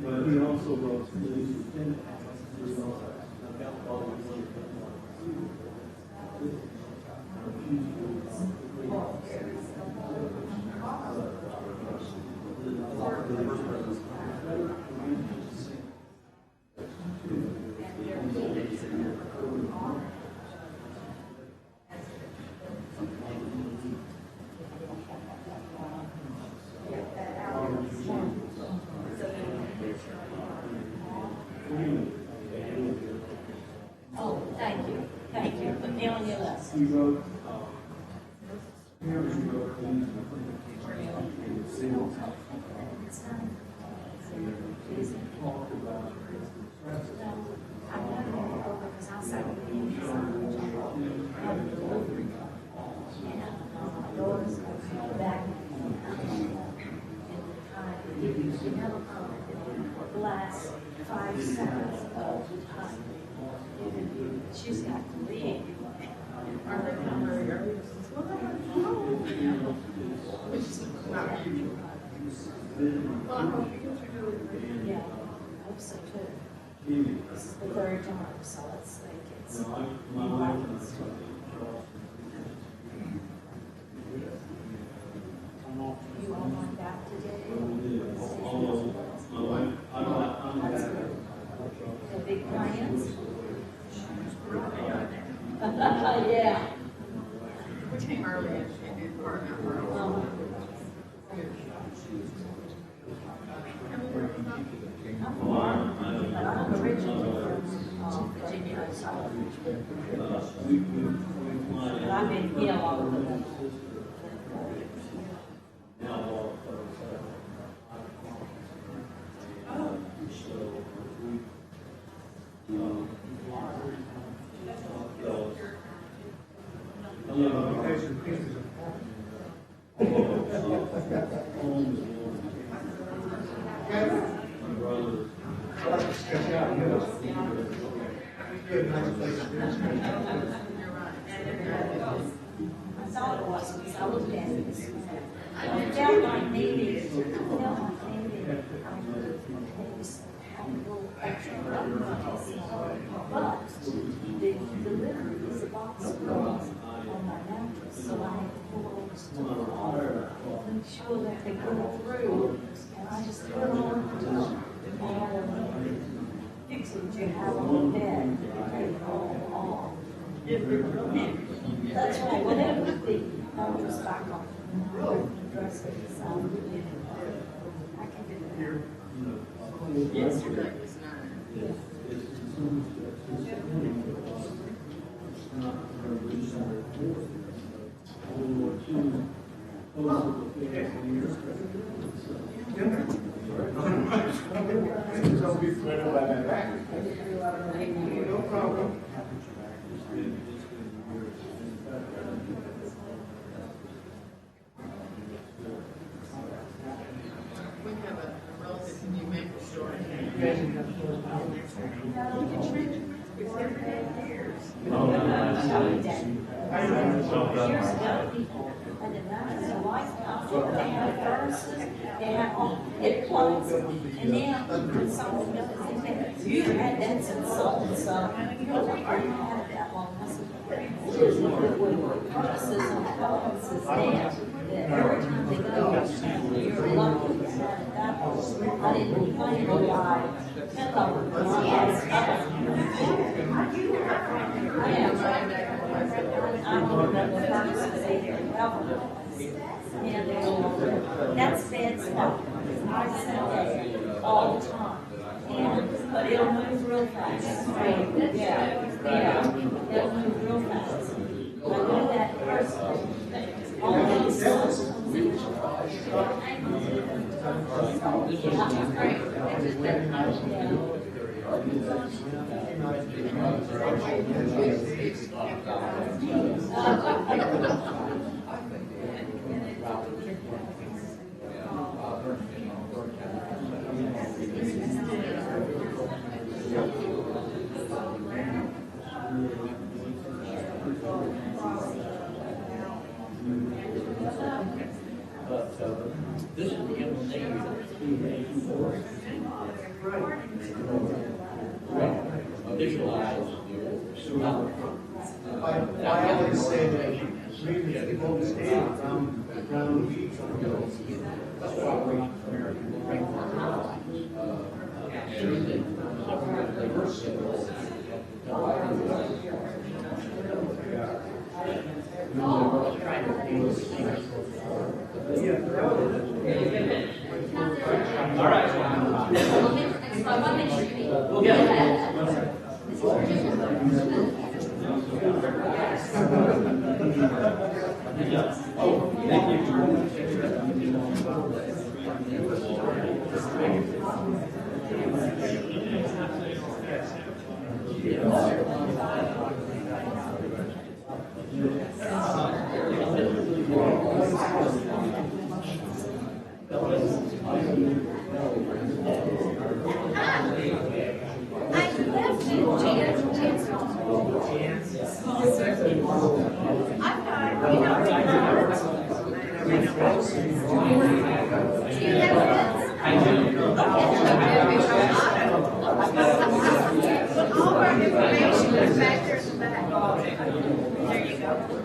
But he also was police lieutenant. Oh, thank you. Thank you. Put me on your list. He wrote, The last 5 seconds of the time. She's got to leave. Yeah, I hope so too. This is the third time, so let's think it's. You all went back today? That's good. The big plans? Yeah. We came early and did part of our I'm originally from Virginia, so. But I've been here all over the. I thought it was because I looked at it this morning. I felt like maybe, I would pace a little extra but the delivery is a box of rolls on my mattress, so I had to pull those to the wall, make sure that they go through, and I just put on fixing to have on the bed, take it all off. That's right, whatever the mattress back on. Dress it inside. I can do that. yesterday was nice. no problem. We have a relative in New Maple store. You had that since so you know what, I had that long. Here's the good one, purchases and tolerances there, that every time they go, you're lucky to have that. I didn't complain a lot. Yes. I don't know the purposes and that's bad stuff. I sell that all the time. But it'll move real fast. Yeah, it'll move real fast. I know that personally. All these songs. This is the implementation. Visualize. I always say that readers people stay around the beach on the hills. That's why we're All right. We'll get it. Oh, thank All our information is back there in the back. There you go.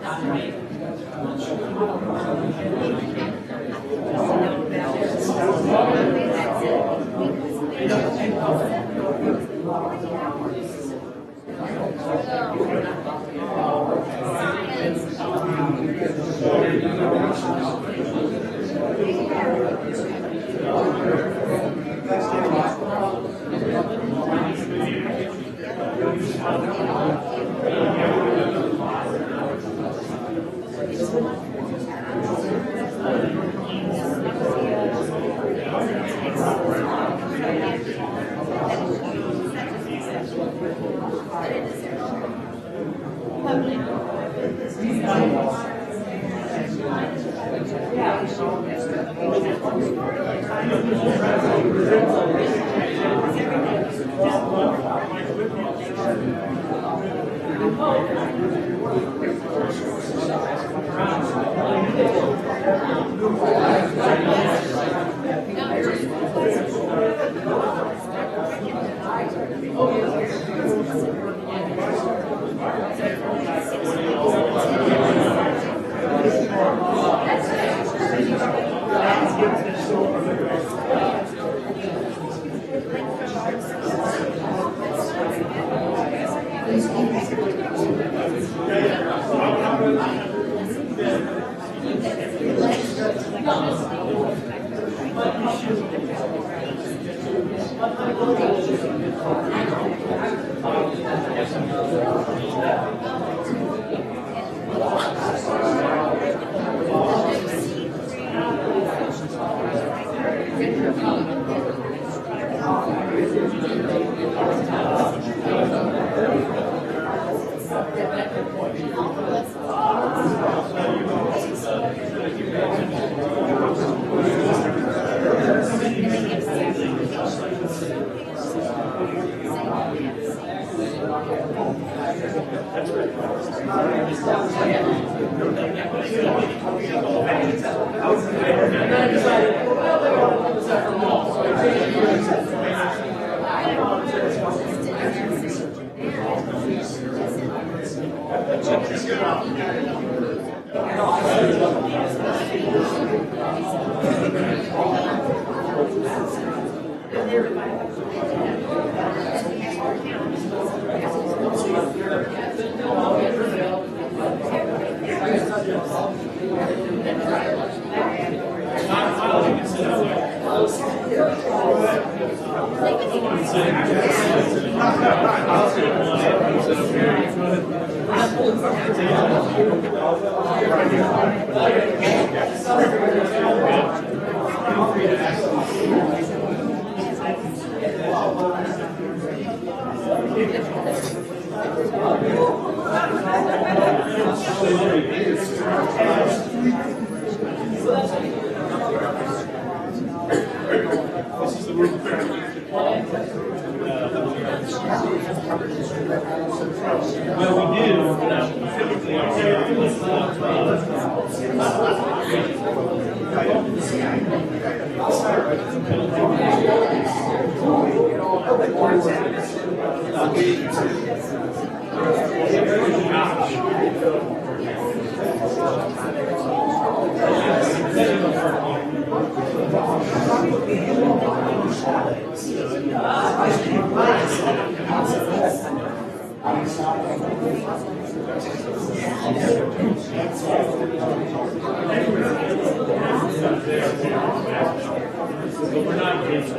This is the room. Well, we do, but typically our therapy we're not against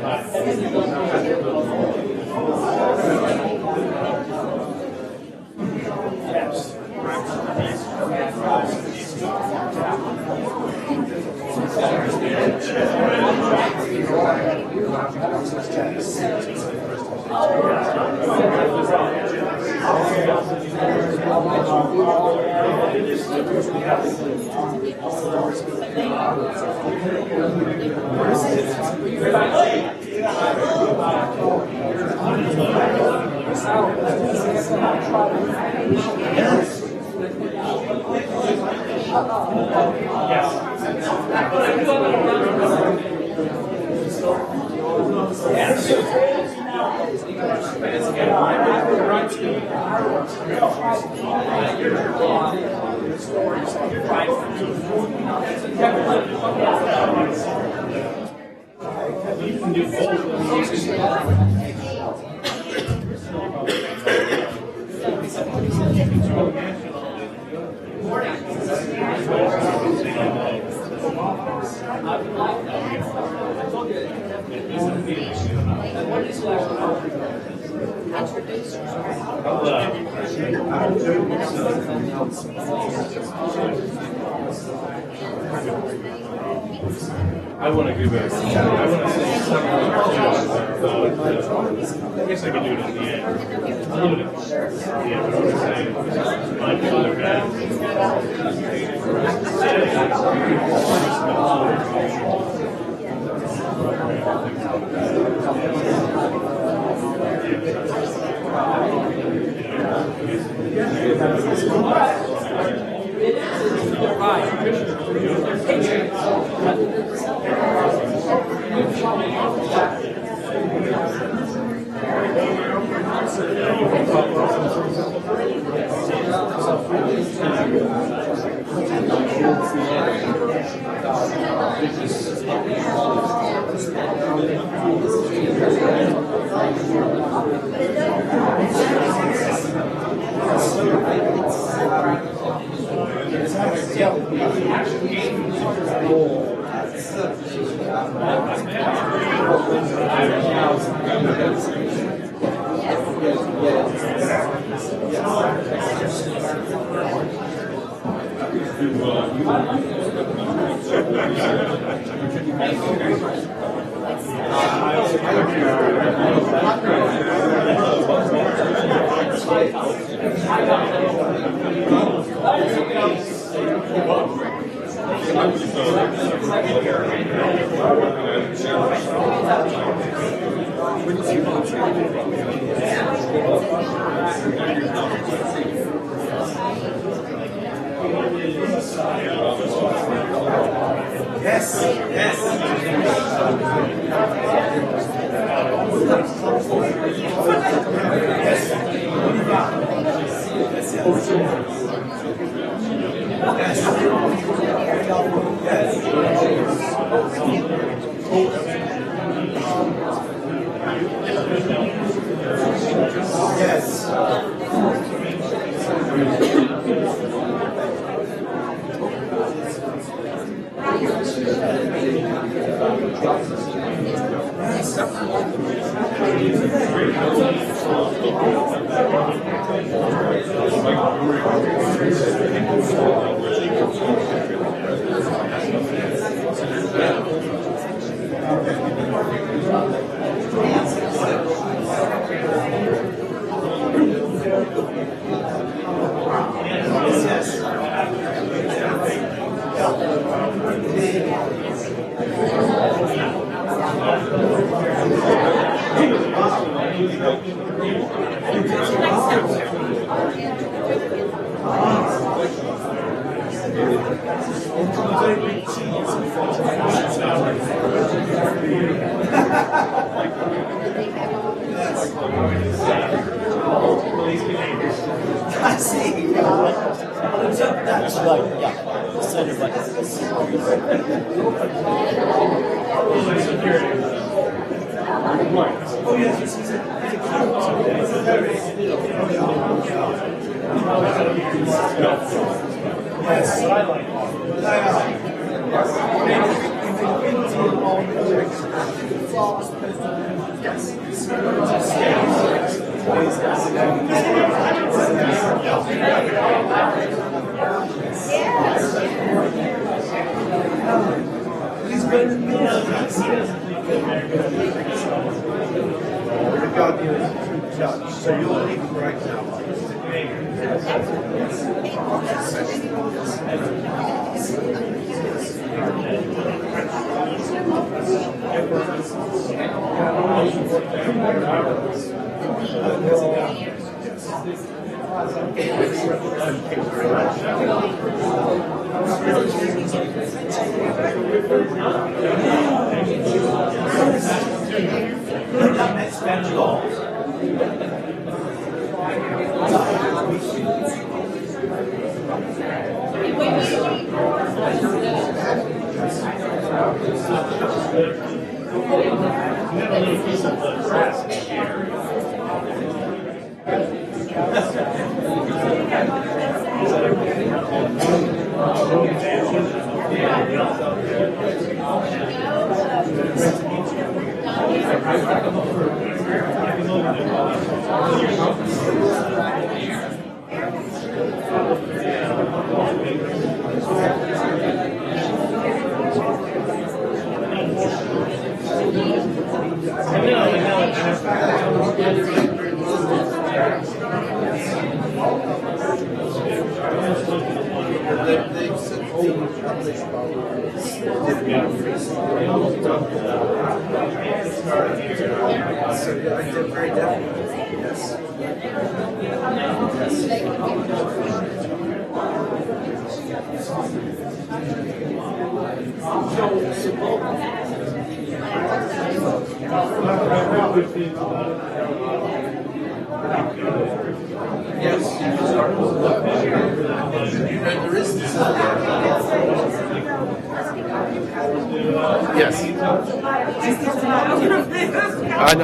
I want to give it. I want to say something. I guess I can do it at the end. I'll do it at the end. But I want to say my father I see. That's Right, yeah. Center button. Oh, yes, he's better than me. God gives us true touch, so you'll leave right now.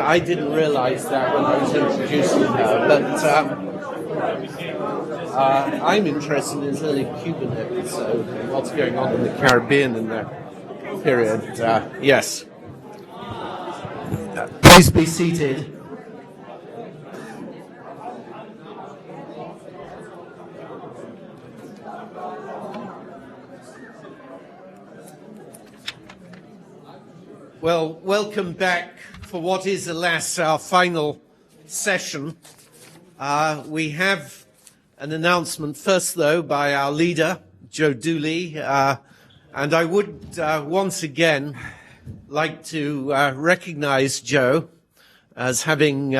I didn't realize that when I was introducing her, but I'm interested in early Cuban episode, what's going on in the Caribbean in that period. Yes. Please be seated. Well, welcome back for what is, alas, our final session. We have an announcement first, though, by our leader, Joe Dooley, and I would once again like to recognize Joe as having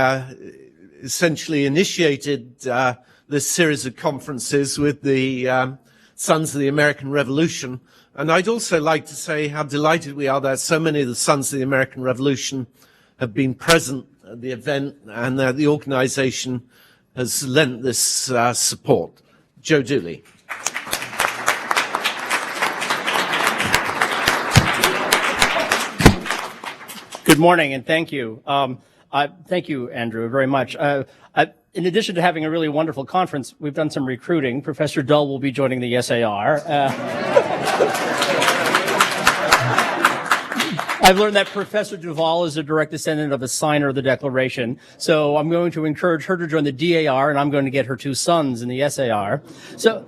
essentially initiated this series of conferences with the Sons of the American Revolution. And I'd also like to say how delighted we are that so many of the Sons of the American Revolution have been present at the event, and the organization has lent this support. Joe Dooley. Good morning, and thank you. Thank you, Andrew, very much. In addition to having a really wonderful conference, we've done some recruiting. Professor Dull will be joining the SAR. I've learned that Professor Duval is a direct descendant of a signer of the Declaration, so I'm going to encourage her to join the DAR, and I'm going to get her two sons in the SAR. So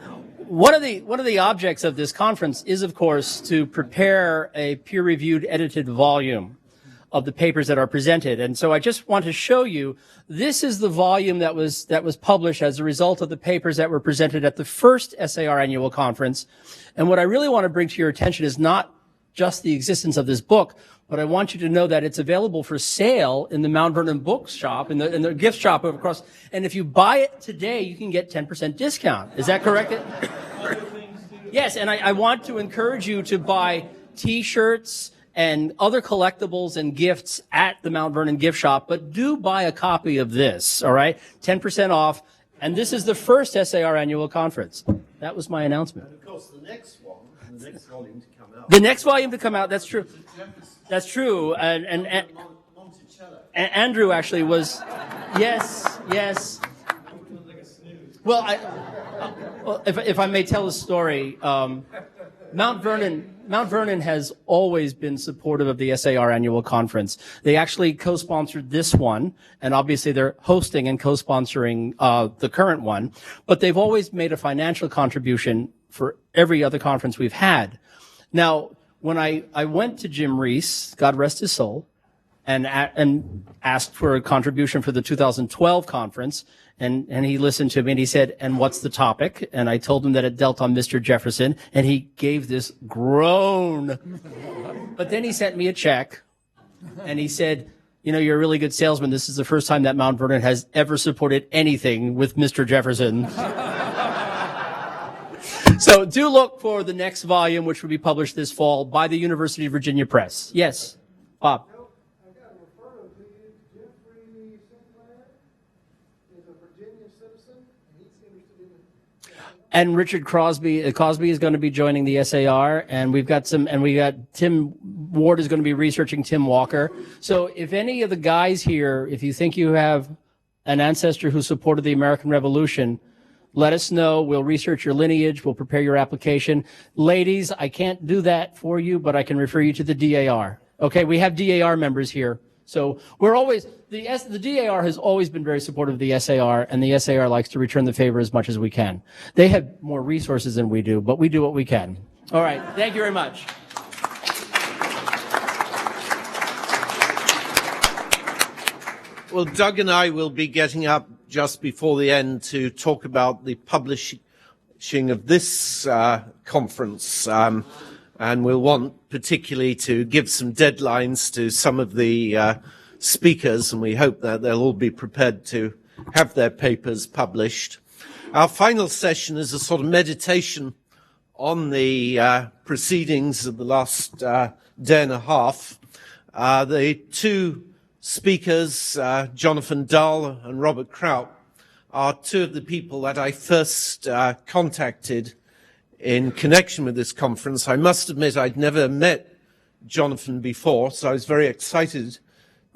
one of the objects of this conference is, of course, to prepare a peer-reviewed, edited volume of the papers that are presented. And so I just want to show you, this is the volume that was published as a result of the papers that were presented at the first SAR annual conference. And what I really want to bring to your attention is not just the existence of this book, but I want you to know that it's available for sale in the Mount Vernon bookshop, in the gift shop across. And if you buy it today, you can get 10% discount. Is that correct? Yes, and I want to encourage you to buy T-shirts and other collectibles and gifts at the Mount Vernon gift shop, but do buy a copy of this, all right? 10% off, and this is the first SAR annual conference. That was my announcement. And of course, the next volume to come out. The next volume to come out, that's true. That's true, and Andrew actually was, yes. Well, if I may tell a story, Mount Vernon has always been supportive of the SAR annual conference. They actually co-sponsored this one, and obviously they're hosting and co-sponsoring the current one, but they've always made a financial contribution for every other conference we've had. Now, when I went to Jim Reese, God rest his soul, and asked for a contribution for the 2012 conference, and he listened to me and he said, "And what's the topic?" And I told him that it dealt on Mr. Jefferson, and he gave this groan. But then he sent me a check, and he said, "You know, you're a really good salesman. This is the first time that Mount Vernon has ever supported anything with Mr. Jefferson." So do look for the next volume, which will be published this fall by the University of Virginia Press. Yes, Bob. I've got to refer to you. Jeffrey Sinclair is a Virginia citizen, and he's interested in And Richard Cosby is going to be joining the SAR, and we got Tim Ward is going to be researching Tim Walker. So if any of the guys here, if you think you have an ancestor who supported the American Revolution, let us know. We'll research your lineage. We'll prepare your application. Ladies, I can't do that for you, but I can refer you to the DAR. Okay, we have DAR members here. So we're always, the DAR has always been very supportive of the SAR, and the SAR likes to return the favor as much as we can. They have more resources than we do, but we do what we can. All right, thank you very much. Well, Doug and I will be getting up just before the end to talk about the publishing of this conference, and we'll want particularly to give some deadlines to some of the speakers, and we hope that they'll all be prepared to have their papers published. Our final session is a sort of meditation on the proceedings of the last day and a half. The two speakers, Jonathan Dull and Robert Kraut, are two of the people that I first contacted in connection with this conference. I must admit I'd never met Jonathan before, so I was very excited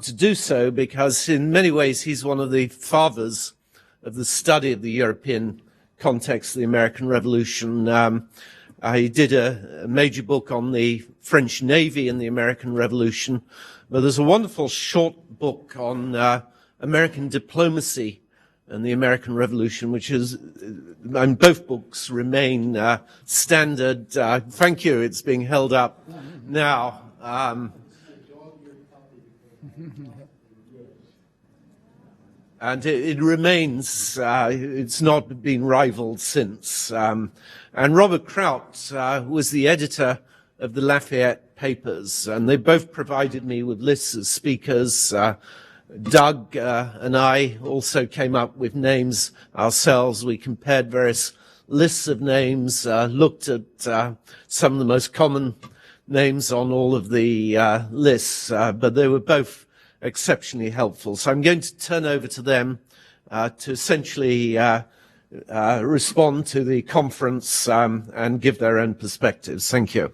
to do so because in many ways he's one of the fathers of the study of the European context of the American Revolution. He did a major book on the French Navy and the American Revolution, but there's a wonderful short book on American diplomacy and the American Revolution, which is, and both books remain standard. Thank you. It's being held up now. And it remains, it's not been rivaled since. And Robert Kraut was the editor of the Lafayette papers, and they both provided me with lists of speakers. Doug and I also came up with names ourselves. We compared various lists of names, looked at some of the most common names on all of the lists, but they were both exceptionally helpful. So I'm going to turn over to them to essentially respond to the conference and give their own perspectives. Thank you.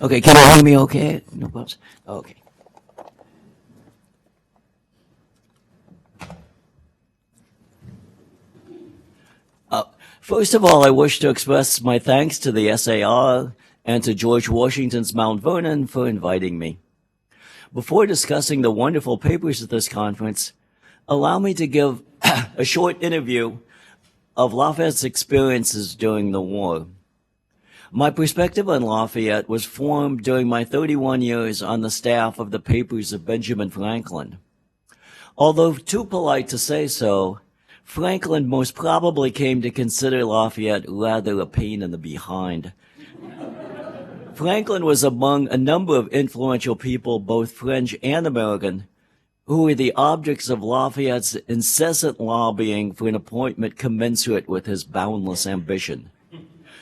Okay, can you hear me okay? No problems. Okay. First of all, I wish to express my thanks to the SAR and to George Washington's Mount Vernon for inviting me. Before discussing the wonderful papers at this conference, allow me to give a short interview of Lafayette's experiences during the war. My perspective on Lafayette was formed during my 31 years on the staff of the papers of Benjamin Franklin. Although too polite to say so, Franklin most probably came to consider Lafayette rather a pain in the behind. Franklin was among a number of influential people, both French and American, who were the objects of Lafayette's incessant lobbying for an appointment commensurate with his boundless ambition.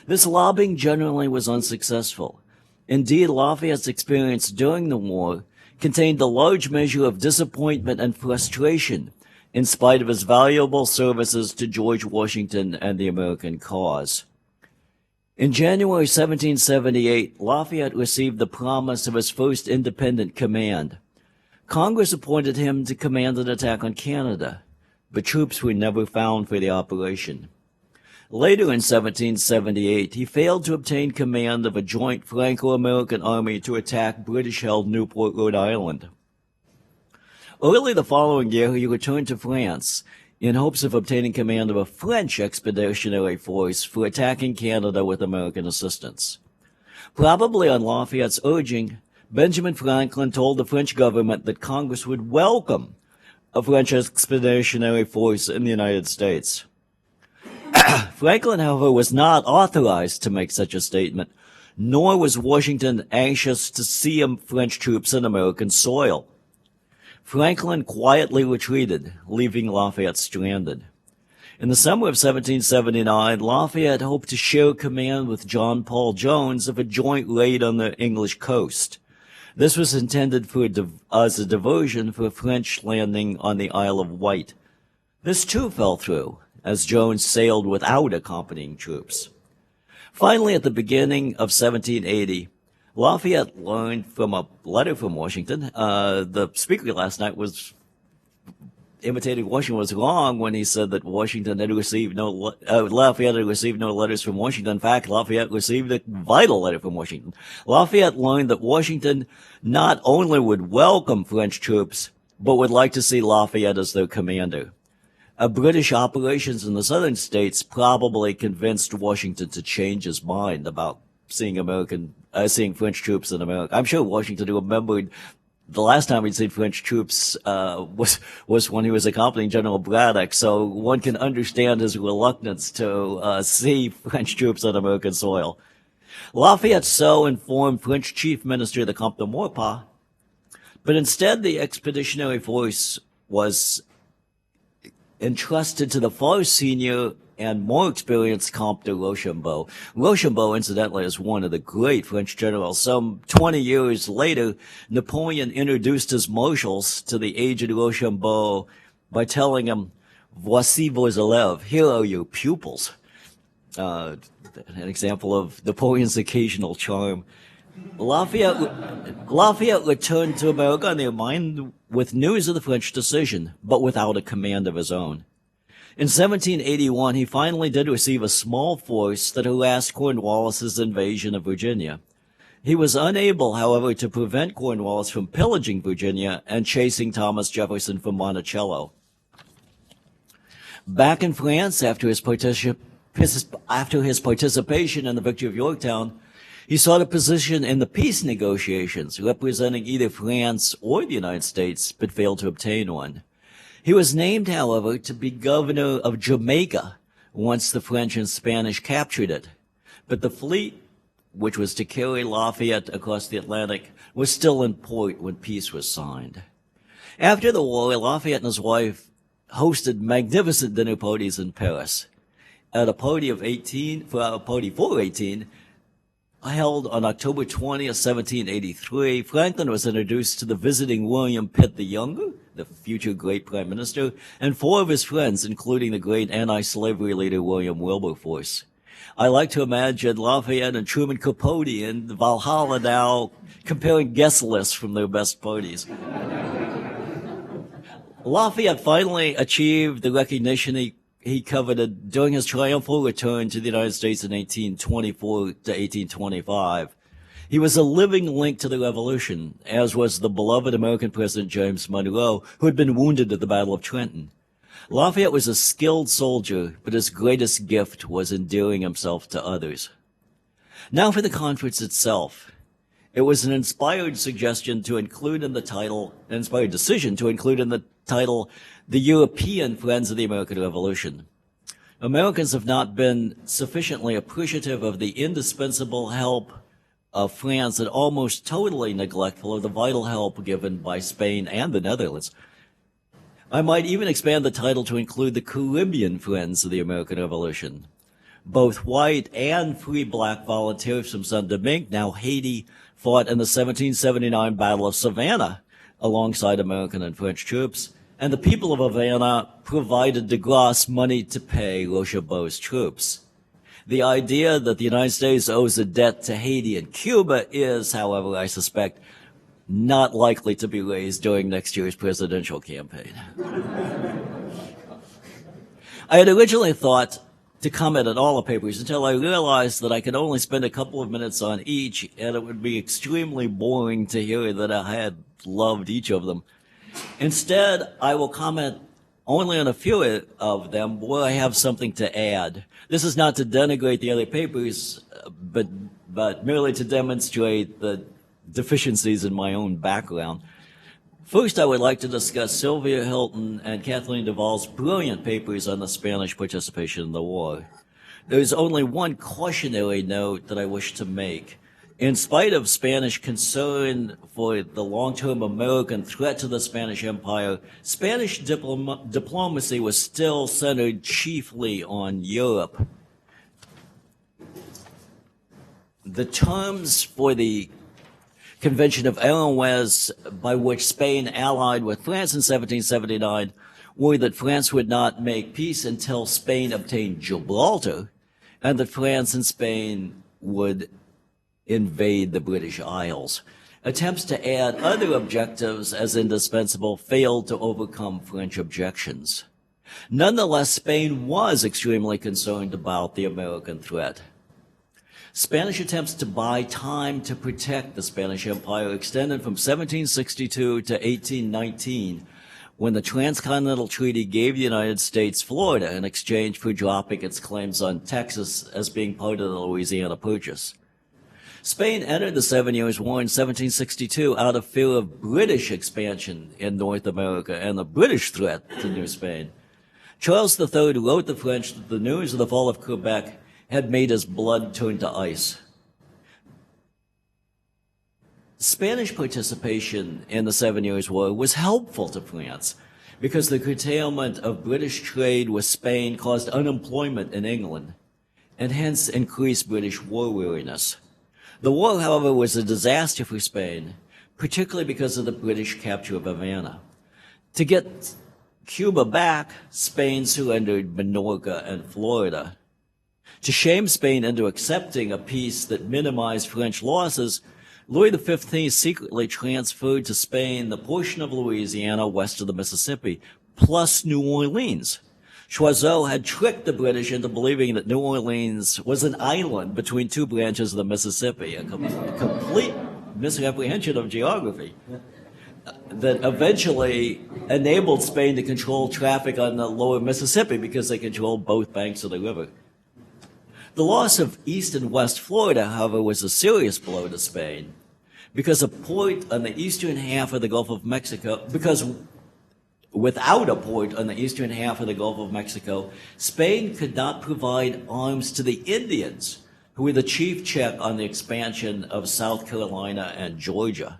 This lobbying generally was unsuccessful. Indeed, Lafayette's experience during the war contained a large measure of disappointment and frustration in spite of his valuable services to George Washington and the American cause. In January 1778, Lafayette received the promise of his first independent command. Congress appointed him to command an attack on Canada, but troops were never found for the operation. Later in 1778, he failed to obtain command of a joint Franco-American army to attack British-held Newport, Rhode Island. Early the following year, he returned to France in hopes of obtaining command of a French expeditionary force for attacking Canada with American assistance. Probably on Lafayette's urging, Benjamin Franklin told the French government that Congress would welcome a French expeditionary force in the United States. Franklin, however, was not authorized to make such a statement, nor was Washington anxious to see French troops on American soil. Franklin quietly retreated, leaving Lafayette stranded. In the summer of 1779, Lafayette hoped to share command with John Paul Jones of a joint raid on the English coast. This was intended as a diversion for a French landing on the Isle of Wight. This too fell through, as Jones sailed without accompanying troops. Finally, at the beginning of 1780, Lafayette learned from a letter from Washington. The speaker last night was imitating Washington was wrong when he said that Washington had received Lafayette had received no letters from Washington. In fact, Lafayette received a vital letter from Washington. Lafayette learned that Washington not only would welcome French troops, but would like to see Lafayette as their commander. British operations in the southern states probably convinced Washington to change his mind about seeing French troops in America. I'm sure Washington remembered the last time he'd seen French troops was when he was accompanying General Braddock, so one can understand his reluctance to see French troops on American soil. Lafayette so informed French Chief Minister the Comte de Maurepas, but instead the expeditionary force was entrusted to the far senior and more experienced Comte de Rochambeau. Rochambeau, incidentally, is one of the great French generals. Some 20 years later, Napoleon introduced his marshals to the aged Rochambeau by telling him, "Voici vos élèves, here are your pupils." An example of Napoleon's occasional charm. Lafayette returned to America on their mind with news of the French decision, but without a command of his own. In 1781, he finally did receive a small force that harassed Cornwallis's invasion of Virginia. He was unable, however, to prevent Cornwallis from pillaging Virginia and chasing Thomas Jefferson from Monticello. Back in France, after his participation in the victory of Yorktown, he sought a position in the peace negotiations, representing either France or the United States, but failed to obtain one. He was named, however, to be governor of Jamaica once the French and Spanish captured it. But the fleet, which was to carry Lafayette across the Atlantic, was still in port when peace was signed. After the war, Lafayette and his wife hosted magnificent dinner parties in Paris. At a party for 18, held on October 20th, 1783, Franklin was introduced to the visiting William Pitt the Younger, the future great prime minister, and 4 of his friends, including the great anti-slavery leader William Wilberforce. I like to imagine Lafayette and Truman Capote in Valhalla now comparing guest lists from their best parties. Lafayette finally achieved the recognition he coveted during his triumphal return to the United States in 1824 to 1825. He was a living link to the Revolution, as was the beloved American President James Monroe, who had been wounded at the Battle of Trenton. Lafayette was a skilled soldier, but his greatest gift was endearing himself to others. Now for the conference itself. It was an inspired decision to include in the title, the European Friends of the American Revolution. Americans have not been sufficiently appreciative of the indispensable help of France and almost totally neglectful of the vital help given by Spain and the Netherlands. I might even expand the title to include the Caribbean Friends of the American Revolution. Both white and free black volunteers from Saint Domingue, now Haiti, fought in the 1779 Battle of Savannah alongside American and French troops, and the people of Havana provided de grace money to pay Rochambeau's troops. The idea that the United States owes a debt to Haiti and Cuba is, however, I suspect, not likely to be raised during next year's presidential campaign. I had originally thought to comment on all the papers until I realized that I could only spend a couple of minutes on each, and it would be extremely boring to hear that I had loved each of them. Instead, I will comment only on a few of them where I have something to add. This is not to denigrate the other papers, but merely to demonstrate the deficiencies in my own background. First, I would like to discuss Sylvia Hilton and Kathleen Duvall's brilliant papers on the Spanish participation in the war. There's only one cautionary note that I wish to make. In spite of Spanish concern for the long-term American threat to the Spanish Empire, Spanish diplomacy was still centered chiefly on Europe. The terms for the Convention of Aranjuez, by which Spain allied with France in 1779, were that France would not make peace until Spain obtained Gibraltar, and that France and Spain would invade the British Isles. Attempts to add other objectives as indispensable failed to overcome French objections. Nonetheless, Spain was extremely concerned about the American threat. Spanish attempts to buy time to protect the Spanish Empire extended from 1762 to 1819, when the Transcontinental Treaty gave the United States Florida in exchange for dropping its claims on Texas as being part of the Louisiana Purchase. Spain entered the 7 Years' War in 1762 out of fear of British expansion in North America and the British threat to New Spain. Charles III wrote the French that the news of the fall of Quebec had made his blood turn to ice. Spanish participation in the 7 Years' War was helpful to France because the curtailment of British trade with Spain caused unemployment in England and hence increased British war weariness. The war, however, was a disaster for Spain, particularly because of the British capture of Havana. To get Cuba back, Spain surrendered Minorca and Florida. To shame Spain into accepting a peace that minimized French losses, Louis XV secretly transferred to Spain the portion of Louisiana west of the Mississippi, plus New Orleans. Choiseul had tricked the British into believing that New Orleans was an island between two branches of the Mississippi, a complete misapprehension of geography that eventually enabled Spain to control traffic on the lower Mississippi because they controlled both banks of the river. The loss of East and West Florida, however, was a serious blow to Spain because a port on the eastern half of the Gulf of Mexico, without a port on the eastern half of the Gulf of Mexico, Spain could not provide arms to the Indians, who were the chief check on the expansion of South Carolina and Georgia.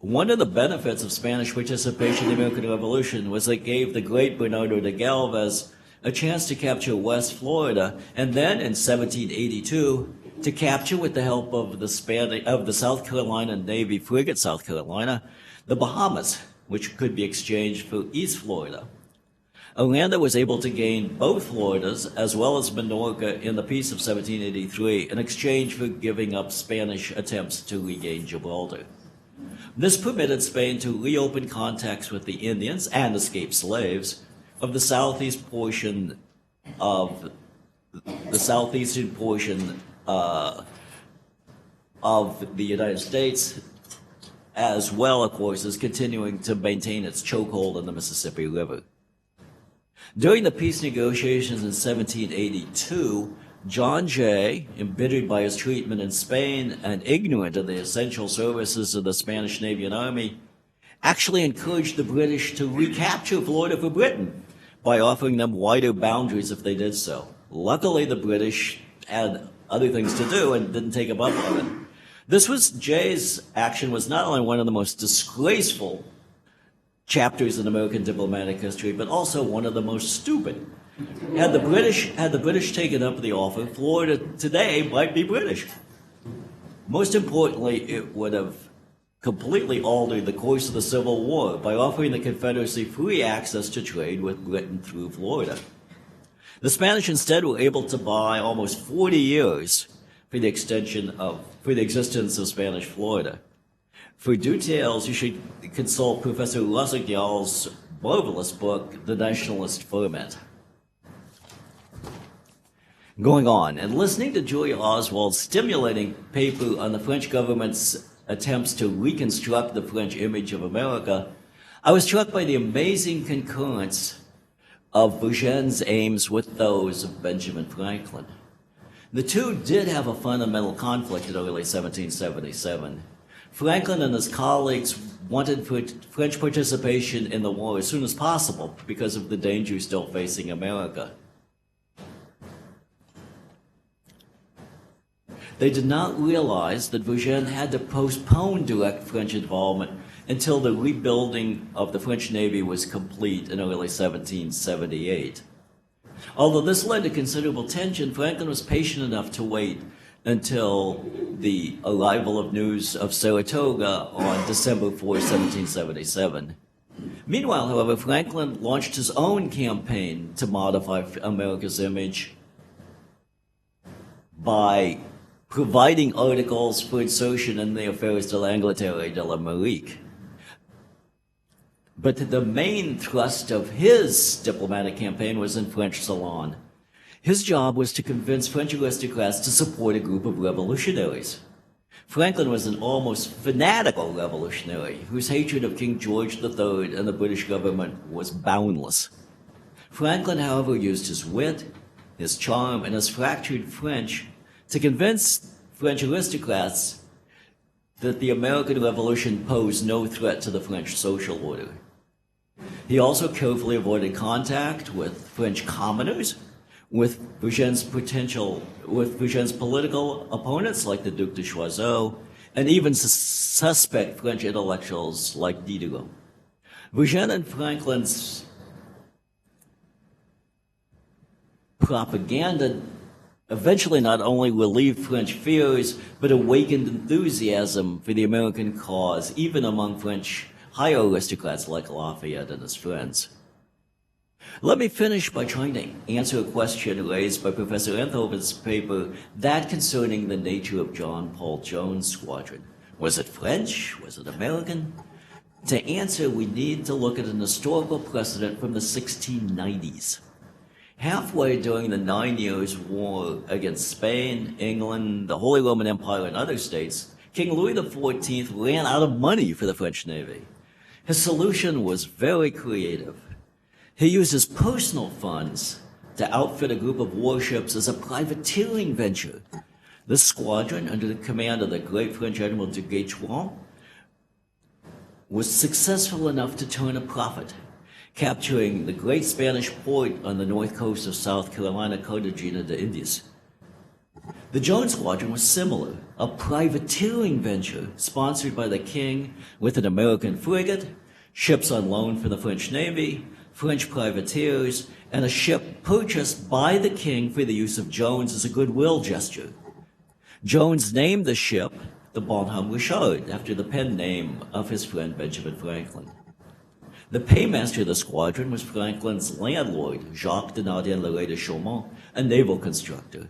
One of the benefits of Spanish participation in the American Revolution was that it gave the great Bernardo de Galvez a chance to capture West Florida, and then in 1782, to capture, with the help of the South Carolina Navy frigate South Carolina, the Bahamas, which could be exchanged for East Florida. Orlando was able to gain both Floridas as well as Minorca in the peace of 1783 in exchange for giving up Spanish attempts to regain Gibraltar. This permitted Spain to reopen contacts with the Indians and escaped slaves of the southeastern portion of the United States, as well, of course, as continuing to maintain its chokehold on the Mississippi River. During the peace negotiations in 1782, John Jay, embittered by his treatment in Spain and ignorant of the essential services of the Spanish Navy and Army, actually encouraged the British to recapture Florida for Britain by offering them wider boundaries if they did so. Luckily, the British had other things to do and didn't take him up on it. Jay's action was not only one of the most disgraceful chapters in American diplomatic history, but also one of the most stupid. Had the British taken up the offer, Florida today might be British. Most importantly, it would have completely altered the course of the Civil War by offering the Confederacy free access to trade with Britain through Florida. The Spanish instead were able to buy almost 40 years for the existence of Spanish Florida. For details, you should consult Professor Rossignol's marvelous book, The Nationalist Ferment. Going on, and listening to Julia Oswald's stimulating paper on the French government's attempts to reconstruct the French image of America, I was struck by the amazing concurrence of Bourgen's aims with those of Benjamin Franklin. The two did have a fundamental conflict in early 1777. Franklin and his colleagues wanted French participation in the war as soon as possible because of the danger still facing America. They did not realize that Bourgen had to postpone direct French involvement until the rebuilding of the French Navy was complete in early 1778. Although this led to considerable tension, Franklin was patient enough to wait until the arrival of news of Saratoga on December 4, 1777. Meanwhile, however, Franklin launched his own campaign to modify America's image by providing articles for insertion in the Affaires de l'Angleterre et de l'Amérique. But the main thrust of his diplomatic campaign was in French Salon. His job was to convince French aristocrats to support a group of revolutionaries. Franklin was an almost fanatical revolutionary whose hatred of King George III and the British government was boundless. Franklin, however, used his wit, his charm, and his fractured French to convince French aristocrats that the American Revolution posed no threat to the French social order. He also carefully avoided contact with French commoners, with Bourgen's political opponents like the Duc de Choiseul, and even suspect French intellectuals like Diderot. Bourgen and Franklin's propaganda eventually not only relieved French fears, but awakened enthusiasm for the American cause, even among French higher aristocrats like Lafayette and his friends. Let me finish by trying to answer a question raised by Professor Enthoven's paper, that concerning the nature of John Paul Jones' squadron. Was it French? Was it American? To answer, we need to look at an historical precedent from the 1690s. Halfway during the 9 Years' War against Spain, England, the Holy Roman Empire, and other states, King Louis XIV ran out of money for the French Navy. His solution was very creative. He used his personal funds to outfit a group of warships as a privateering venture. This squadron, under the command of the great French Admiral de Guestroin, was successful enough to turn a profit, capturing the great Spanish port on the north coast of South Carolina, Cartagena de Indias. The Jones Squadron was similar, a privateering venture sponsored by the king with an American frigate, ships on loan from the French Navy, French privateers, and a ship purchased by the king for the use of Jones as a goodwill gesture. Jones named the ship the Bonhomme Richard, after the pen name of his friend Benjamin Franklin. The paymaster of the squadron was Franklin's landlord, Jacques Denardier-Larrey de Chaumont, a naval constructor.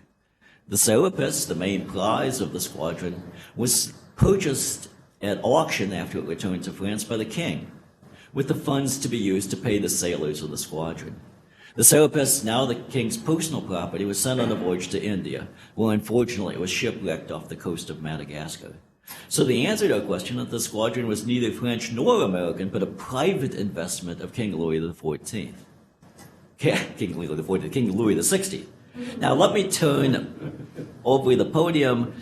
The Serapis, the main prize of the squadron, was purchased at auction after it returned to France by the king, with the funds to be used to pay the sailors of the squadron. The Serapis, now the king's personal property, was sent on a voyage to India, where unfortunately it was shipwrecked off the coast of Madagascar. So the answer to our question is that the squadron was neither French nor American, but a private investment of King Louis XIV. King Louis XIV, King Louis XVI. Now let me turn over the podium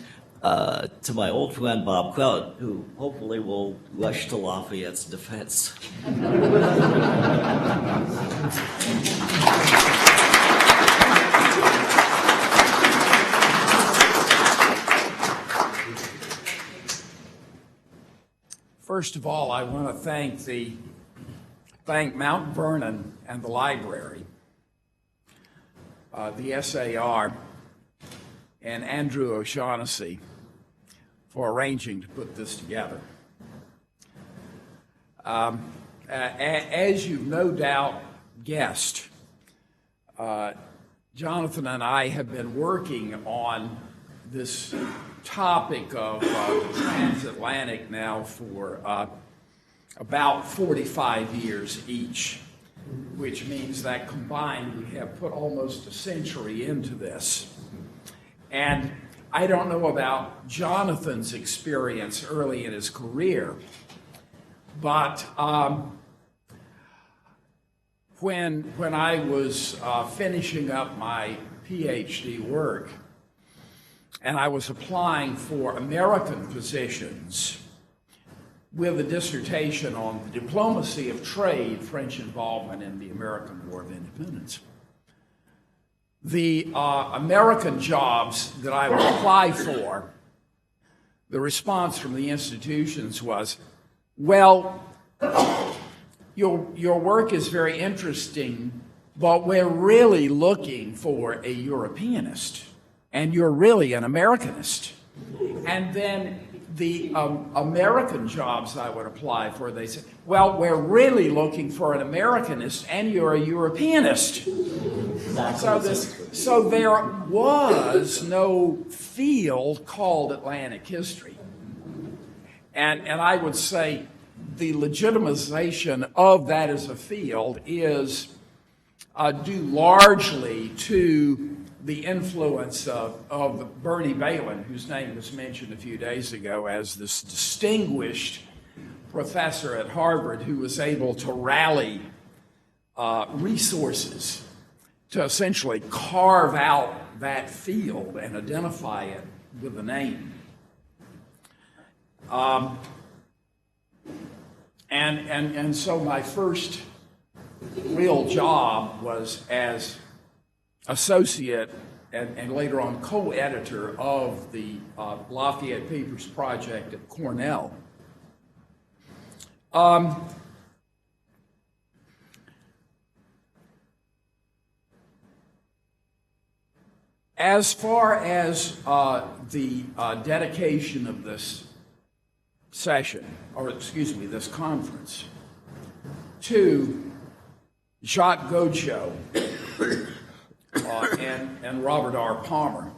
to my old friend Bob Kraut, who hopefully will rush to Lafayette's defense. First of all, I want to thank Mount Vernon and the library, the SAR, and Andrew O'Shaughnessy for arranging to put this together. As you've no doubt guessed, Jonathan and I have been working on this topic of transatlantic now for about 45 years each, which means that combined we have put almost a century into this. And I don't know about Jonathan's experience early in his career, but when I was finishing up my PhD work, and I was applying for American positions with a dissertation on the diplomacy of trade, French involvement in the American War of Independence. The American jobs that I would apply for, the response from the institutions was, well, your work is very interesting, but we're really looking for a Europeanist. And you're really an Americanist. And then the American jobs I would apply for, they said, well, we're really looking for an Americanist, and you're a Europeanist. So there was no field called Atlantic history. And I would say the legitimization of that as a field is due largely to the influence of Bernie Balin, whose name was mentioned a few days ago as this distinguished professor at Harvard who was able to rally resources to essentially carve out that field and identify it with a name. And so my first real job was as associate and later on co-editor of the Lafayette Papers Project at Cornell. As far as the dedication of this session, or excuse me, this conference, to Jacques Godchaux and Robert R. Palmer,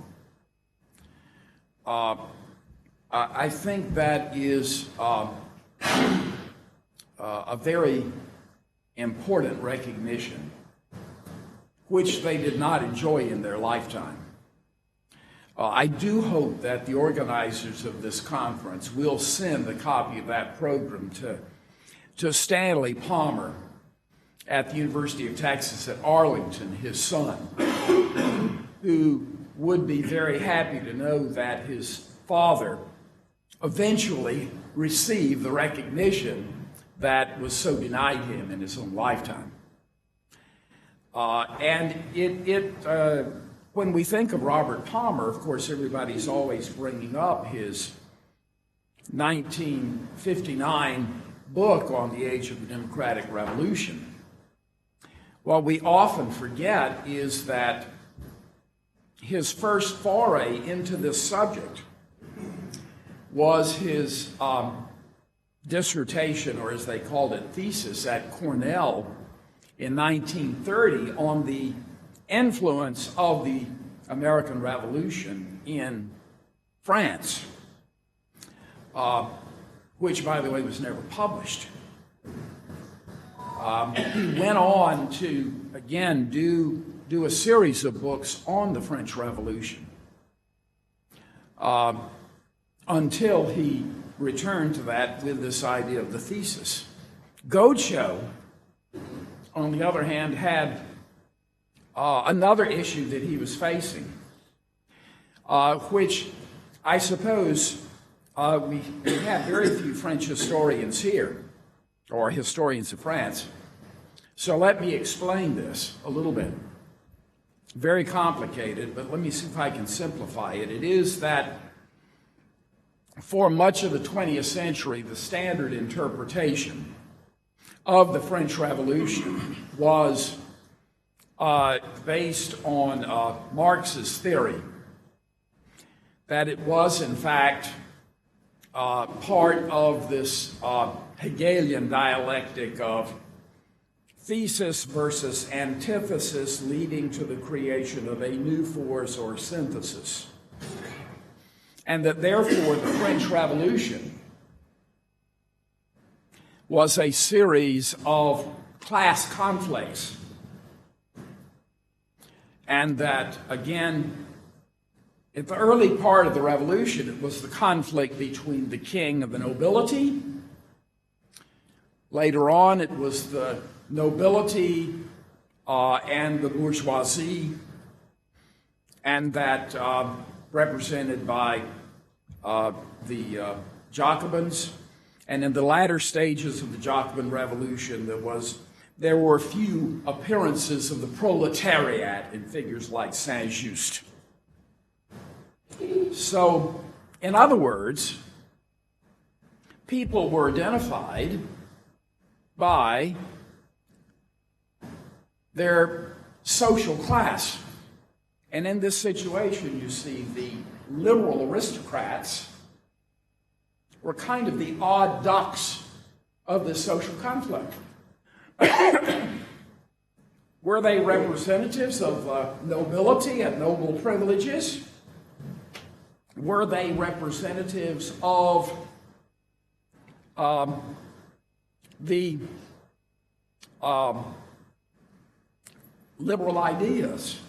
I think that is a very important recognition, which they did not enjoy in their lifetime. I do hope that the organizers of this conference will send a copy of that program to Stanley Palmer at the University of Texas at Arlington, his son, who would be very happy to know that his father eventually received the recognition that was so denied him in his own lifetime. When we think of Robert Palmer, of course, everybody's always bringing up his 1959 book on the age of the Democratic Revolution. What we often forget is that his first foray into this subject was his dissertation, or as they called it, thesis at Cornell in 1930 on the influence of the American Revolution in France, which, by the way, was never published. He went on to, again, do a series of books on the French Revolution until he returned to that with this idea of the thesis. Godchaux, on the other hand, had another issue that he was facing, which I suppose we have very few French historians here, or historians of France. So let me explain this a little bit. Very complicated, but let me see if I can simplify it. It is that for much of the 20th century, the standard interpretation of the French Revolution was based on Marx's theory that it was, in fact, part of this Hegelian dialectic of thesis versus antithesis leading to the creation of a new force or synthesis. And that therefore the French Revolution was a series of class conflicts. And that, again, at the early part of the revolution, it was the conflict between the king and the nobility. Later on, it was the nobility and the bourgeoisie, and that represented by the Jacobins. And in the latter stages of the Jacobin Revolution, there were few appearances of the proletariat in figures like Saint-Just. So, in other words, people were identified by their social class. And in this situation, you see the liberal aristocrats were kind of the odd ducks of this social conflict. Were they representatives of nobility and noble privileges? Were they representatives of the liberal ideas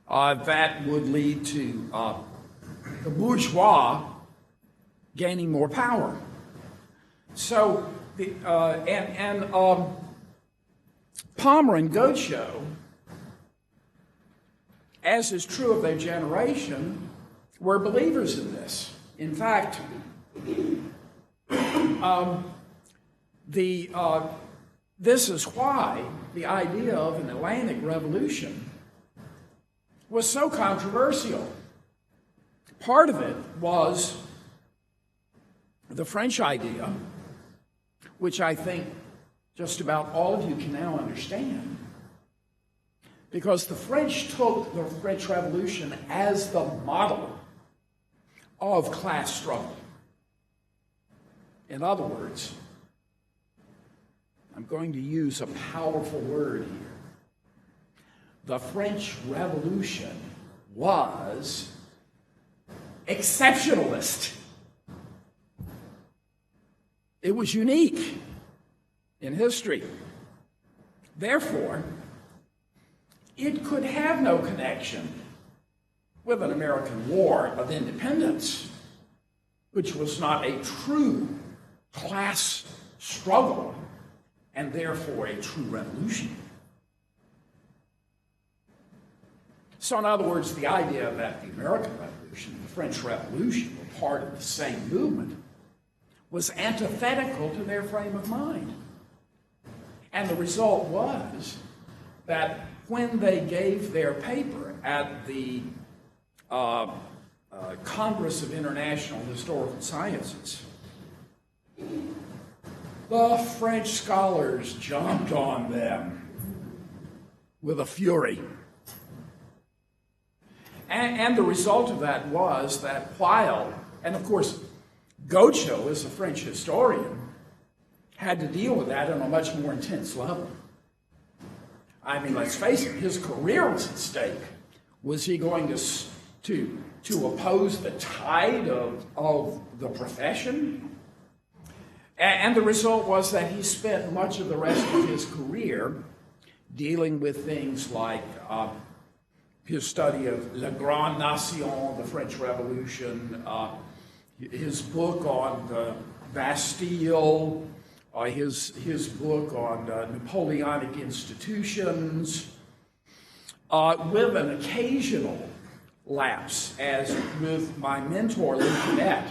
that would lead to the bourgeois gaining more power? So, Palmer and Gaucho, as is true of their generation, were believers in this. In fact, this is why the idea of an Atlantic Revolution was so controversial. Part of it was the French idea, which I think just about all of you can now understand, because the French took the French Revolution as the model of class struggle. In other words, I'm going to use a powerful word here. The French Revolution was exceptionalist. It was unique in history. Therefore, it could have no connection with an American War of Independence, which was not a true class struggle and therefore a true revolution. So in other words, the idea that the American Revolution and the French Revolution were part of the same movement was antithetical to their frame of mind. And the result was that when they gave their paper at the Congress of International Historical Sciences, the French scholars jumped on them with a fury. And the result of that was that while, and of course, Gaucho, as a French historian, had to deal with that on a much more intense level. I mean, let's face it, his career was at stake. Was he going to oppose the tide of the profession? And the result was that he spent much of the rest of his career dealing with things like his study of La Grande Nation, the French Revolution, his book on the Bastille, his book on Napoleonic institutions, with an occasional lapse, as with my mentor, Lafayette,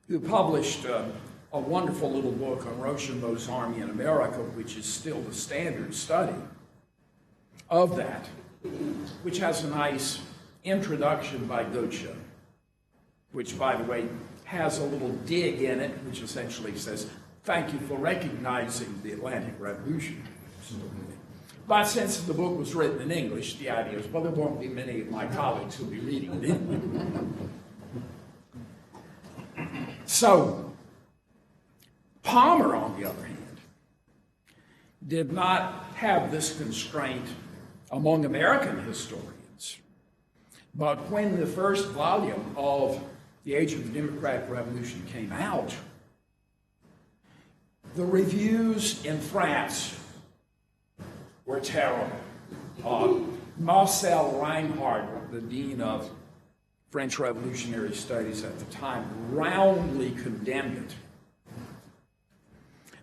who published a wonderful little book on Rochambeau's Army in America, which is still the standard study of that, which has a nice introduction by Goethe, which, by the way, has a little dig in it, which essentially says, thank you for recognizing the Atlantic Revolution. But since the book was written in English, the idea is, well, there won't be many of my colleagues who'll be reading it in. So, Palmer, on the other hand, did not have this constraint among American historians. But when the first volume of The Age of the Democratic Revolution came out, the reviews in France were terrible. Marcel Reinhardt, the dean of French Revolutionary Studies at the time, roundly condemned it.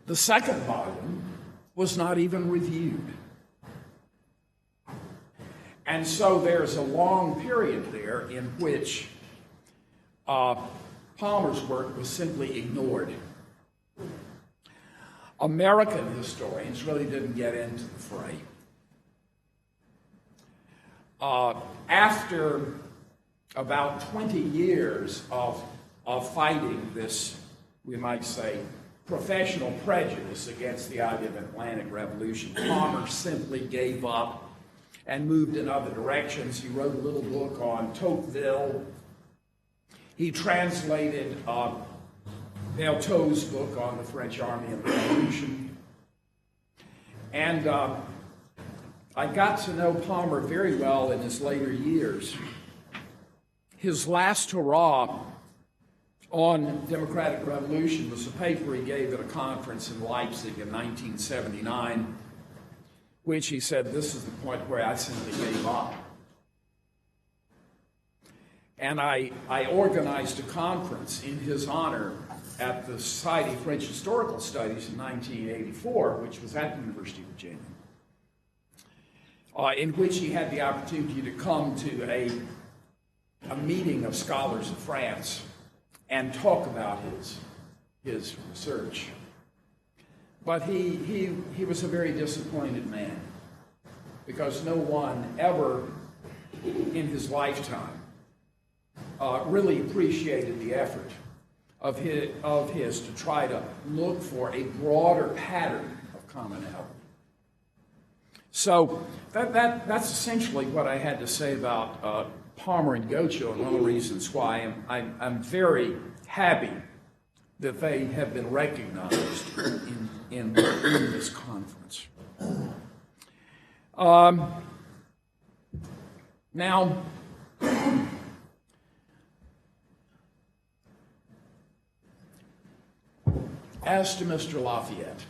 The second volume was not even reviewed. And so there's a long period there in which Palmer's work was simply ignored. American historians really didn't get into the fray. After about 20 years of fighting this, we might say, professional prejudice against the idea of an Atlantic Revolution, Palmer simply gave up and moved in other directions. He wrote a little book on Tocqueville. He translated Berthot's book on the French Army and the Revolution. And I got to know Palmer very well in his later years. His last hurrah on democratic revolution was a paper he gave at a conference in Leipzig in 1979, which he said, this is the point where I simply gave up. And I organized a conference in his honor at the Society of French Historical Studies in 1984, which was at the University of Virginia, in which he had the opportunity to come to a meeting of scholars of France and talk about his research. But he was a very disappointed man, because no one ever in his lifetime really appreciated the effort of his to try to look for a broader pattern of commonality. So that's essentially what I had to say about Palmer and Goethe, and one of the reasons why I'm very happy that they have been recognized in this conference. Now, as to Mr. Lafayette,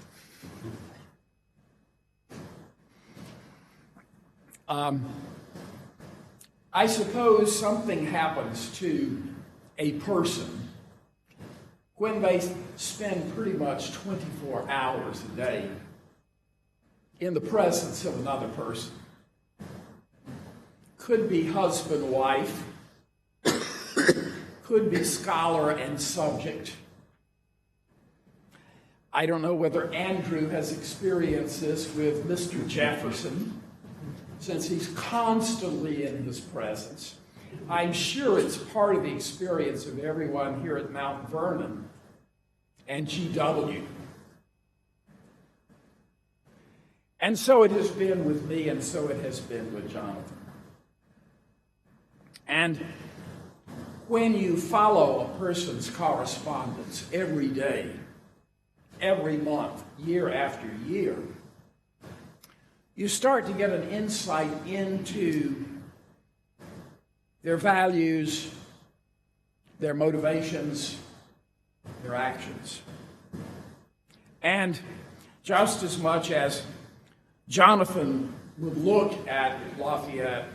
I suppose something happens to a person when they spend pretty much 24 hours a day in the presence of another person. Could be husband, wife, could be scholar and subject. I don't know whether Andrew has experienced this with Mr. Jefferson, since he's constantly in his presence. I'm sure it's part of the experience of everyone here at Mount Vernon and GW. And so it has been with me, and so it has been with Jonathan. And when you follow a person's correspondence every day, every month, year after year, you start to get an insight into their values, their motivations, their actions. And just as much as Jonathan would look at Lafayette,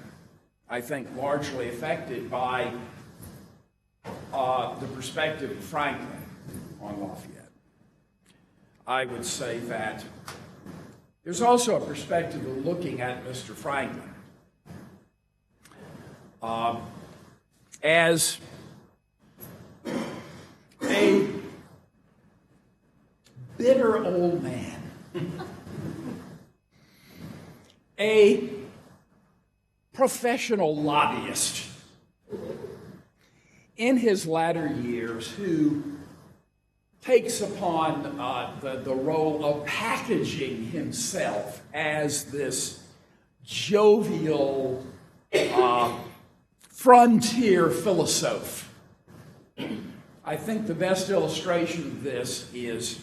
I think largely affected by the perspective of Franklin on Lafayette, I would say that there's also a perspective of looking at Mr. Franklin as a bitter old man, a professional lobbyist in his latter years who takes upon the role of packaging himself as this jovial frontier philosopher. I think the best illustration of this is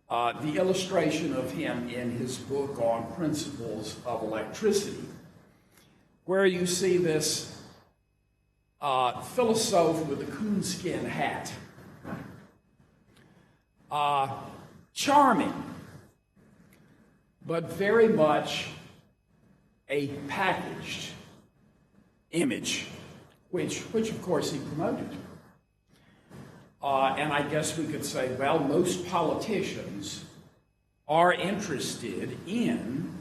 the illustration of him in his book on principles of electricity, where you see this philosopher with a coonskin hat, charming, but very much a packaged image, which of course he promoted. And I guess we could say, well, most politicians are interested in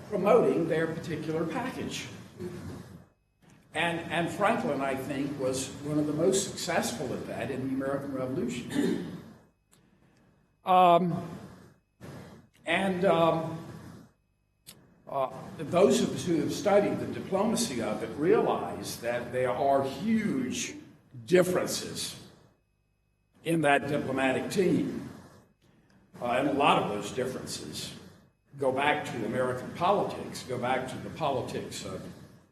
promoting their particular package. And Franklin, I think, was one of the most successful at that in the American Revolution. Those of us who have studied the diplomacy of it realize that there are huge differences in that diplomatic team. And a lot of those differences go back to American politics, go back to the politics of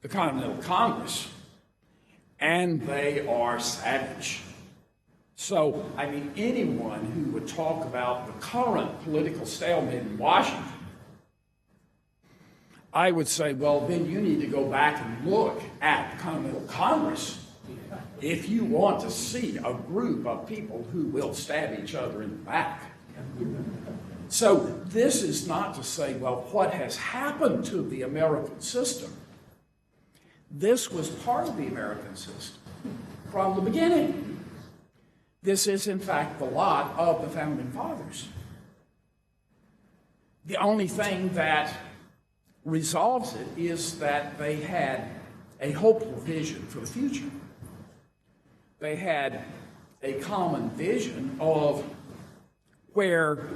the Continental Congress, and they are savage. So, I mean, anyone who would talk about the current political stalemate in Washington, I would say, well, then you need to go back and look at the Continental Congress if you want to see a group of people who will stab each other in the back. So this is not to say, well, what has happened to the American system? This was part of the American system from the beginning. This is, in fact, the lot of the Founding Fathers. The only thing that resolves it is that they had a hopeful vision for the future. They had a common vision of where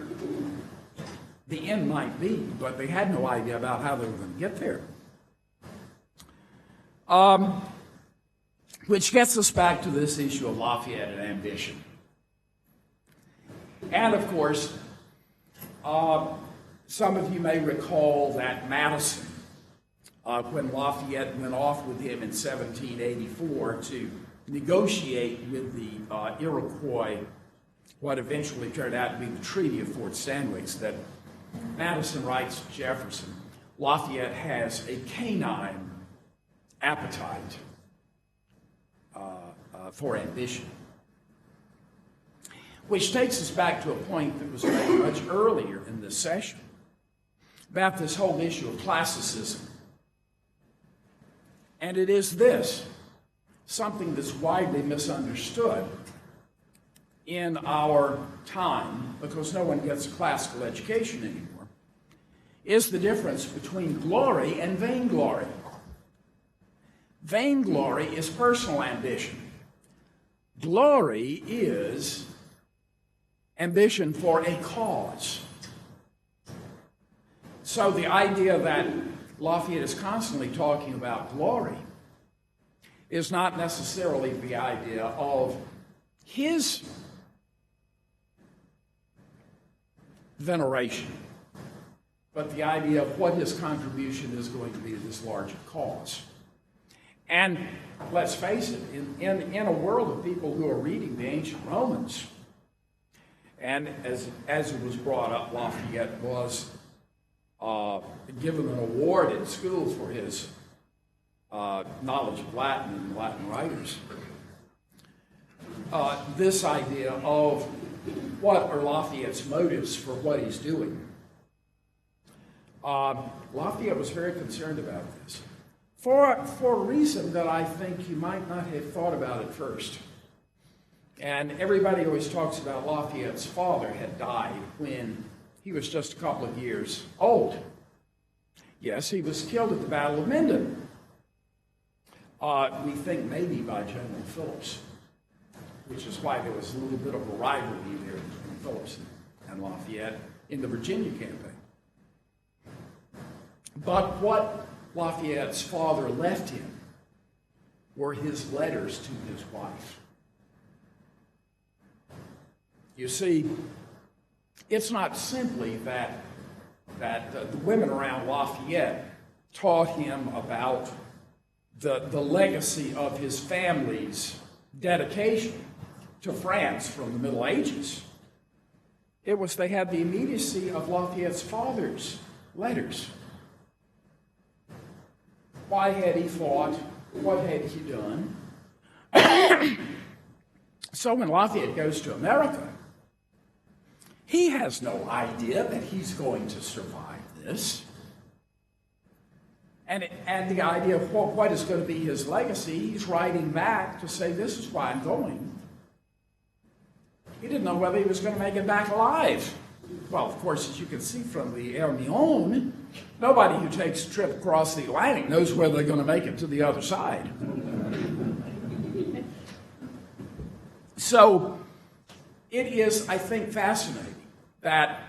the end might be, but they had no idea about how they were going to get there. Which gets us back to this issue of Lafayette and ambition. And of course, some of you may recall that Madison, when Lafayette went off with him in 1784 to negotiate with the Iroquois, what eventually turned out to be the Treaty of Fort Stanwix, that Madison writes to Jefferson, Lafayette has a canine appetite for ambition. Which takes us back to a point that was made much earlier in this session about this whole issue of classicism. And it is this, something that's widely misunderstood in our time, because no one gets a classical education anymore, is the difference between glory and vainglory. Vainglory is personal ambition. Glory is ambition for a cause. So the idea that Lafayette is constantly talking about glory is not necessarily the idea of his veneration, but the idea of what his contribution is going to be to this larger cause. And let's face it, in a world of people who are reading the ancient Romans, and as it was brought up, Lafayette was given an award in school for his knowledge of Latin and Latin writers. This idea of what are Lafayette's motives for what he's doing. Lafayette was very concerned about this for a reason that I think you might not have thought about at first. And everybody always talks about Lafayette's father had died when he was just a couple of years old. Yes, he was killed at the Battle of Minden. we think maybe by General Phillips, which is why there was a little bit of a rivalry there between Phillips and Lafayette in the Virginia campaign. But what Lafayette's father left him were his letters to his wife. You see, it's not simply that the women around Lafayette taught him about the legacy of his family's dedication to France from the Middle Ages. It was they had the immediacy of Lafayette's father's letters. Why had he fought? What had he done? So when Lafayette goes to America, he has no idea that he's going to survive this. And the idea of what is going to be his legacy, he's writing back to say, this is why I'm going. He didn't know whether he was going to make it back alive. Well, of course, as you can see from the Hermione, nobody who takes a trip across the Atlantic knows whether they're going to make it to the other side. So it is, I think, fascinating that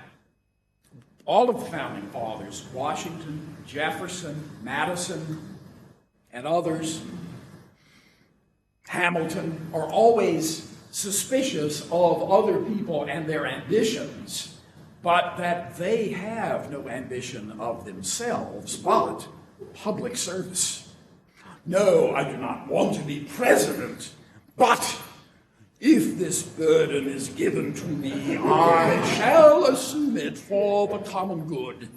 all of the founding fathers, Washington, Jefferson, Madison, and others, Hamilton, are always suspicious of other people and their ambitions, but that they have no ambition of themselves but public service. No, I do not want to be president, but if this burden is given to me, I shall assume it for the common good.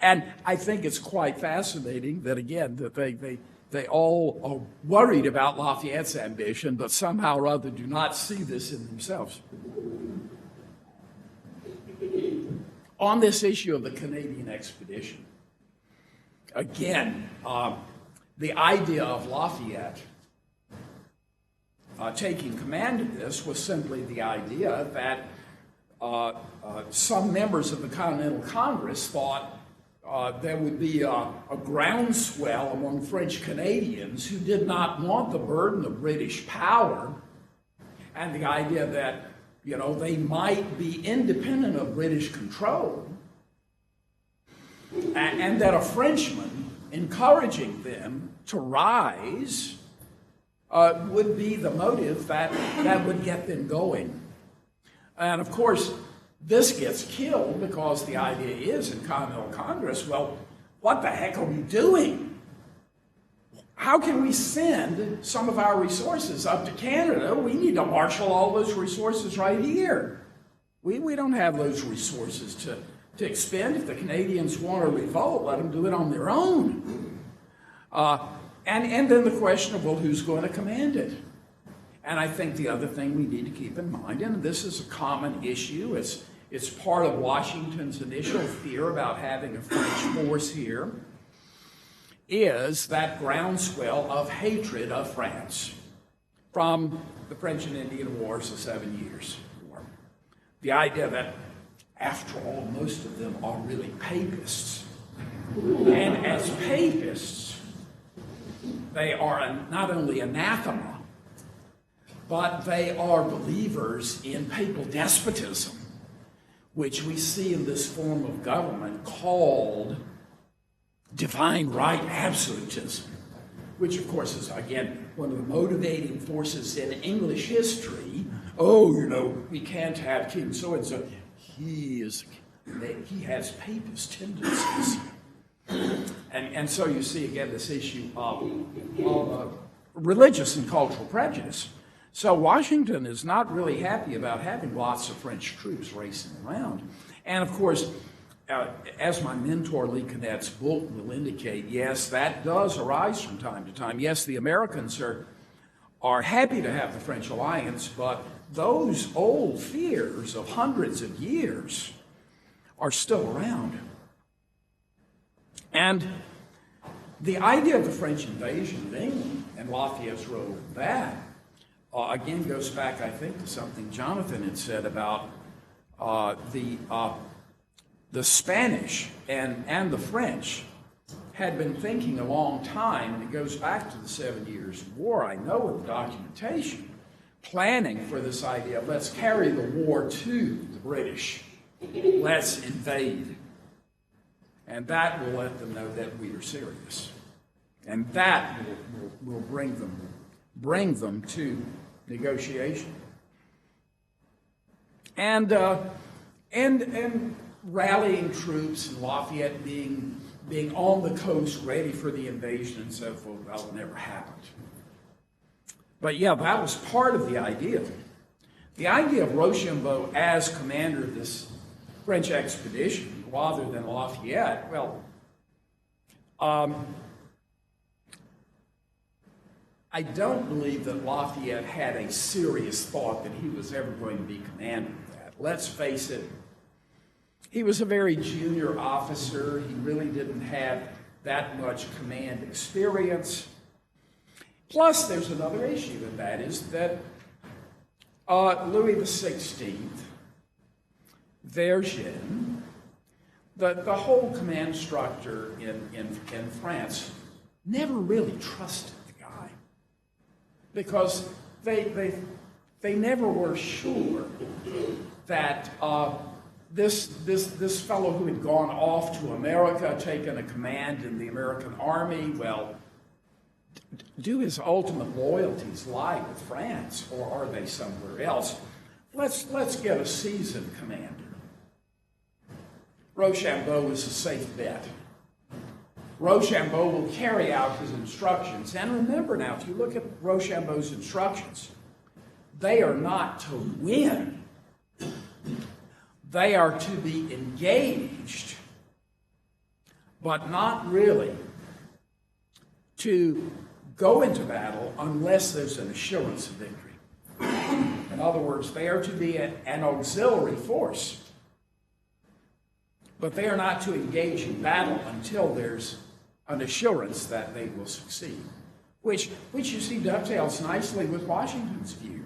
And I think it's quite fascinating that, again, that they all are worried about Lafayette's ambition, but somehow or other do not see this in themselves. On this issue of the Canadian expedition, again, the idea of Lafayette taking command of this was simply the idea that some members of the Continental Congress thought there would be a groundswell among French Canadians who did not want the burden of British power, and the idea that, you know, they might be independent of British control, and that a Frenchman encouraging them to rise would be the motive that would get them going. And of course, this gets killed because the idea is in Continental Congress, well, what the heck are we doing? How can we send some of our resources up to Canada? We need to marshal all those resources right here. We don't have those resources to expend. If the Canadians want to revolt, let them do it on their own. And then the question of, well, who's going to command it? And I think the other thing we need to keep in mind, and this is a common issue, it's part of Washington's initial fear about having a French force here, is that groundswell of hatred of France from the French and Indian Wars, the 7 Years' War. The idea that, after all, most of them are really papists. And as papists, they are not only anathema, but they are believers in papal despotism, which we see in this form of government called divine right absolutism, which of course is, again, one of the motivating forces in English history. Oh, you know, we can't have King so-and-so. He has papist tendencies. And so you see, again, this issue of religious and cultural prejudice. So Washington is not really happy about having lots of French troops racing around. And of course, as my mentor Lee Connett's book will indicate, yes, that does arise from time to time. Yes, the Americans are happy to have the French alliance, but those old fears of hundreds of years are still around. And the idea of the French invasion of England and Lafayette's role in that, again, goes back, I think, to something Jonathan had said about the the Spanish and the French had been thinking a long time, and it goes back to the 7 Years' War, I know in the documentation, planning for this idea of let's carry the war to the British, let's invade. And that will let them know that we are serious. And that will bring them to negotiation. And rallying troops and Lafayette being on the coast ready for the invasion and so forth, that never happened. But yeah, that was part of the idea. The idea of Rochambeau as commander of this French expedition rather than Lafayette, well, I don't believe that Lafayette had a serious thought that he was ever going to be commander of that. Let's face it, he was a very junior officer. He really didn't have that much command experience. Plus, there's another issue, and that is that Louis XVI, Vergennes, the whole command structure in France never really trusted the guy because they never were sure that this fellow who had gone off to America, taken a command in the American army, well, do his ultimate loyalties lie with France, or are they somewhere else? Let's get a seasoned commander. Rochambeau is a safe bet. Rochambeau will carry out his instructions. And remember now, if you look at Rochambeau's instructions, they are not to win. They are to be engaged, but not really to go into battle unless there's an assurance of victory. In other words, they are to be an auxiliary force, but they are not to engage in battle until there's an assurance that they will succeed, which you see dovetails nicely with Washington's view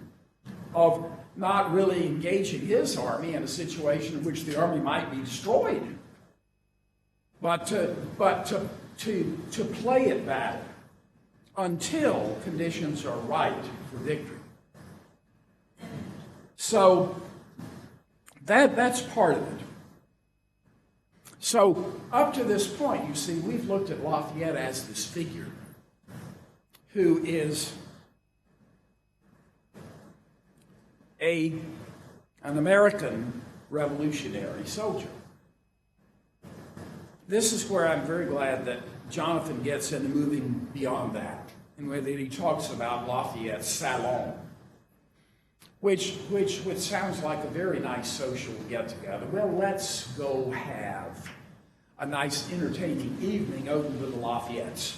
of not really engaging his army in a situation in which the army might be destroyed, but to play at battle until conditions are right for victory. So that's part of it. So up to this point, you see, we've looked at Lafayette as this figure who is an American revolutionary soldier. This is where I'm very glad that Jonathan gets into moving beyond that, and where he talks about Lafayette's salon, which sounds like a very nice social get-together. Well, let's go have a nice entertaining evening open to the Lafayettes.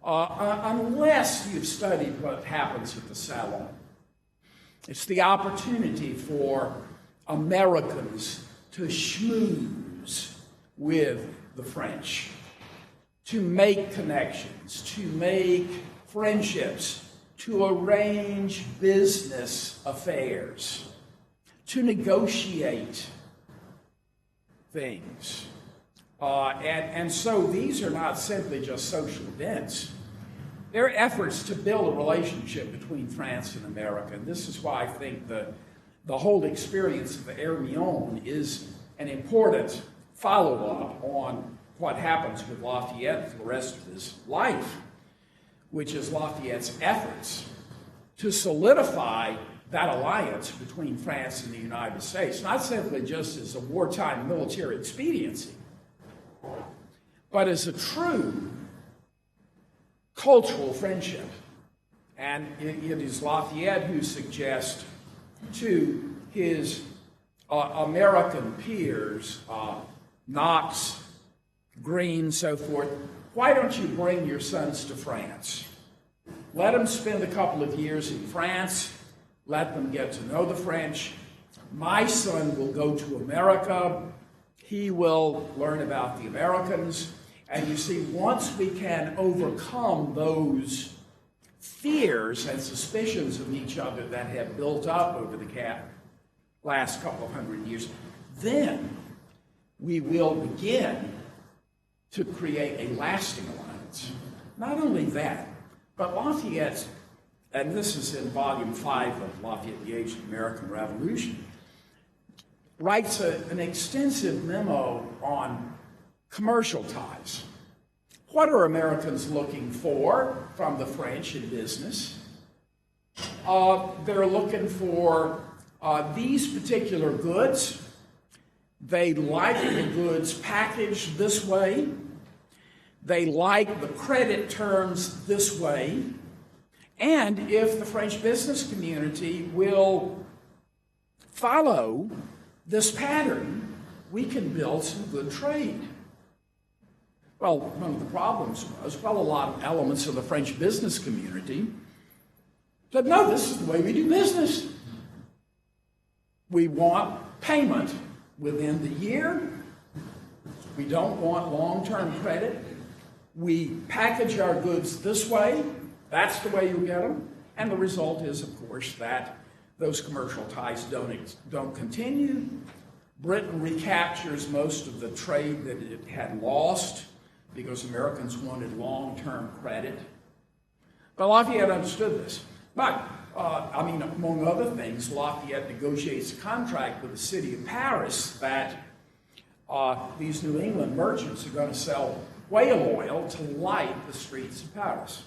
Unless you've studied what happens at the salon. It's the opportunity for Americans to schmooze with the French, to make connections, to make friendships, to arrange business affairs, to negotiate things. And so these are not simply just social events. They're efforts to build a relationship between France and America. And this is why I think the whole experience of Hermione is an important follow-up on what happens with Lafayette for the rest of his life, which is Lafayette's efforts to solidify that alliance between France and the United States, not simply just as a wartime military expediency, but as a true cultural friendship. And it is Lafayette who suggests to his American peers, Knox, Green, so forth, why don't you bring your sons to France? Let them spend a couple of years in France. Let them get to know the French. My son will go to America. He will learn about the Americans. And you see, once we can overcome those fears and suspicions of each other that have built up over the last couple of hundred years, then we will begin to create a lasting alliance. Not only that, but Lafayette, and this is in volume 5 of Lafayette, the Age of the American Revolution, writes an extensive memo on commercial ties. What are Americans looking for from the French in business? They're looking for these particular goods. They like the goods packaged this way. They like the credit terms this way. And if the French business community will follow this pattern, we can build some good trade. Well, one of the problems was, a lot of elements of the French business community said, no, this is the way we do business. We want payment within the year. We don't want long-term credit. We package our goods this way. That's the way you get them. And the result is, of course, that those commercial ties don't continue. Britain recaptures most of the trade that it had lost because Americans wanted long-term credit. But Lafayette understood this. But, among other things, Lafayette negotiates a contract with the city of Paris that these New England merchants are going to sell whale oil to light the streets of Paris.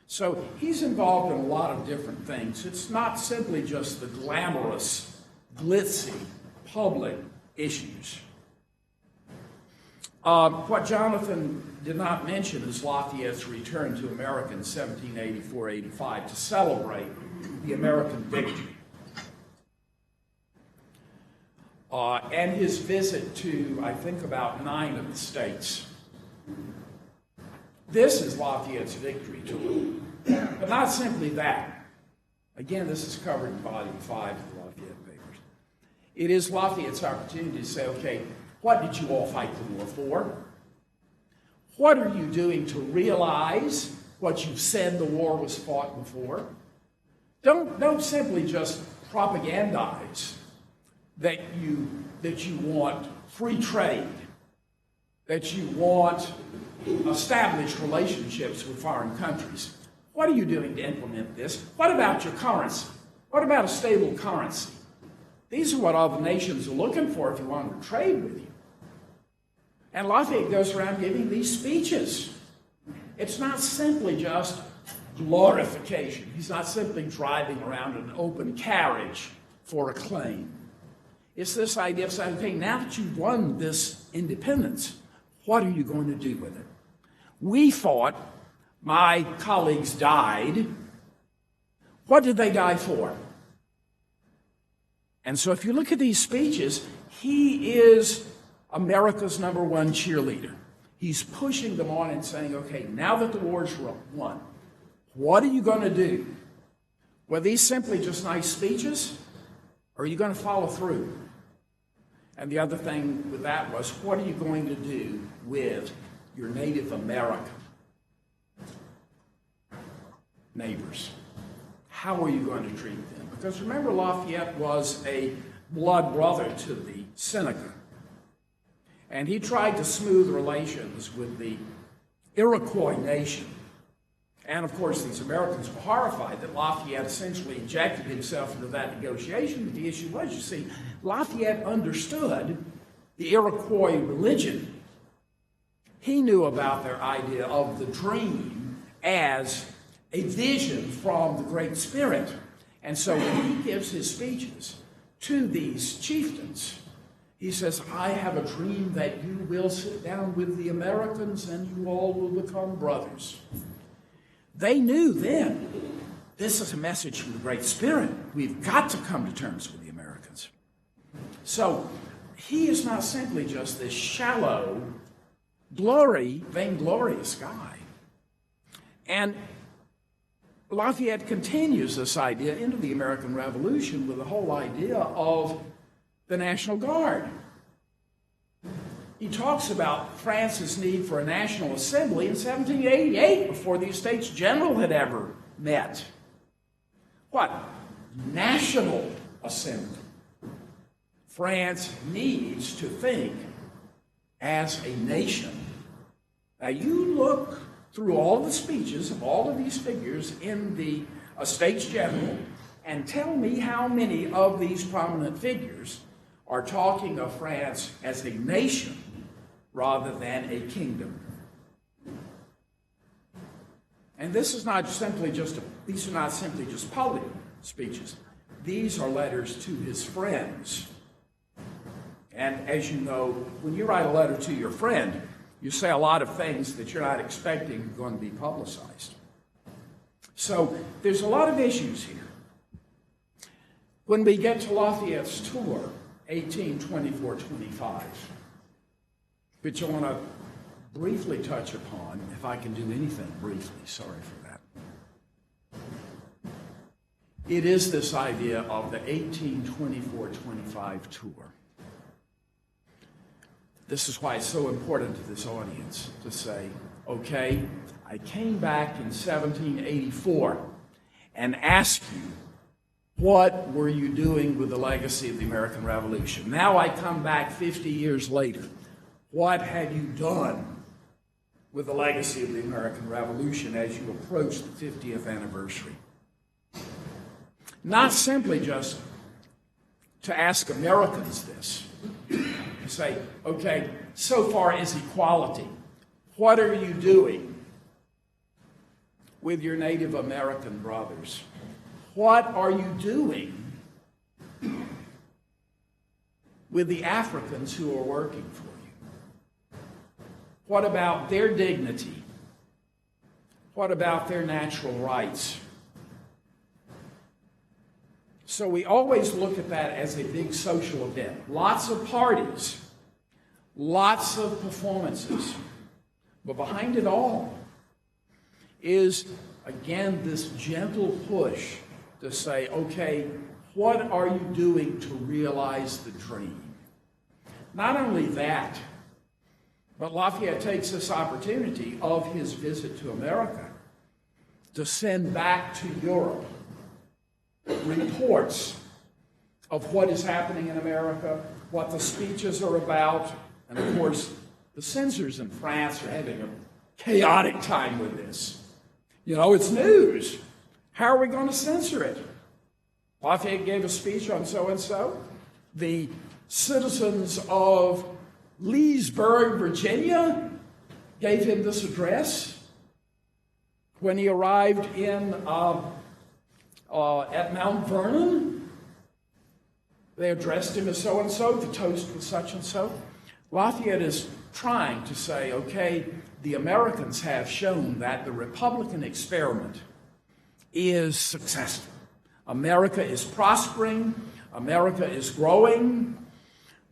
So he's involved in a lot of different things. It's not simply just the glamorous, glitzy, public issues. What Jonathan did not mention is Lafayette's return to America in 1784-85 to celebrate the American victory. And his visit to, I think, about 9 of the states. This is Lafayette's victory tour. But not simply that. Again, this is covered in volume 5 of the Lafayette Papers. It is Lafayette's opportunity to say, okay, what did you all fight the war for? What are you doing to realize what you've said the war was fought before? Don't simply just propagandize that you want free trade, that you want established relationships with foreign countries. What are you doing to implement this? What about your currency? What about a stable currency? These are what all the nations are looking for if you want to trade with you. And Lafayette goes around giving these speeches. It's not simply just glorification. He's not simply driving around in an open carriage for acclaim. It's this idea of saying, okay, now that you've won this independence, what are you going to do with it? We fought. My colleagues died. What did they die for? And so if you look at these speeches, he is America's #1 cheerleader. He's pushing them on and saying, okay, now that the war's won, what are you going to do? Were these simply just nice speeches, or are you going to follow through? And the other thing with that was, what are you going to do with your Native American neighbors? How are you going to treat them? Because remember, Lafayette was a blood brother to the Seneca. And he tried to smooth relations with the Iroquois nation. And of course, these Americans were horrified that Lafayette essentially injected himself into that negotiation. But the issue was, you see, Lafayette understood the Iroquois religion. He knew about their idea of the dream as a vision from the Great Spirit. And so when he gives his speeches to these chieftains, he says, I have a dream that you will sit down with the Americans and you all will become brothers. They knew then, this is a message from the Great Spirit. We've got to come to terms with the Americans. So he is not simply just this shallow, vainglorious guy. And Lafayette continues this idea into the American Revolution with the whole idea of the National Guard. He talks about France's need for a National Assembly in 1788, before the Estates General had ever met. What? National Assembly. France needs to think as a nation. Now, you look through all the speeches of all of these figures in the States General and tell me how many of these prominent figures are talking of France as a nation rather than a kingdom. And this is not simply these are not simply just public speeches. These are letters to his friends. And as you know, when you write a letter to your friend, you say a lot of things that you're not expecting are going to be publicized. So there's a lot of issues here. When we get to Lafayette's tour, 1824-25, which I want to briefly touch upon, if I can do anything briefly, sorry for that. It is this idea of the 1824-25 tour. This is why it's so important to this audience to say, okay, I came back in 1784 and asked you, what were you doing with the legacy of the American Revolution? Now I come back 50 years later. What have you done with the legacy of the American Revolution as you approach the 50th anniversary? Not simply just to ask Americans this, to say, okay, so far is equality. What are you doing with your Native American brothers? What are you doing with the Africans who are working for you? What about their dignity? What about their natural rights? So we always look at that as a big social event. Lots of parties, lots of performances. But behind it all is, again, this gentle push to say, okay, what are you doing to realize the dream? Not only that, but Lafayette takes this opportunity of his visit to America to send back to Europe reports of what is happening in America, what the speeches are about, and of course, the censors in France are having a chaotic time with this. You know, it's news. How are we going to censor it? Lafayette gave a speech on so-and-so. The citizens of Leesburg, Virginia, gave him this address. When he arrived in at Mount Vernon, they addressed him as so-and-so, the toast was such and so. Lafayette is trying to say, okay, the Americans have shown that the Republican experiment is successful. America is prospering. America is growing.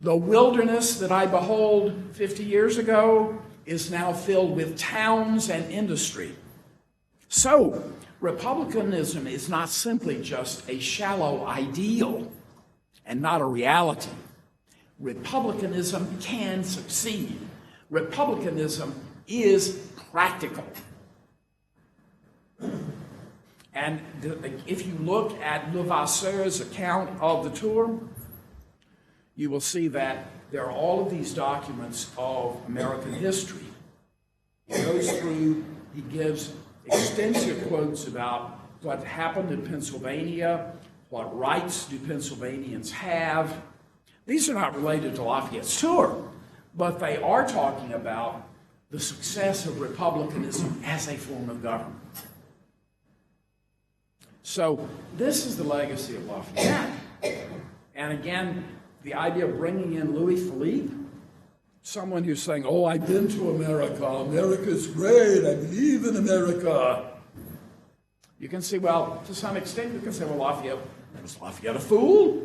The wilderness that I behold 50 years ago is now filled with towns and industry. So, republicanism is not simply just a shallow ideal and not a reality. Republicanism can succeed. Republicanism is practical. And if you look at Levasseur's account of the tour, you will see that there are all of these documents of American history. He goes through, he gives extensive quotes about what happened in Pennsylvania, what rights do Pennsylvanians have. These are not related to Lafayette's tour, but they are talking about the success of republicanism as a form of government. So this is the legacy of Lafayette. And again, the idea of bringing in Louis Philippe, someone who's saying, oh, I've been to America. America's great. I believe in America. You can see, well, to some extent, you can say, well, Lafayette, was Lafayette a fool?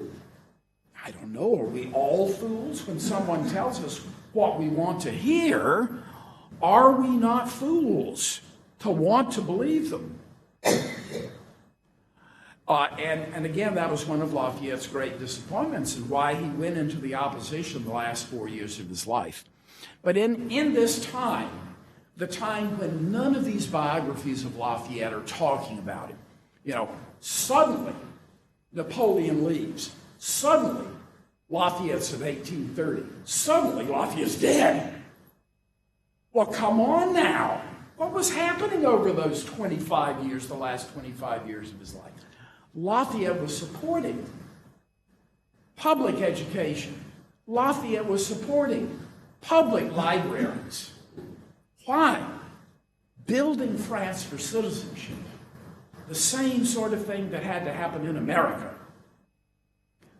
I don't know. Are we all fools? When someone tells us what we want to hear, are we not fools to want to believe them? And again, that was one of Lafayette's great disappointments and why he went into the opposition the last 4 years of his life. But in this time, the time when none of these biographies of Lafayette are talking about him, suddenly Napoleon leaves. Suddenly Lafayette's in 1830. Suddenly, Lafayette's dead. Well, come on now. What was happening over those 25 years, the last 25 years of his life? Lafayette was supporting public education. Lafayette was supporting public libraries. Why? Building France for citizenship. The same sort of thing that had to happen in America.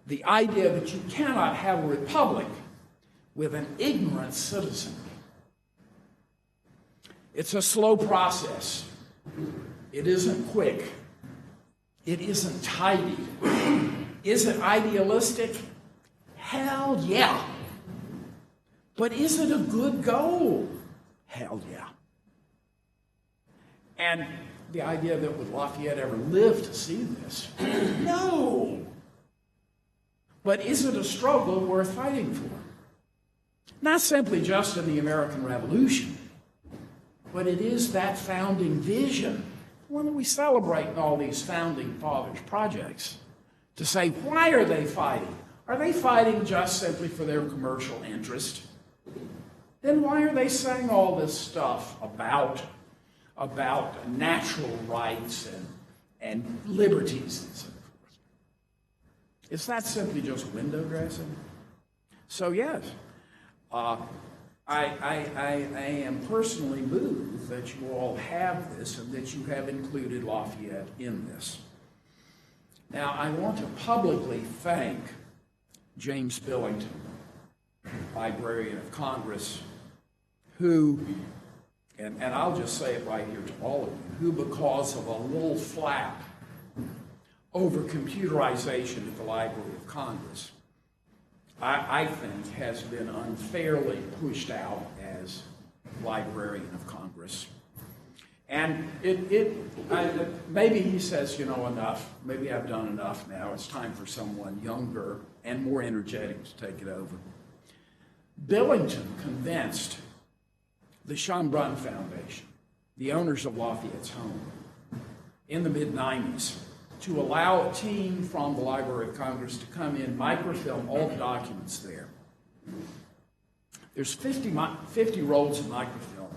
The idea that you cannot have a republic with an ignorant citizen. It's a slow process. It isn't quick. It isn't tidy. Is it idealistic? Hell yeah. But is it a good goal? Hell yeah. And the idea that would Lafayette ever live to see this? No. But is it a struggle worth fighting for? Not simply just in the American Revolution, but it is that founding vision, the one that we celebrate in all these founding fathers projects, to say, why are they fighting? Are they fighting just simply for their commercial interest? Then why are they saying all this stuff about natural rights and liberties and so forth? Is that simply just window dressing? So yes, I am personally moved that you all have this and that you have included Lafayette in this. Now, I want to publicly thank James Billington, Librarian of Congress, who, and I'll just say it right here to all of you, who because of a little flap over computerization at the Library of Congress, I think has been unfairly pushed out as Librarian of Congress. And maybe he says, enough. Maybe I've done enough now. It's time for someone younger and more energetic to take it over. Billington convinced the Schönbrunn Foundation, the owners of Lafayette's home, in the mid-90s, to allow a team from the Library of Congress to come in, microfilm all the documents there. There's 50 rolls of microfilm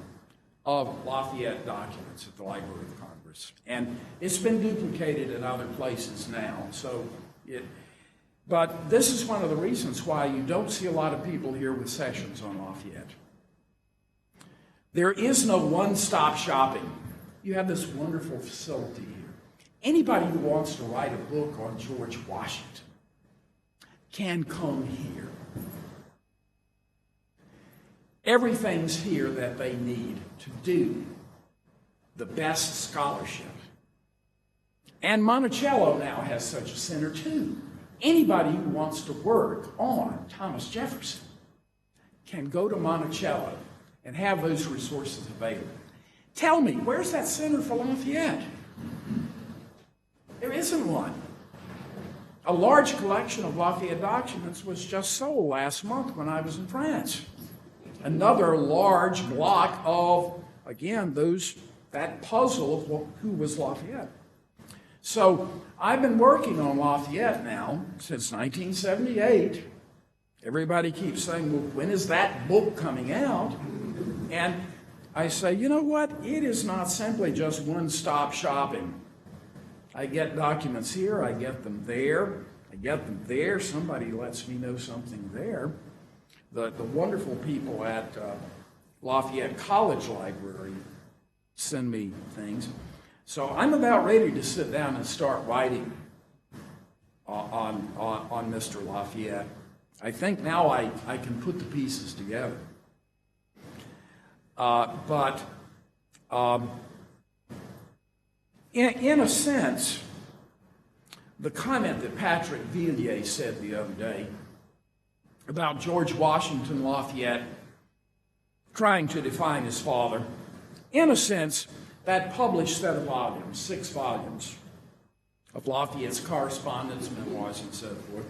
of Lafayette documents at the Library of Congress. And it's been duplicated in other places now. But this is one of the reasons why you don't see a lot of people here with sessions on Lafayette. There is no one-stop shopping. You have this wonderful facility here. Anybody who wants to write a book on George Washington can come here. Everything's here that they need to do the best scholarship. And Monticello now has such a center too. Anybody who wants to work on Thomas Jefferson can go to Monticello and have those resources available. Tell me, where's that center for Lafayette? There isn't one. A large collection of Lafayette documents was just sold last month when I was in France. Another large block of, again, that puzzle of who was Lafayette. So I've been working on Lafayette now since 1978. Everybody keeps saying, well, when is that book coming out? And I say, you know what? It is not simply just one-stop shopping. I get documents here, I get them there, I get them there, somebody lets me know something there. The wonderful people at Lafayette College Library send me things. So I'm about ready to sit down and start writing on Mr. Lafayette. I think now I can put the pieces together. But in a sense, the comment that Patrick Villiers said the other day about George Washington Lafayette trying to define his father, in a sense, that published set of volumes, 6 volumes of Lafayette's correspondence, memoirs, and so forth,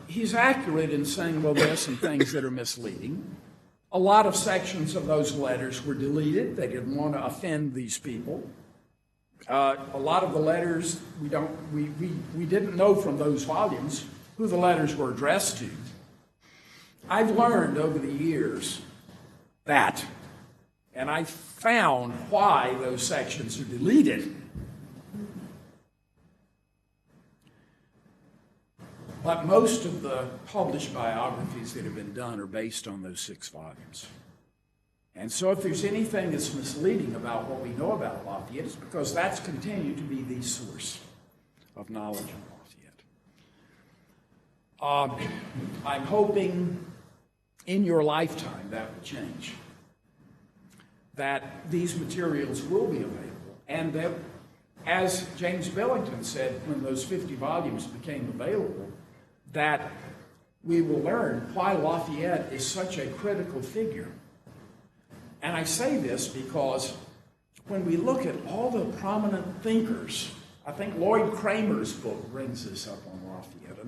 he's accurate in saying, well, there are some things that are misleading. A lot of sections of those letters were deleted. They didn't want to offend these people. A lot of the letters, we didn't know from those volumes who the letters were addressed to. I've learned over the years that, and I found why those sections are deleted. But most of the published biographies that have been done are based on those 6 volumes. And so if there's anything that's misleading about what we know about Lafayette, it's because that's continued to be the source of knowledge of Lafayette. I'm hoping in your lifetime that will change, that these materials will be available, and that, as James Billington said when those 50 volumes became available, that we will learn why Lafayette is such a critical figure. And I say this because when we look at all the prominent thinkers, I think Lloyd Kramer's book brings this up on Lafayette,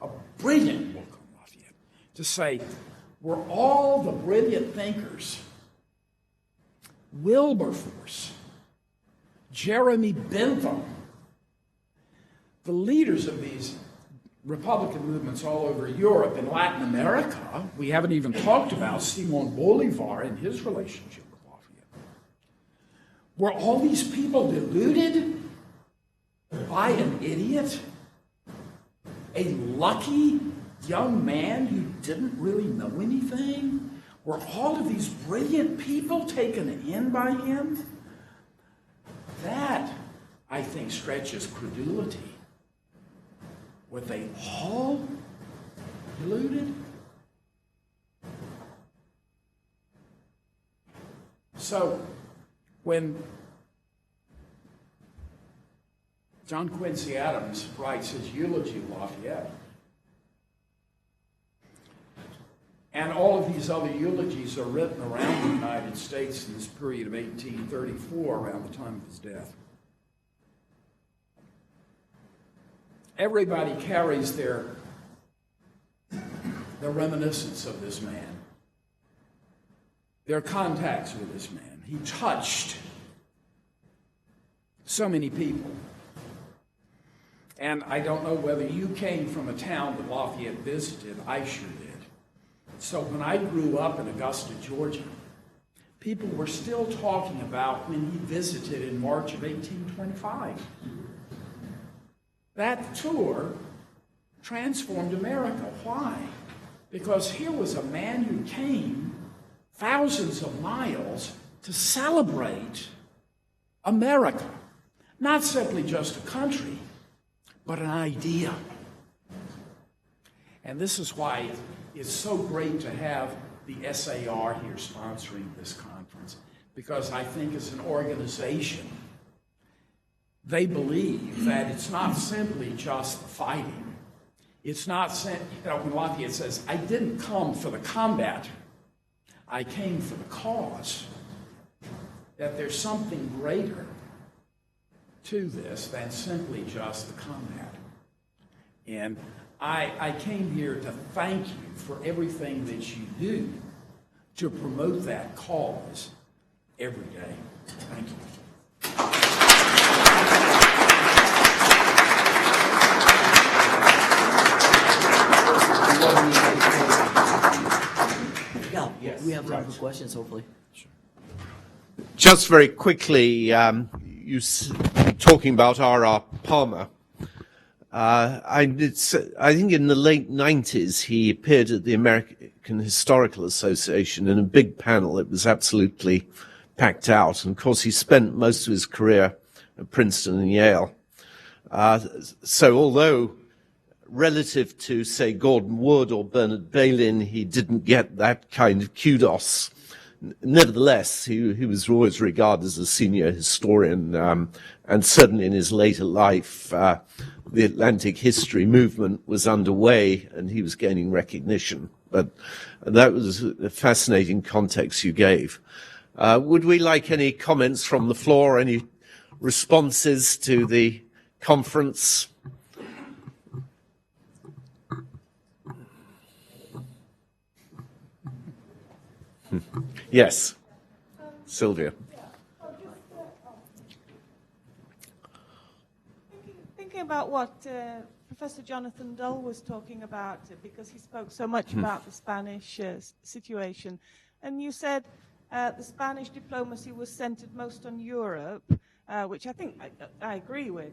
a brilliant book on Lafayette, to say, were all the brilliant thinkers, Wilberforce, Jeremy Bentham, the leaders of these Republican movements all over Europe and Latin America, we haven't even talked about Simon Bolivar and his relationship with Lafayette. Were all these people deluded by an idiot? A lucky young man who didn't really know anything? Were all of these brilliant people taken in by him? That, I think, stretches credulity. Were they all deluded? So, when John Quincy Adams writes his eulogy of Lafayette, and all of these other eulogies are written around the United States in this period of 1834, around the time of his death, everybody carries their reminiscence of this man, their contacts with this man. He touched so many people. And I don't know whether you came from a town that Lafayette visited. I sure did. So when I grew up in Augusta, Georgia, people were still talking about when he visited in March of 1825. That tour transformed America. Why? Because here was a man who came thousands of miles to celebrate America. Not simply just a country, but an idea. And this is why it's so great to have the SAR here sponsoring this conference, because I think as an organization, they believe that it's not simply just the fighting. It's not, when Lafayette says, I didn't come for the combat, I came for the cause. That there's something greater to this than simply just the combat. And I came here to thank you for everything that you do to promote that cause every day. Thank you. Yeah, we have time for questions, hopefully. Just very quickly, talking about R.R. Palmer, I think in the late 90s he appeared at the American Historical Association in a big panel. It was absolutely packed out. And of course, he spent most of his career at Princeton and Yale. So although relative to, say, Gordon Wood or Bernard Bailyn, he didn't get that kind of kudos. Nevertheless, he was always regarded as a senior historian, and certainly in his later life, the Atlantic history movement was underway and he was gaining recognition. But that was a fascinating context you gave. Would we like any comments from the floor, any responses to the conference? Yes, Sylvia. thinking about what Professor Jonathan Dull was talking about, because he spoke so much about the Spanish situation. And you said the Spanish diplomacy was centered most on Europe, which I think I agree with.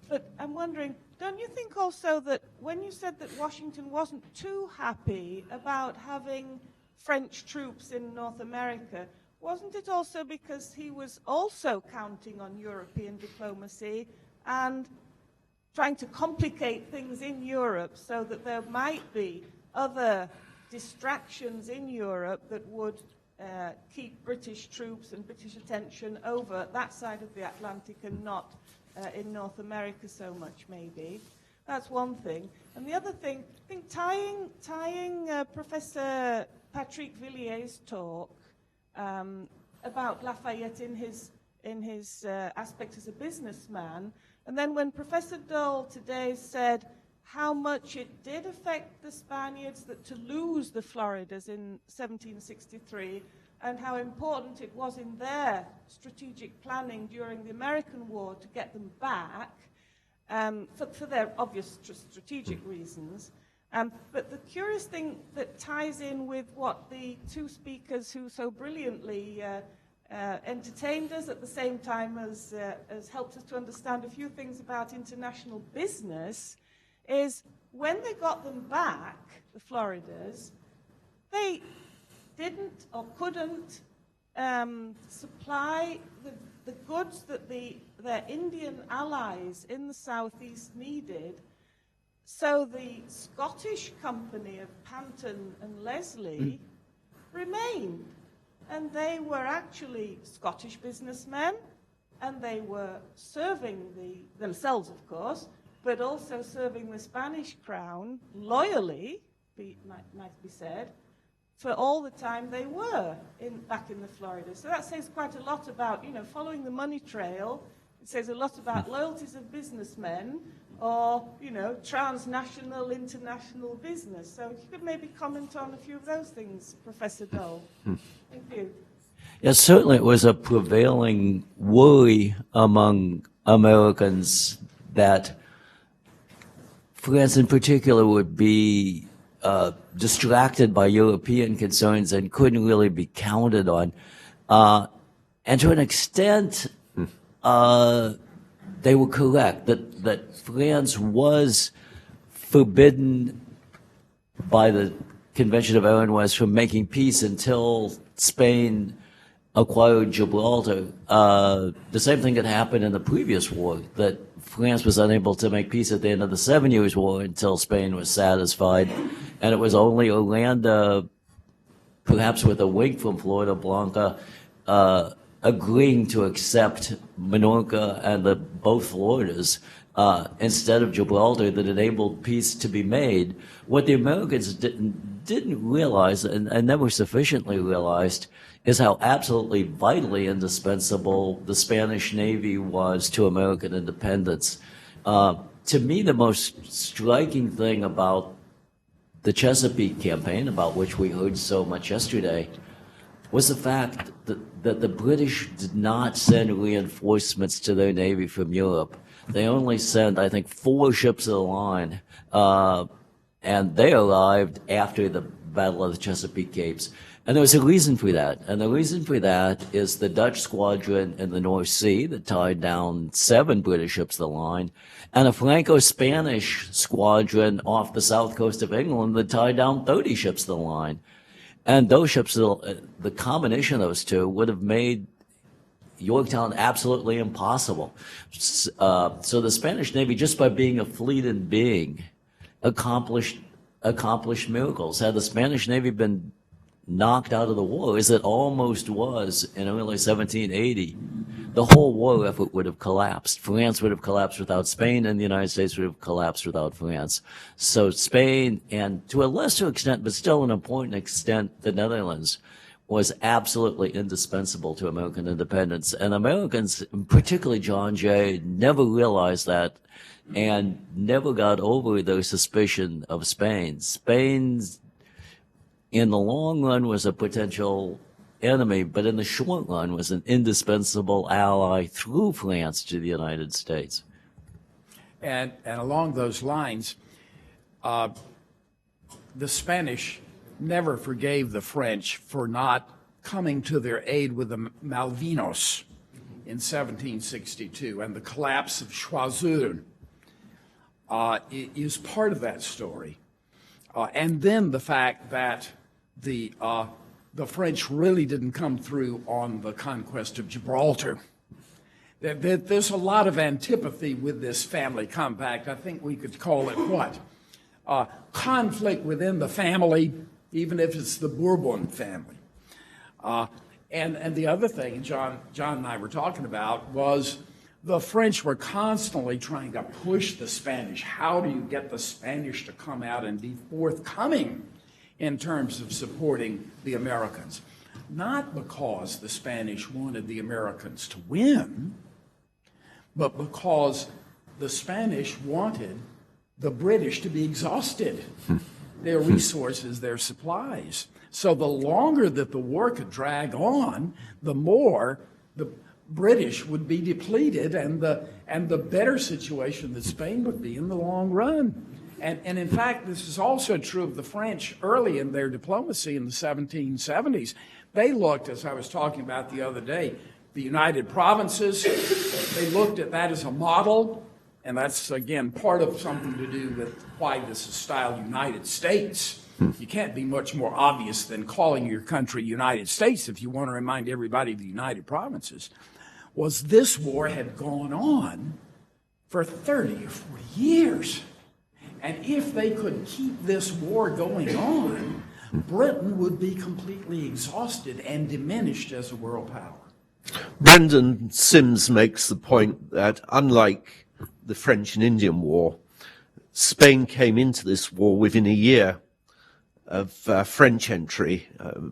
But I'm wondering, don't you think also that when you said that Washington wasn't too happy about having French troops in North America, wasn't it also because he was also counting on European diplomacy and trying to complicate things in Europe so that there might be other distractions in Europe that would keep British troops and British attention over that side of the Atlantic and not in North America so much, maybe? That's one thing. And the other thing, I think tying Professor Patrick Villier's talk about Lafayette in his aspect as a businessman, and then when Professor Dole today said how much it did affect the Spaniards to lose the Floridas in 1763, and how important it was in their strategic planning during the American War to get them back, for their obvious strategic reasons. But the curious thing that ties in with what the two speakers who so brilliantly entertained us at the same time as helped us to understand a few things about international business is when they got them back, the Floridas, they didn't or couldn't supply the goods that their Indian allies in the southeast needed. So the Scottish company of Panton and Leslie remained. And they were actually Scottish businessmen, and they were serving themselves, of course, but also serving the Spanish crown loyally, might be said, for all the time they were back in the Florida. So that says quite a lot about, following the money trail. It says a lot about loyalties of businessmen or, transnational, international business. So if you could maybe comment on a few of those things, Professor Dole. Thank you. Yes, certainly it was a prevailing worry among Americans that France in particular would be distracted by European concerns and couldn't really be counted on. And to an extent, they were correct that France was forbidden by the Convention of Aranjuez from making peace until Spain acquired Gibraltar. The same thing had happened in the previous war, that France was unable to make peace at the end of the 7 Years' War until Spain was satisfied. And it was only Orlando, perhaps with a wink from Florida Blanca, agreeing to accept Minorca and both Floridas instead of Gibraltar that enabled peace to be made. What the Americans didn't realize, and never sufficiently realized, is how absolutely vitally indispensable the Spanish Navy was to American independence. To me, the most striking thing about the Chesapeake campaign, about which we heard so much yesterday, was the fact that the British did not send reinforcements to their Navy from Europe. They only sent, I think, 4 ships of the line, and they arrived after the Battle of the Chesapeake Capes. And there was a reason for that. And the reason for that is the Dutch squadron in the North Sea that tied down 7 British ships of the line, and a Franco-Spanish squadron off the south coast of England that tied down 30 ships of the line. And those ships, the combination of those two would have made Yorktown absolutely impossible. So the Spanish Navy, just by being a fleet in being, accomplished miracles. Had the Spanish Navy been knocked out of the war, as it almost was in early 1780, the whole war effort would have collapsed. France would have collapsed without Spain, and the United States would have collapsed without France. So Spain, and to a lesser extent, but still an important extent, the Netherlands, was absolutely indispensable to American independence. And Americans, particularly John Jay, never realized that and never got over their suspicion of Spain. Spain's, in the long run, was a potential enemy, but in the short run was an indispensable ally through France to the United States. And along those lines, the Spanish never forgave the French for not coming to their aid with the Malvinos in 1762, and the collapse of Choiseul is part of that story. And then the fact that the French really didn't come through on the conquest of Gibraltar. There's a lot of antipathy with this family compact. I think we could call it what? Conflict within the family, even if it's the Bourbon family. And the other thing John and I were talking about was the French were constantly trying to push the Spanish. How do you get the Spanish to come out and be forthcoming in terms of supporting the Americans? Not because the Spanish wanted the Americans to win, but because the Spanish wanted the British to be exhausted, their resources, their supplies. So the longer that the war could drag on, the more the British would be depleted, and the better situation that Spain would be in the long run. And in fact, this is also true of the French early in their diplomacy in the 1770s. They looked, as I was talking about the other day, the United Provinces, they looked at that as a model, and that's, again, part of something to do with why this is styled United States. You can't be much more obvious than calling your country United States if you want to remind everybody of the United Provinces. Was this war had gone on for 30 or 40 years. And if they could keep this war going on, Britain would be completely exhausted and diminished as a world power. Brendan Sims makes the point that unlike the French and Indian War, Spain came into this war within a year of French entry.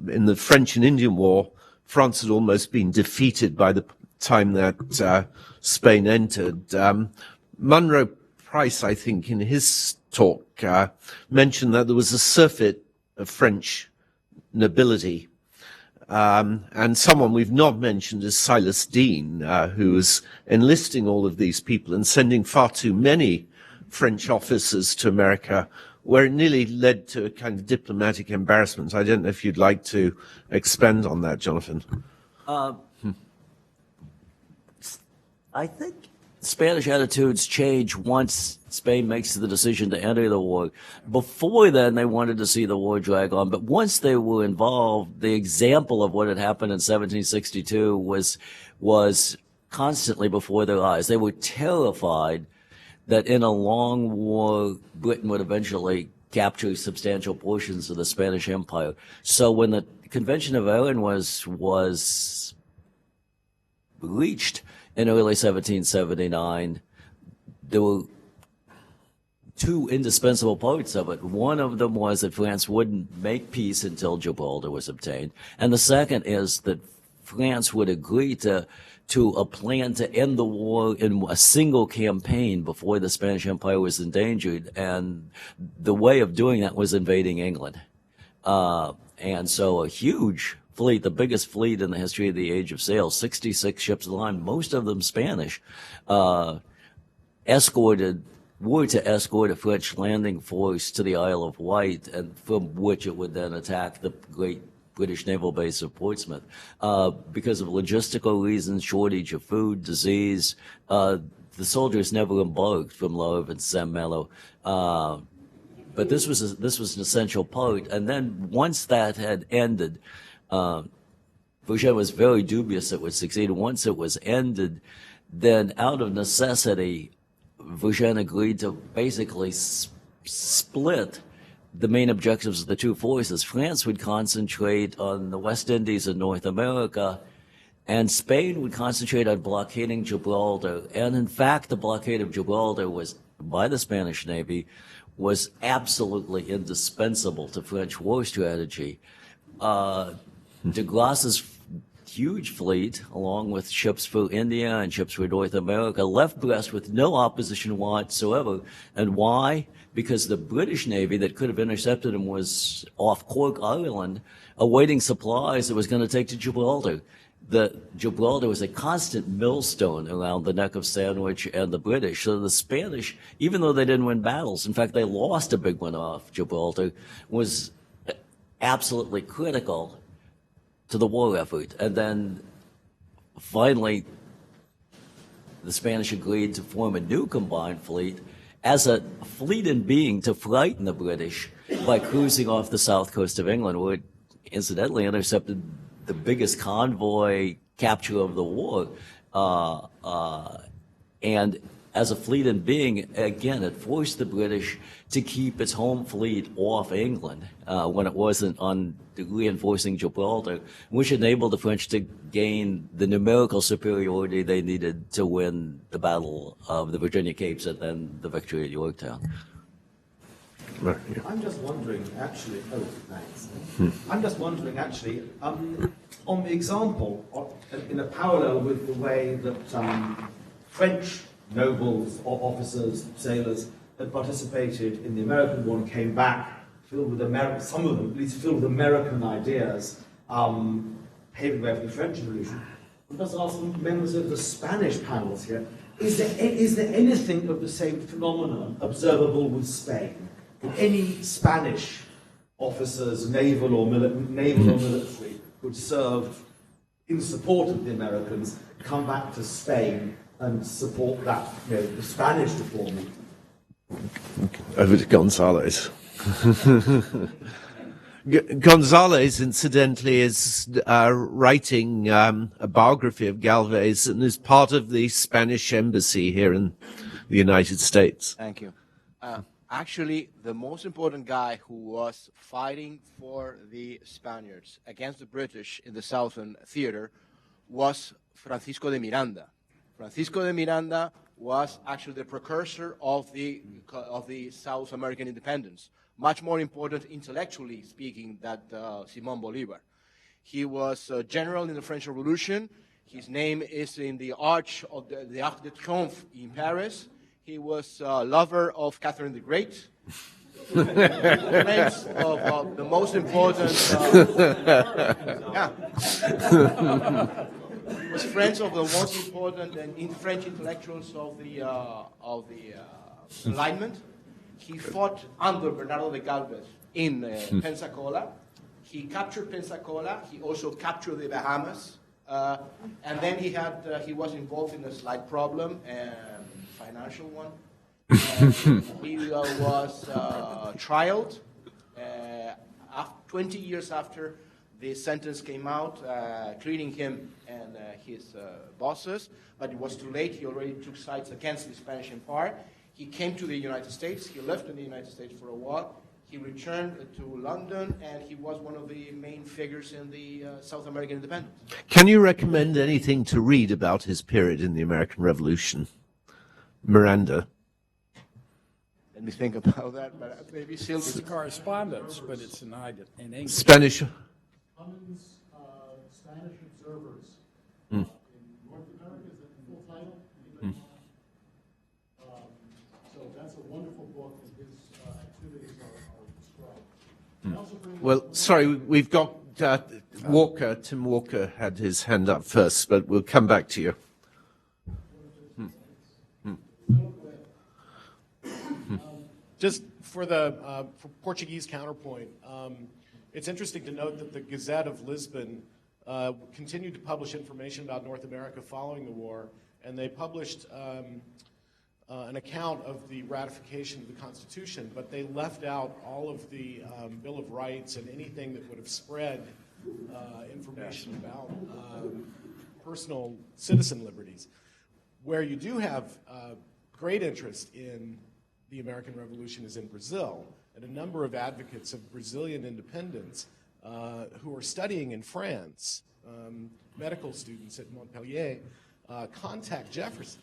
In the French and Indian War, France had almost been defeated by the time that Spain entered. Munro Price, I think, in his talk, mentioned that there was a surfeit of French nobility. And someone we've not mentioned is Silas Deane, who was enlisting all of these people and sending far too many French officers to America, where it nearly led to a kind of diplomatic embarrassment. I don't know if you'd like to expand on that, Jonathan. I think Spanish attitudes change once Spain makes the decision to enter the war. Before then, they wanted to see the war drag on, but once they were involved, the example of what had happened in 1762 was constantly before their eyes. They were terrified that in a long war, Britain would eventually capture substantial portions of the Spanish Empire. So when the Convention of Aaron was reached in early 1779, there were two indispensable parts of it. One of them was that France wouldn't make peace until Gibraltar was obtained. And the second is that France would agree to a plan to end the war in a single campaign before the Spanish Empire was endangered. And the way of doing that was invading England. And so a huge fleet, the biggest fleet in the history of the Age of Sail, 66 ships of the line, most of them Spanish, were to escort a French landing force to the Isle of Wight, and from which it would then attack the great British naval base of Portsmouth. Because of logistical reasons, shortage of food, disease, the soldiers never embarked from Le Havre and Saint-Malo. But this was an essential part. And then once that had ended, Vergennes was very dubious it would succeed. Once it was ended, then out of necessity, Vergennes agreed to basically split the main objectives of the two forces. France would concentrate on the West Indies and North America, and Spain would concentrate on blockading Gibraltar. And in fact, the blockade of Gibraltar was, by the Spanish Navy, was absolutely indispensable to French war strategy. De Grasse's huge fleet, along with ships for India and ships for North America, left Brest with no opposition whatsoever. And why? Because the British Navy that could have intercepted him was off Cork Island, awaiting supplies that was going to take to Gibraltar. Gibraltar was a constant millstone around the neck of Sandwich and the British. So the Spanish, even though they didn't win battles, in fact, they lost a big one off Gibraltar, was absolutely critical to the war effort. And then finally, the Spanish agreed to form a new combined fleet as a fleet in being to frighten the British by cruising off the south coast of England, where it incidentally intercepted the biggest convoy capture of the war. And as a fleet in being, again, it forced the British to keep its home fleet off England when it wasn't on reinforcing Gibraltar, which enabled the French to gain the numerical superiority they needed to win the Battle of the Virginia Capes and then the victory at Yorktown. I'm just wondering, actually, I'm just wondering, actually, on the example, in a parallel with the way that French nobles, officers, sailors had participated in the American War and came back filled with some of them, at least filled with American ideas, paving the way for the French Revolution. I'm just asking members of the Spanish panels here, is there anything of the same phenomenon observable with Spain? Any Spanish officers, naval or military, who'd served in support of the Americans, come back to Spain and support that, the Spanish reform? Over to Gonzalez. Gonzalez, incidentally, is writing a biography of Galvez and is part of the Spanish embassy here in the United States. Thank you. Actually, the most important guy who was fighting for the Spaniards against the British in the Southern Theater was Francisco de Miranda. Francisco de Miranda was actually the precursor of the South American independence, much more important intellectually speaking than Simón Bolívar. He was a general in the French Revolution. His name is in the Arch of the Arc de Triomphe in Paris. He was a lover of Catherine the Great. Friends of the most important. He was friends of the most important and French intellectuals of the Enlightenment. He fought under Bernardo de Galvez in Pensacola. He captured Pensacola. He also captured the Bahamas. And then he was involved in a slight problem, financial one. He was trialed 20 years after the sentence came out, clearing him and his bosses, but it was too late. He already took sides against the Spanish Empire. He came to the United States. He lived in the United States for a while. He returned to London, and he was one of the main figures in the South American independence. Can you recommend anything to read about his period in the American Revolution? Miranda. Let me think about that, but maybe Sylvia. It's a correspondence, but it's in English. Spanish. Cummins, Spanish Observers in North America, is that the full title? So that's a wonderful book, and his activities are described. Well, sorry, we've got Walker. Tim Walker had his hand up first, but we'll come back to you. Just for the for Portuguese counterpoint, it's interesting to note that the Gazette of Lisbon continued to publish information about North America following the war, and they published an account of the ratification of the Constitution, but they left out all of the Bill of Rights and anything that would have spread information about personal citizen liberties. Where you do have great interest in the American Revolution is in Brazil, and a number of advocates of Brazilian independence who are studying in France, medical students at Montpellier, contact Jefferson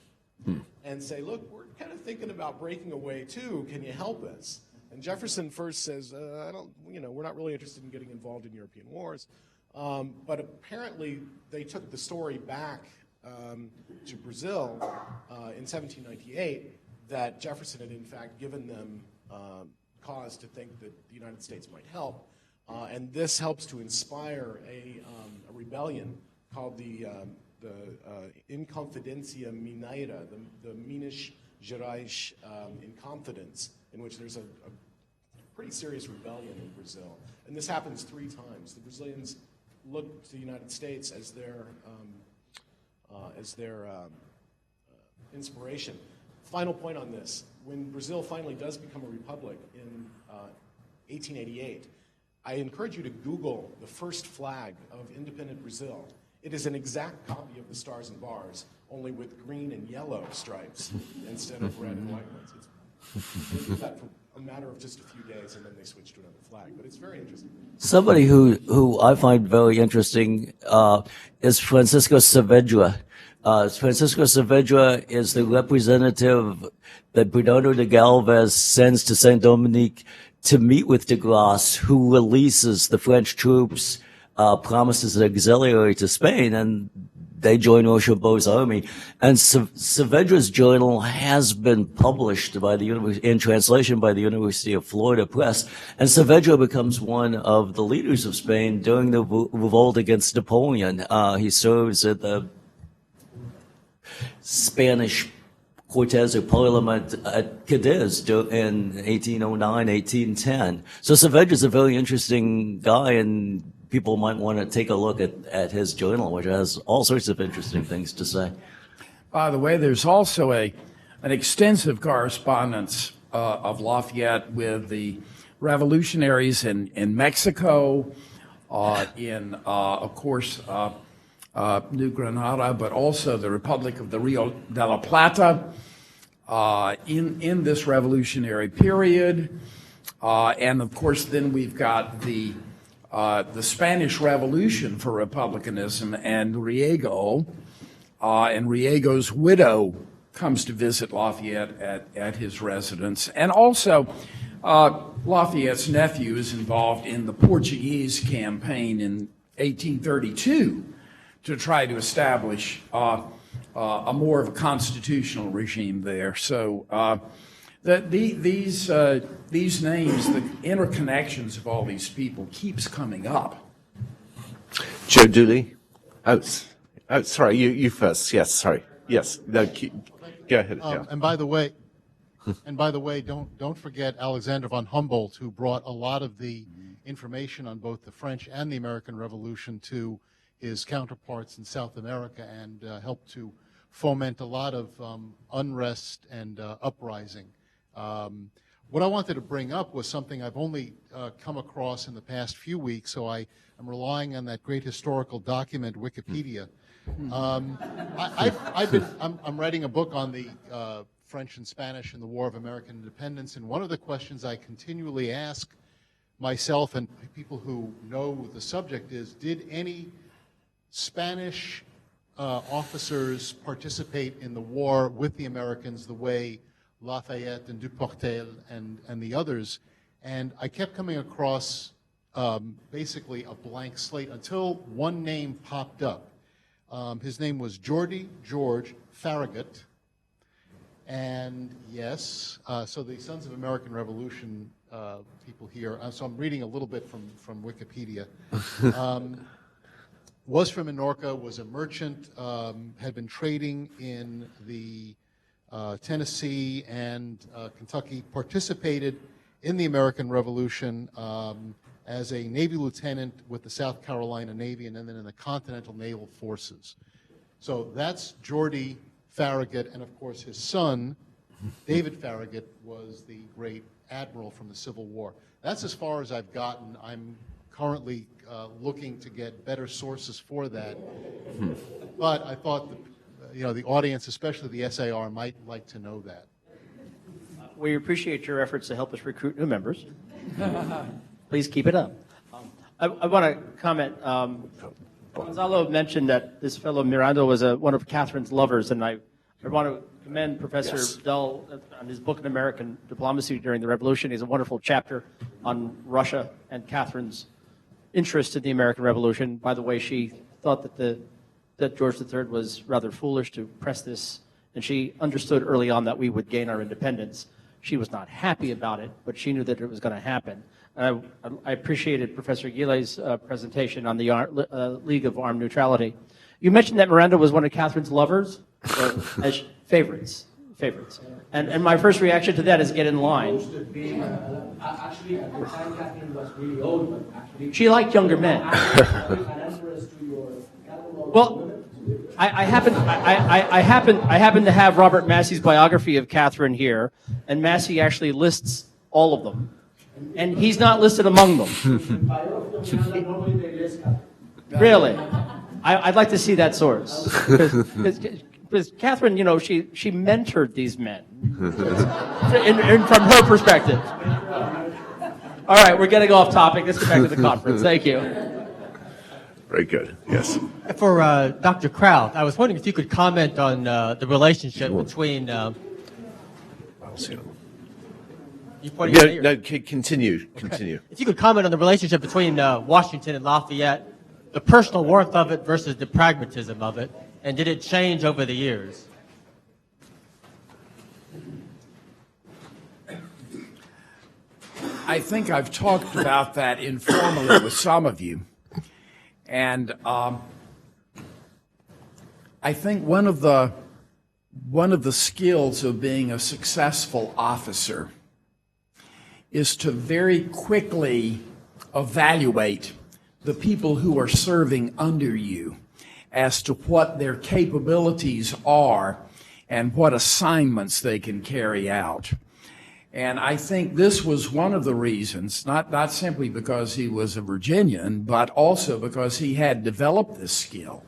and say, look, we're kind of thinking about breaking away too, can you help us? And Jefferson first says, we're not really interested in getting involved in European wars. But apparently they took the story back to Brazil in 1798 that Jefferson had in fact given them cause to think that the United States might help. And this helps to inspire a rebellion called the Inconfidencia Mineira, the Minas Gerais in confidence, in which there's a pretty serious rebellion in Brazil. And this happens 3 times. The Brazilians look to the United States as their inspiration. Final point on this. When Brazil finally does become a republic in 1888, I encourage you to Google the first flag of independent Brazil. It is an exact copy of the Stars and Bars, only with green and yellow stripes instead of red and white ones. They did that for a matter of just a few days, and then they switched to another flag. But it's very interesting. Somebody who I find very interesting is Francisco Saavedra. Francisco Saavedra is the representative that Bernardo de Galvez sends to Saint Dominique to meet with de Grasse, who releases the French troops, promises an auxiliary to Spain, and they join Rochambeau's army. And Saavedra's journal has been published by in translation by the University of Florida Press. And Saavedra becomes one of the leaders of Spain during the revolt against Napoleon. He serves at the Spanish Cortes or Parliament at Cadiz in 1809, 1810. So Saavedra's a very interesting guy, and people might want to take a look at his journal, which has all sorts of interesting things to say. By the way, there's also an extensive correspondence of Lafayette with the revolutionaries in Mexico, of course, New Granada, but also the Republic of the Rio de la Plata in this revolutionary period. And of course, then we've got the Spanish Revolution for republicanism, and Riego's widow comes to visit Lafayette at his residence. And also, Lafayette's nephew is involved in the Portuguese campaign in 1832 to try to establish a more of a constitutional regime there. So these names, the interconnections of all these people keeps coming up. Joe Dooley? Oh, sorry, you first. Yes, sorry. Yes, no, go ahead. Yeah. And by the way, don't forget Alexander von Humboldt, who brought a lot of the information on both the French and the American Revolution to his counterparts in South America, and helped to foment a lot of unrest and uprising. What I wanted to bring up was something I've only come across in the past few weeks, so I am relying on that great historical document, Wikipedia. I'm writing a book on the French and Spanish in the War of American Independence, and one of the questions I continually ask myself and people who know the subject is, did any Spanish officers participate in the war with the Americans the way Lafayette and Duportel and the others? And I kept coming across basically a blank slate until one name popped up. His name was George Farragut. And yes, so the Sons of American Revolution people here, so I'm reading a little bit from Wikipedia. Was from Minorca, was a merchant, had been trading in the Tennessee and Kentucky, participated in the American Revolution as a Navy lieutenant with the South Carolina Navy, and then in the Continental Naval Forces. So that's Geordie Farragut, and of course his son, David Farragut, was the great admiral from the Civil War. That's as far as I've gotten. I'm currently looking to get better sources for that. But I thought the audience, especially the SAR, might like to know that. We appreciate your efforts to help us recruit new members. Please keep it up. I want to comment. Gonzalo mentioned that this fellow Miranda was one of Catherine's lovers, and I want to commend Professor Dull on his book on American diplomacy during the Revolution. He has a wonderful chapter on Russia and Catherine's interest in the American Revolution. By the way, she thought that George III was rather foolish to press this, and she understood early on that we would gain our independence. She was not happy about it, but she knew that it was going to happen. I appreciated Professor Guillet's presentation on the League of Armed Neutrality. You mentioned that Miranda was one of Catherine's lovers, or as favorites. And my first reaction to that is get in line. Actually, at the time, Catherine was really old, but actually... She liked younger men. Well, I happen to have Robert Massey's biography of Catherine here, and Massey actually lists all of them, and he's not listed among them. Really? I'd like to see that source. Because Catherine, you know, she mentored these men from her perspective. All right, we're getting off topic. Let's get back to the conference. Thank you. Very good. Yes. For Dr. Kraut, I was wondering if you could comment on the relationship between. Continue. If you could comment on the relationship between Washington and Lafayette, the personal warmth of it versus the pragmatism of it, and did it change over the years? I think I've talked about that informally with some of you. And I think one of the skills of being a successful officer is to very quickly evaluate the people who are serving under you as to what their capabilities are and what assignments they can carry out. And I think this was one of the reasons, not simply because he was a Virginian, but also because he had developed this skill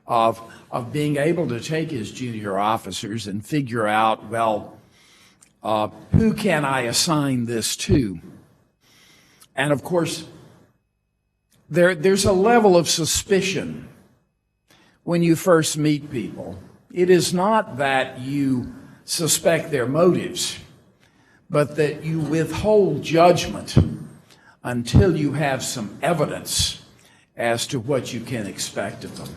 of being able to take his junior officers and figure out, well, who can I assign this to? And of course, there's a level of suspicion when you first meet people. It is not that you suspect their motives, but that you withhold judgment until you have some evidence as to what you can expect of them.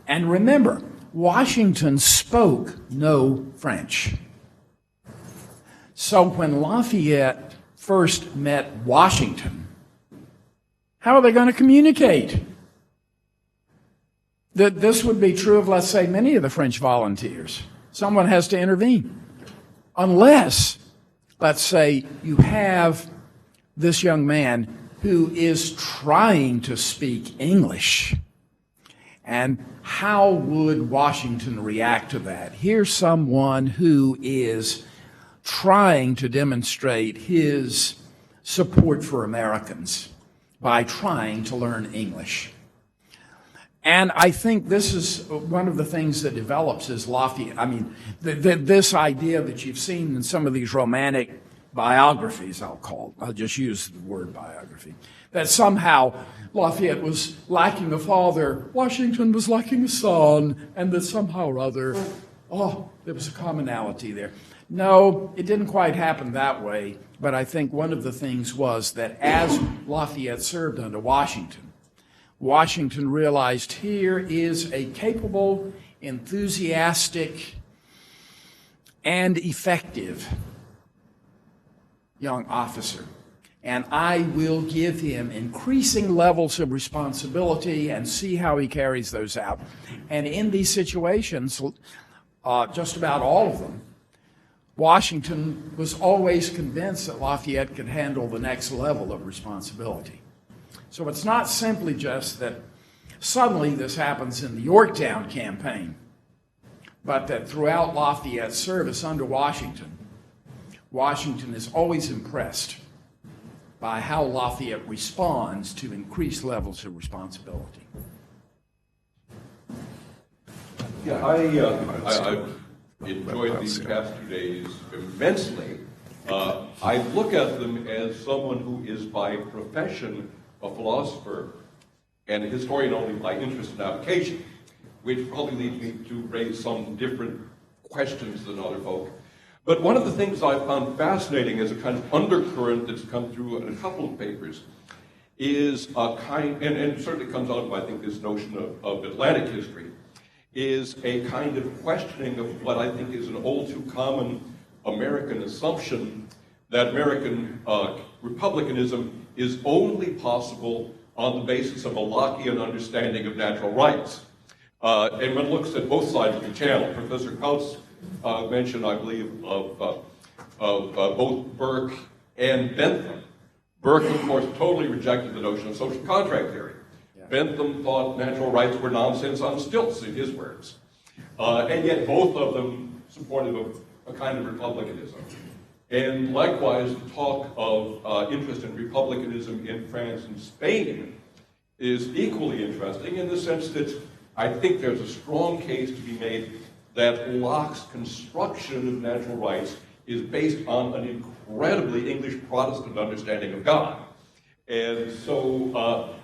And remember, Washington spoke no French. So when Lafayette first met Washington, how are they going to communicate? This would be true of, let's say, many of the French volunteers. Someone has to intervene. Unless, let's say, you have this young man who is trying to speak English. And how would Washington react to that? Here's someone who is trying to demonstrate his support for Americans by trying to learn English. And I think this is one of the things that develops as Lafayette. I mean, this idea that you've seen in some of these romantic biographies, I'll just use the word biography, that somehow Lafayette was lacking a father, Washington was lacking a son, and that somehow or other, there was a commonality there. No, it didn't quite happen that way, but I think one of the things was that as Lafayette served under Washington, Washington realized here is a capable, enthusiastic, and effective young officer. And I will give him increasing levels of responsibility and see how he carries those out. And in these situations, just about all of them, Washington was always convinced that Lafayette could handle the next level of responsibility. So it's not simply just that suddenly this happens in the Yorktown campaign, but that throughout Lafayette's service under Washington, Washington is always impressed by how Lafayette responds to increased levels of responsibility. Yeah, I've enjoyed these past 2 days immensely. I look at them as someone who is by profession a philosopher and a historian only by interest and application, which probably leads me to raise some different questions than other folk. But one of the things I found fascinating as a kind of undercurrent that's come through in a couple of papers is a kind, and it certainly comes out of, I think, this notion of Atlantic history, is a kind of questioning of what I think is an all too common American assumption that American republicanism is only possible on the basis of a Lockean understanding of natural rights. And one looks at both sides of the channel. Professor Kautz mentioned, I believe, of both Burke and Bentham. Burke, of course, totally rejected the notion of social contract theory. Bentham thought natural rights were nonsense on stilts, in his words. And yet both of them supported a kind of republicanism. And likewise, the talk of interest in republicanism in France and Spain is equally interesting in the sense that I think there's a strong case to be made that Locke's construction of natural rights is based on an incredibly English Protestant understanding of God. And so,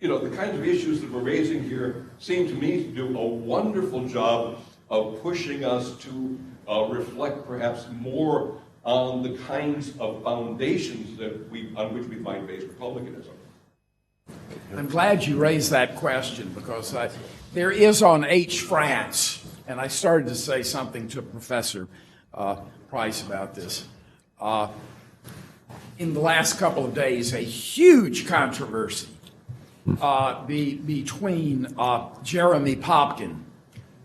the kinds of issues that we're raising here seem to me to do a wonderful job of pushing us to reflect perhaps more on the kinds of foundations on which we might base republicanism. I'm glad you raised that question because there is on H. France, and I started to say something to Professor Price about this, in the last couple of days, a huge controversy between Jeremy Popkin,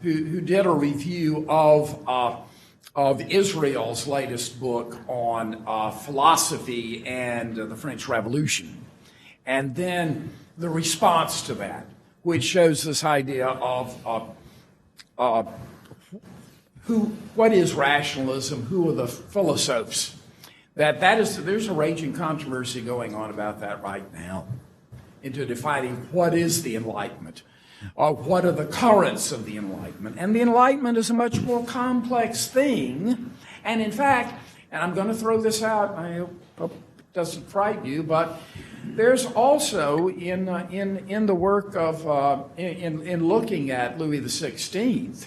who did a review of Israel's latest book on philosophy and the French Revolution, and then the response to that, which shows this idea of what is rationalism, who are the philosophes. There's a raging controversy going on about that right now, into defining what is the Enlightenment, or what are the currents of the Enlightenment. And the Enlightenment is a much more complex thing. And in fact, and I'm going to throw this out, I hope it doesn't frighten you, but there's also in the work of, in looking at Louis XVI,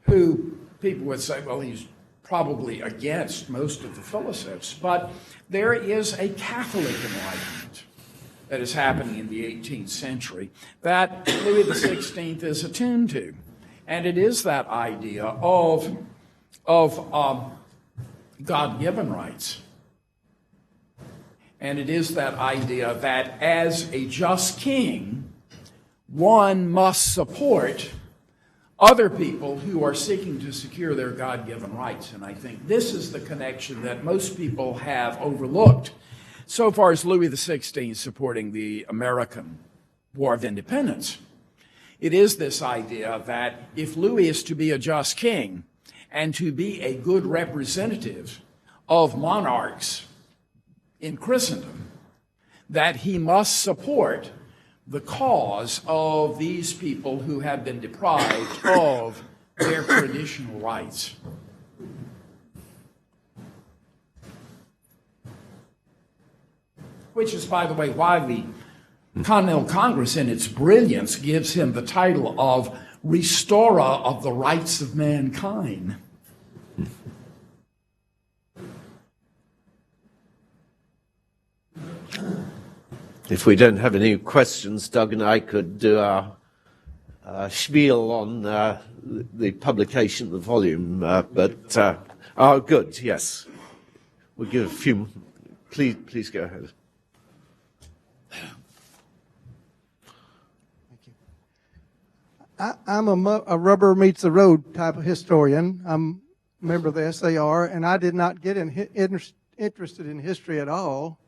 who people would say, well, he's probably against most of the philosophes, but there is a Catholic Enlightenment that is happening in the 18th century that Louis XVI is attuned to. And it is that idea of God-given rights. And it is that idea that as a just king, one must support other people who are seeking to secure their God-given rights. And I think this is the connection that most people have overlooked so far as Louis XVI supporting the American War of Independence. It is this idea that if Louis is to be a just king and to be a good representative of monarchs in Christendom, that he must support the cause of these people who have been deprived of their traditional rights. Which is, by the way, why the Continental Congress, in its brilliance, gives him the title of Restorer of the Rights of Mankind. If we don't have any questions, Doug and I could do our spiel on the publication of the volume. Good, yes. We'll give a few. Please go ahead. I'm a rubber meets the road type of historian. I'm a member of the SAR, and I did not get interested in history at all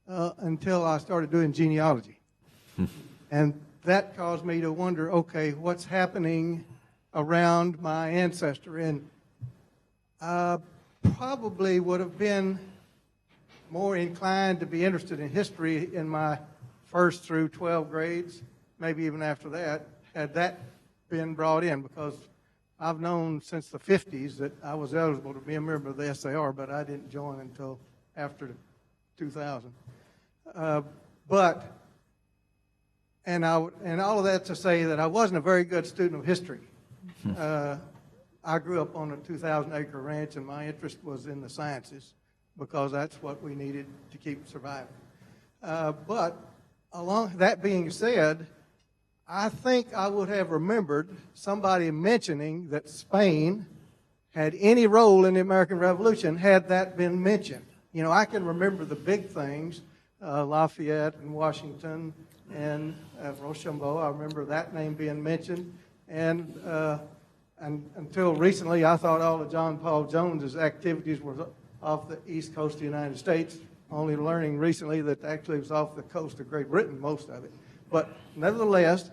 until I started doing genealogy. And that caused me to wonder, okay, what's happening around my ancestry? And I probably would have been more inclined to be interested in history in my first through 12 grades, maybe even after that, had that been brought in, because I've known since the 50s that I was eligible to be a member of the SAR, but I didn't join until after 2000. And all of that to say that I wasn't a very good student of history. I grew up on a 2,000-acre ranch, and my interest was in the sciences because that's what we needed to keep surviving. But along that being said, I think I would have remembered somebody mentioning that Spain had any role in the American Revolution had that been mentioned. You know, I can remember the big things, Lafayette and Washington and Rochambeau. I remember that name being mentioned. And until recently, I thought all of John Paul Jones's activities were off the east coast of the United States, only learning recently that actually it was off the coast of Great Britain, most of it. But nevertheless,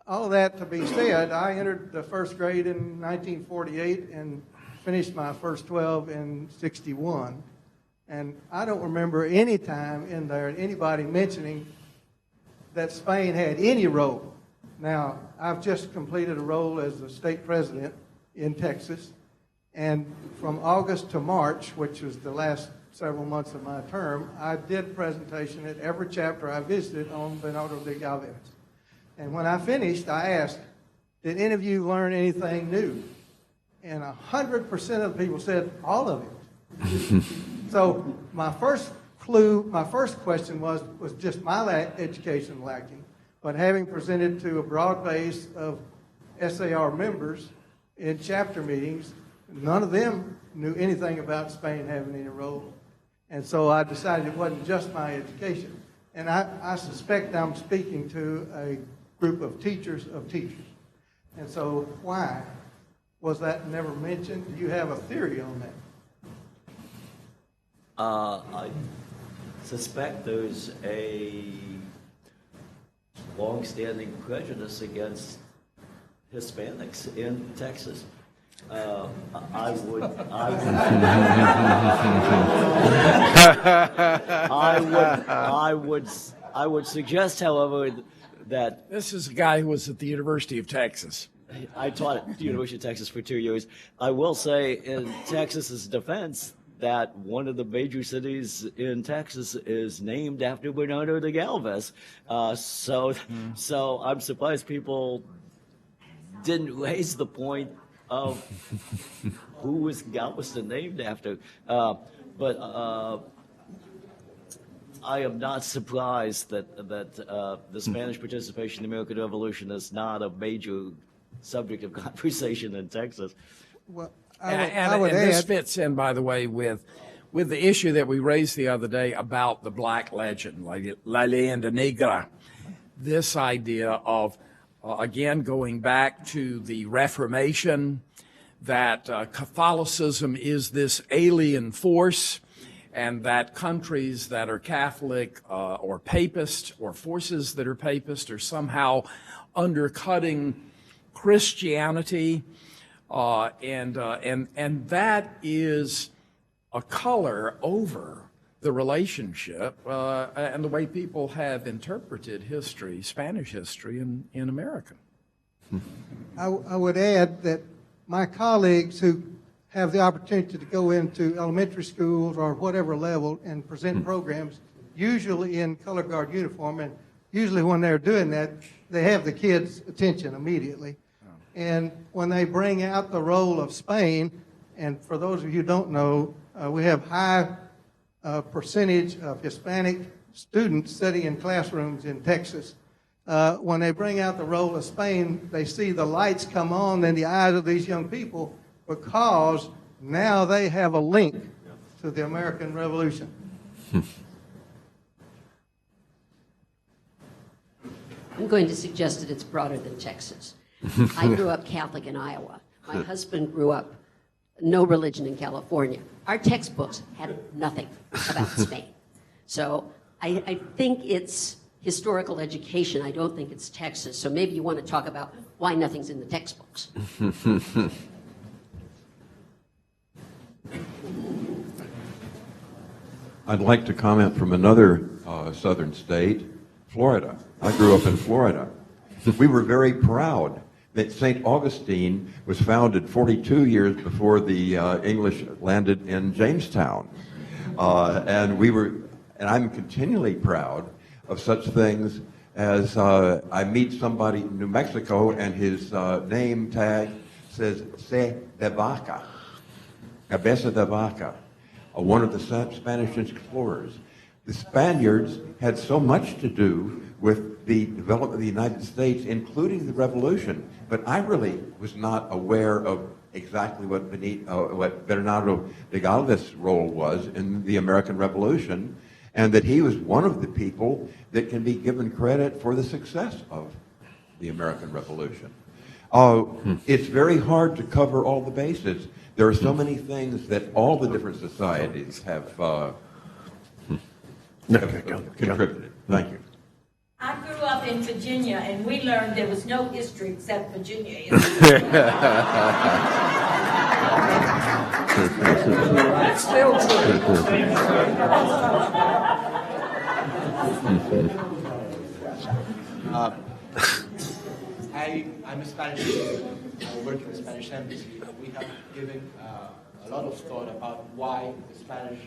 all that to be said, I entered the first grade in 1948 and finished my first 12 in 61. And I don't remember any time in there anybody mentioning that Spain had any role. Now, I've just completed a role as the state president in Texas, and from August to March, which was the last several months of my term, I did presentation at every chapter I visited on Venado de Galvez. And when I finished, I asked, did any of you learn anything new? And 100% of the people said, all of it. So my first question was just my education lacking? But having presented to a broad base of SAR members in chapter meetings, none of them knew anything about Spain having any role. And so I decided it wasn't just my education. And I suspect I'm speaking to a group of teachers of teachers. And so why was that never mentioned? Do you have a theory on that? I suspect there's a long-standing prejudice against Hispanics in Texas. I would suggest, however, that this is a guy who was at the University of Texas. I taught at the University of Texas for 2 years. I will say, in Texas's defense, that one of the major cities in Texas is named after Bernardo de Galvez. So I'm surprised people didn't raise the point of who was Galveston named after. But I am not surprised that the Spanish participation in the American Revolution is not a major subject of conversation in Texas. Well, And this fits in, by the way, with the issue that we raised the other day about the black legend, like La Leyenda Negra. This idea of, again, going back to the Reformation, that Catholicism is this alien force, and that countries that are Catholic or Papist, or forces that are Papist, are somehow undercutting Christianity. And that is a color over the relationship and the way people have interpreted history, Spanish history in America. I would add that my colleagues who have the opportunity to go into elementary schools or whatever level and present programs, usually in color guard uniform, and usually when they're doing that, they have the kids' attention immediately. And when they bring out the role of Spain, and for those of you who don't know, we have high percentage of Hispanic students sitting in classrooms in Texas. When they bring out the role of Spain, they see the lights come on in the eyes of these young people because now they have a link to the American Revolution. I'm going to suggest that it's broader than Texas. I grew up Catholic in Iowa. My husband grew up no religion in California. Our textbooks had nothing about Spain. So I think it's historical education. I don't think it's Texas. So maybe you want to talk about why nothing's in the textbooks. I'd like to comment from another southern state, Florida. I grew up in Florida. We were very proud that St. Augustine was founded 42 years before the English landed in Jamestown. And I'm continually proud of such things as I meet somebody in New Mexico and his name tag says Se de Vaca, Cabeza de Vaca, one of the Spanish explorers. The Spaniards had so much to do with the development of the United States, including the Revolution. But I really was not aware of exactly what Bernardo de Galvez's role was in the American Revolution, and that he was one of the people that can be given credit for the success of the American Revolution. it's very hard to cover all the bases. There are so many things that all the different societies have contributed. Thank you. I grew up in Virginia, and we learned there was no history except Virginia history. That's still I'm a Spanish student. I work in the Spanish embassy. We have given a lot of thought about why the Spanish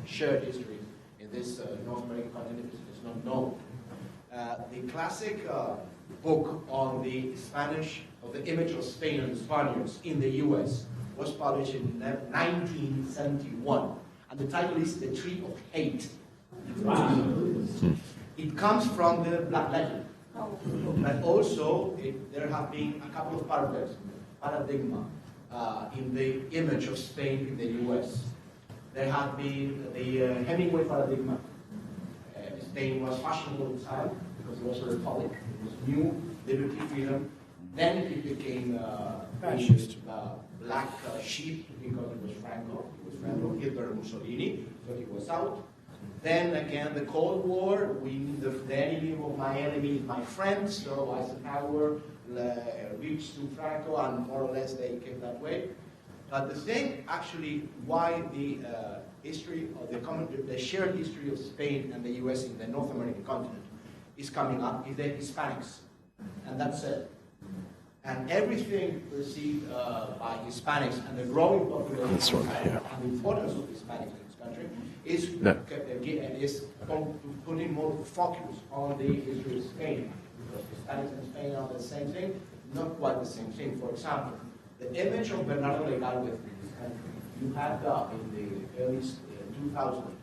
shared history in this North American continent is not known. The classic book on the Spanish, of the image of Spain and the Spaniards in the U.S. was published in 1971, and the title is The Tree of Hate. It comes from the Black Legend, but also there have been a couple of paradigma in the image of Spain in the U.S. There have been the Hemingway paradigma. Spain was fashionable inside because it was a republic. It was new, liberty, freedom. Then it became fascist, black sheep because it was Franco. It was Franco, Hitler, and Mussolini, so he was out. Then again, the Cold War. The enemy of my enemy is my friend. So Eisenhower reached to Franco, and more or less they came that way. But the thing, actually, why the history of the shared history of Spain and the U.S. in the North American continent is coming up is the Hispanics, and that's it. And everything perceived by Hispanics and the growing population and the importance of Hispanics in this country is putting more focus on the history of Spain, because Hispanics and Spain are the same thing, not quite the same thing. For example, the image of Bernardo Legal with this country, you had in the early 2000s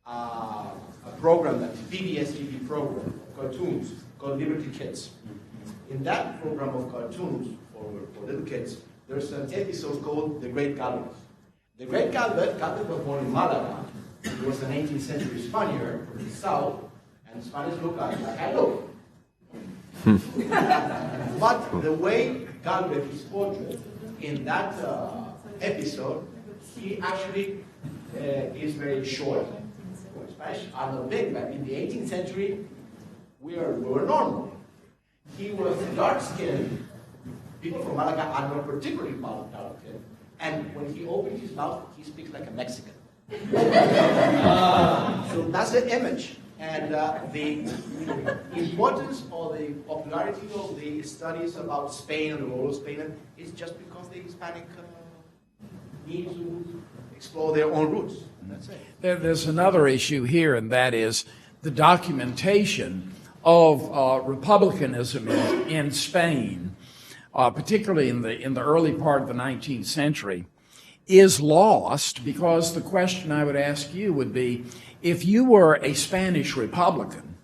a program, that PBS TV program, cartoons called Liberty Kids. In that program of cartoons for little kids, there's an episode called The Great Galvez. The Great Galvez was born in Malaga. He was an 18th century Spaniard from the south, and Spanish look like I look. But the way Galvez is portrayed in that episode, he actually is very short. Spanish are not big, but in the 18th century, we were normal. He was dark-skinned. People from Malaga are not particularly dark-skinned. And when he opens his mouth, he speaks like a Mexican. So that's the image. And the importance or the popularity of the studies about Spain and the role of Spain is just because the Hispanic need to explore their own roots. That's it. There's another issue here, and that is the documentation of republicanism in Spain, particularly in the early part of the 19th century, is lost, because the question I would ask you would be, if you were a Spanish Republican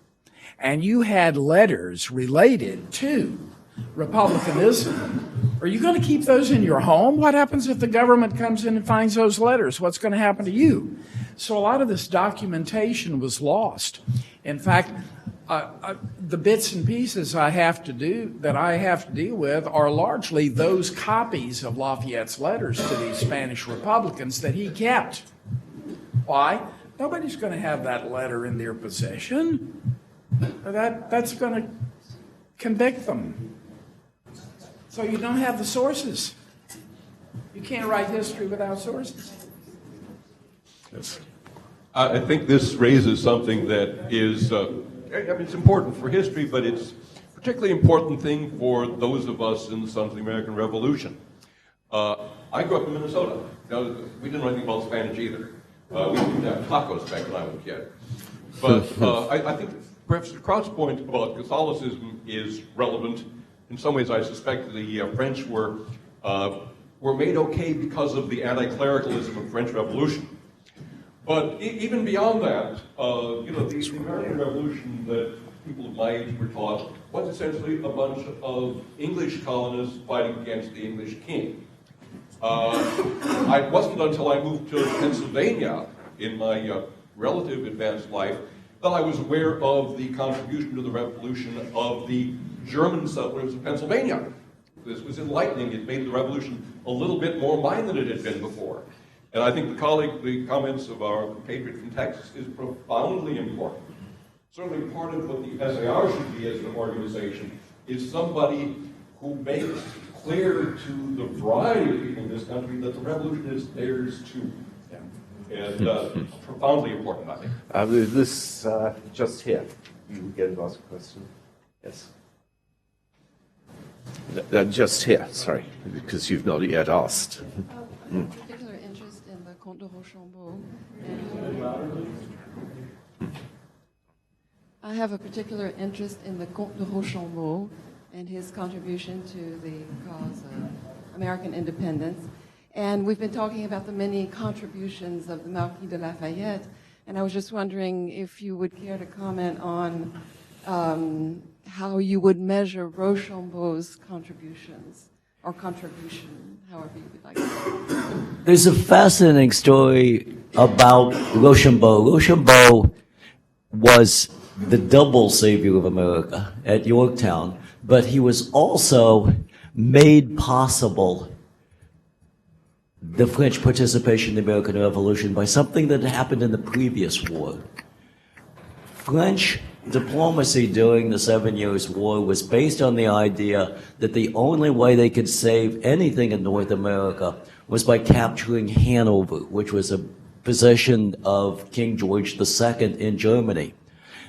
and you had letters related to republicanism, are you going to keep those in your home? What happens if the government comes in and finds those letters? What's going to happen to you? So a lot of this documentation was lost. In fact, the bits and pieces that I have to deal with are largely those copies of Lafayette's letters to these Spanish Republicans that he kept. Why? Nobody's going to have that letter in their possession. That's going to convict them. So you don't have the sources. You can't write history without sources. Yes. I think this raises something that is, it's important for history, but it's a particularly important thing for those of us in the Sons of the American Revolution. I grew up in Minnesota. Now, we didn't know anything about Spanish either. We didn't have tacos back when I was a kid. But I think Professor Kraut's point about Catholicism is relevant. In some ways, I suspect the French were made okay because of the anti-clericalism of the French Revolution. But even beyond that, the American Revolution that people of my age were taught was essentially a bunch of English colonists fighting against the English king. It wasn't until I moved to Pennsylvania in my relative advanced life that I was aware of the contribution to the revolution of the German settlers of Pennsylvania, This was enlightening. It made the revolution a little bit more mine than it had been before. And I think the comments of our compatriot from Texas is profoundly important. Certainly part of what the SAR should be as an organization is somebody who makes clear to the variety of people in this country that the revolution is theirs too. And profoundly important, I think. This just here. You get to ask a question. Yes. Just here, sorry, because you've not yet asked. Particular interest in the Comte de Rochambeau. I have a particular interest in the Comte de Rochambeau and his contribution to the cause of American independence. And we've been talking about the many contributions of the Marquis de Lafayette, and I was just wondering if you would care to comment on how you would measure Rochambeau's contributions, or contribution, however you would like to say it. There's a fascinating story about Rochambeau. Rochambeau was the double savior of America at Yorktown, but he was also made possible the French participation in the American Revolution by something that happened in the previous war. French diplomacy during the 7 Years' War was based on the idea that the only way they could save anything in North America was by capturing Hanover, which was a possession of King George II in Germany.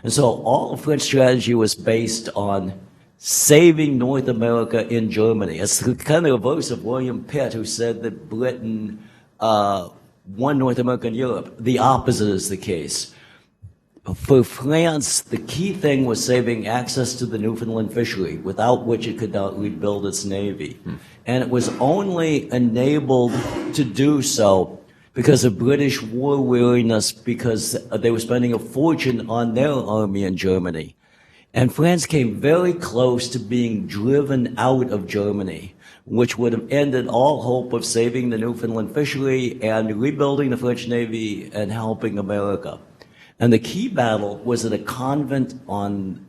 And so all of French strategy was based on saving North America in Germany. It's kind of the reverse of William Pitt, who said that Britain won North America and Europe. The opposite is the case. For France, the key thing was saving access to the Newfoundland fishery, without which it could not rebuild its navy. And it was only enabled to do so because of British war weariness, because they were spending a fortune on their army in Germany. And France came very close to being driven out of Germany, which would have ended all hope of saving the Newfoundland fishery and rebuilding the French Navy and helping America. And the key battle was at a convent on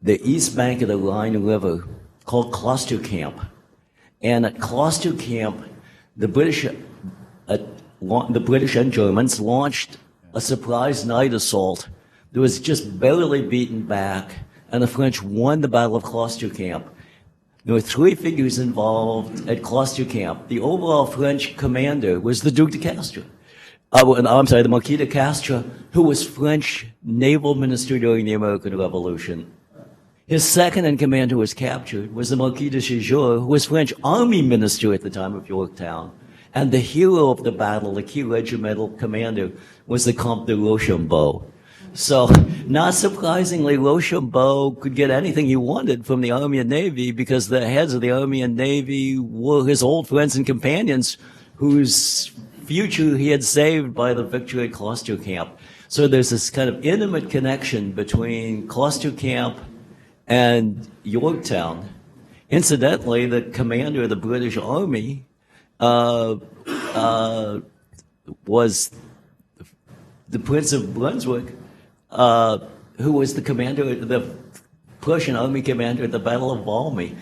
the east bank of the Rhine River called Closter Camp. And at Closter Camp, the British and Germans launched a surprise night assault that was just barely beaten back, and the French won the Battle of Closter Camp. There were three figures involved at Closter Camp. The overall French commander was the Duc de Castro. The Marquis de Castro, who was French naval minister during the American Revolution. His second in command, who was captured, was the Marquis de Ségur, who was French army minister at the time of Yorktown. And the hero of the battle, the key regimental commander, was the Comte de Rochambeau. So, not surprisingly, Rochambeau could get anything he wanted from the Army and Navy, because the heads of the Army and Navy were his old friends and companions whose future he had saved by the victory at Closter Camp. So there's this kind of intimate connection between Closter Camp and Yorktown. Incidentally, the commander of the British Army was the Prince of Brunswick, who was the commander, the Prussian army commander at the Battle of Valmy.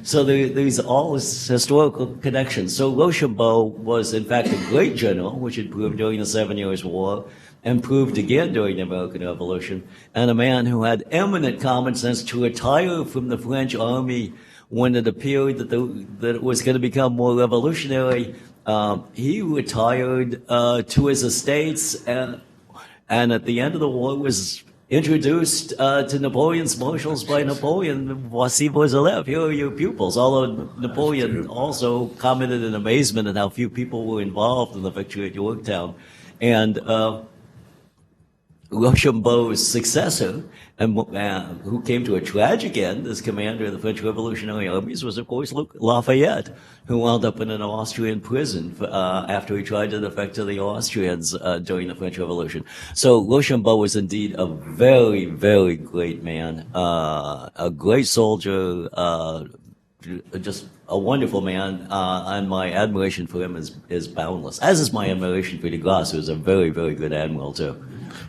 So there's all this historical connections. So Rochambeau was, in fact, a great general, which had proved during the 7 Years' War, and proved again during the American Revolution, and a man who had eminent common sense to retire from the French army when it appeared that it was going to become more revolutionary. He retired to his estates, and at the end of the war was introduced to Napoleon's marshals by Napoleon. Voici vos élèves, here are your pupils. Although Napoleon also commented in amazement at how few people were involved in the victory at Yorktown. And Rochambeau's successor, and who came to a tragic end as commander of the French Revolutionary Armies, was, of course, Lafayette, who wound up in an Austrian prison after he tried to defect to the Austrians during the French Revolution. So Rochambeau was indeed a very, very great man, a great soldier, just a wonderful man, and my admiration for him is boundless, as is my admiration for de Grasse, who is a very, very good admiral, too.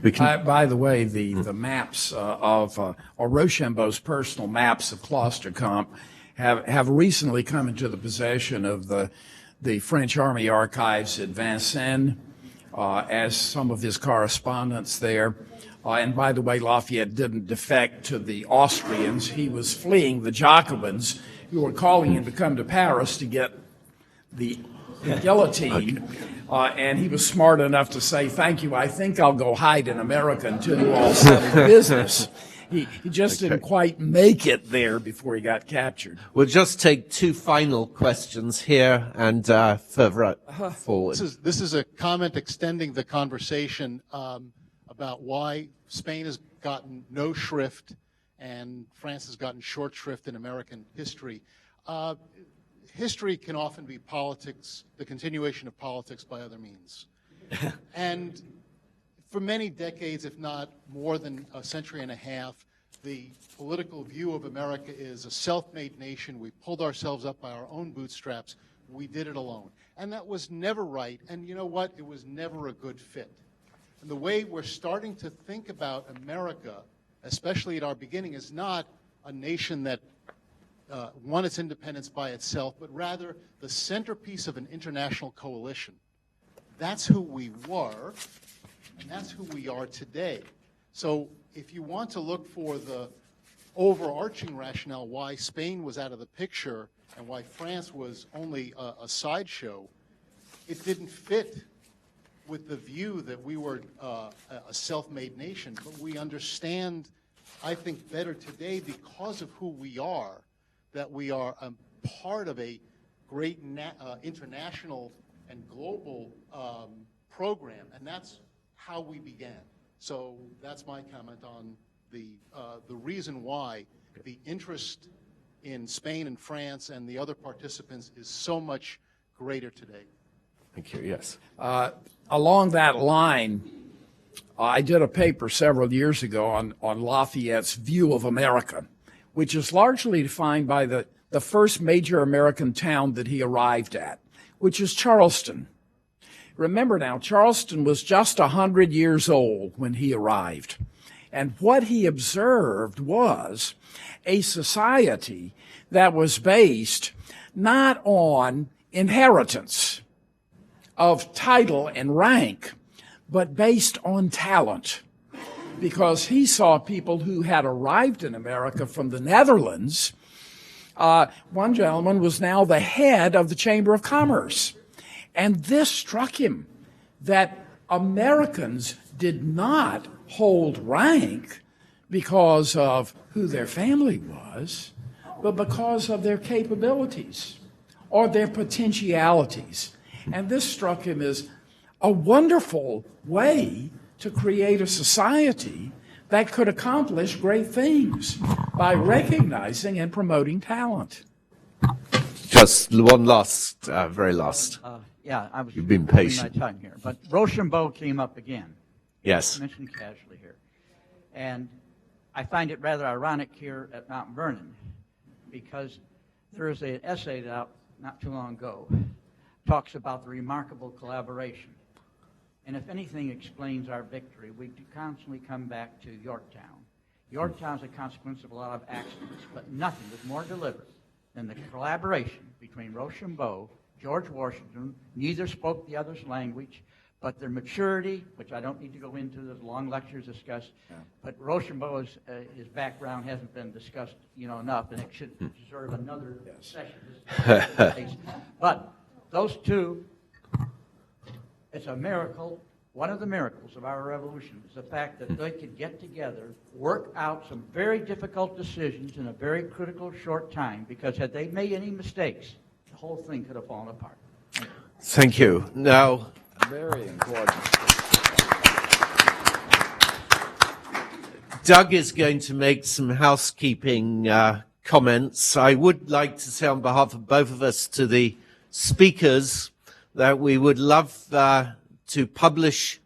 By the way, the maps of or Rochambeau's personal maps of Closter Camp have recently come into the possession of the French Army archives at Vincennes, as some of his correspondence there. And by the way, Lafayette didn't defect to the Austrians. He was fleeing the Jacobins, who were calling him to come to Paris to get the guillotine. And he was smart enough to say, "Thank you, I think I'll go hide in America until you all settle business." He just didn't quite make it there before he got captured. We'll just take two final questions here and further forward. This is a comment extending the conversation about why Spain has gotten no shrift and France has gotten short shrift in American history. History can often be politics, the continuation of politics by other means. And for many decades, if not more than a century and a half, the political view of America is a self-made nation. We pulled ourselves up by our own bootstraps. We did it alone. And that was never right. And you know what? It was never a good fit. And the way we're starting to think about America, especially at our beginning, is not a nation that won its independence by itself, but rather the centerpiece of an international coalition. That's who we were, and that's who we are today. So if you want to look for the overarching rationale why Spain was out of the picture and why France was only a sideshow, it didn't fit with the view that we were a self-made nation. But we understand, I think, better today because of who we are, that we are a part of a great international and global program, and that's how we began. So that's my comment on the reason why the interest in Spain and France and the other participants is so much greater today. Thank you. Yes. Along that line, I did a paper several years ago on Lafayette's view of America, which is largely defined by the first major American town that he arrived at, which is Charleston. Remember now, Charleston was just 100 years old when he arrived. And what he observed was a society that was based not on inheritance of title and rank, but based on talent. Because he saw people who had arrived in America from the Netherlands. One gentleman was now the head of the Chamber of Commerce. And this struck him, that Americans did not hold rank because of who their family was, but because of their capabilities or their potentialities. And this struck him as a wonderful way to create a society that could accomplish great things by recognizing and promoting talent. Just one last, very last. Yeah, I was You've been holding patient. my tongue here. But Rochambeau came up again. Yes. Mentioned casually here. And I find it rather ironic here at Mount Vernon because there is an essay out not too long ago talks about the remarkable collaboration. And if anything explains our victory, we do constantly come back to Yorktown. Yorktown is a consequence of a lot of accidents, but nothing was more deliberate than the collaboration between Rochambeau, George Washington. Neither spoke the other's language, but their maturity, which I don't need to go into, there's long lectures discussed, but Rochambeau's his background hasn't been discussed, enough, and it should deserve another session. But those two, it's a miracle. One of the miracles of our revolution is the fact that they could get together, work out some very difficult decisions in a very critical short time, because had they made any mistakes, the whole thing could have fallen apart. Thank you. Now, very important. Doug is going to make some housekeeping comments. I would like to say on behalf of both of us to the speakers that we would love to publish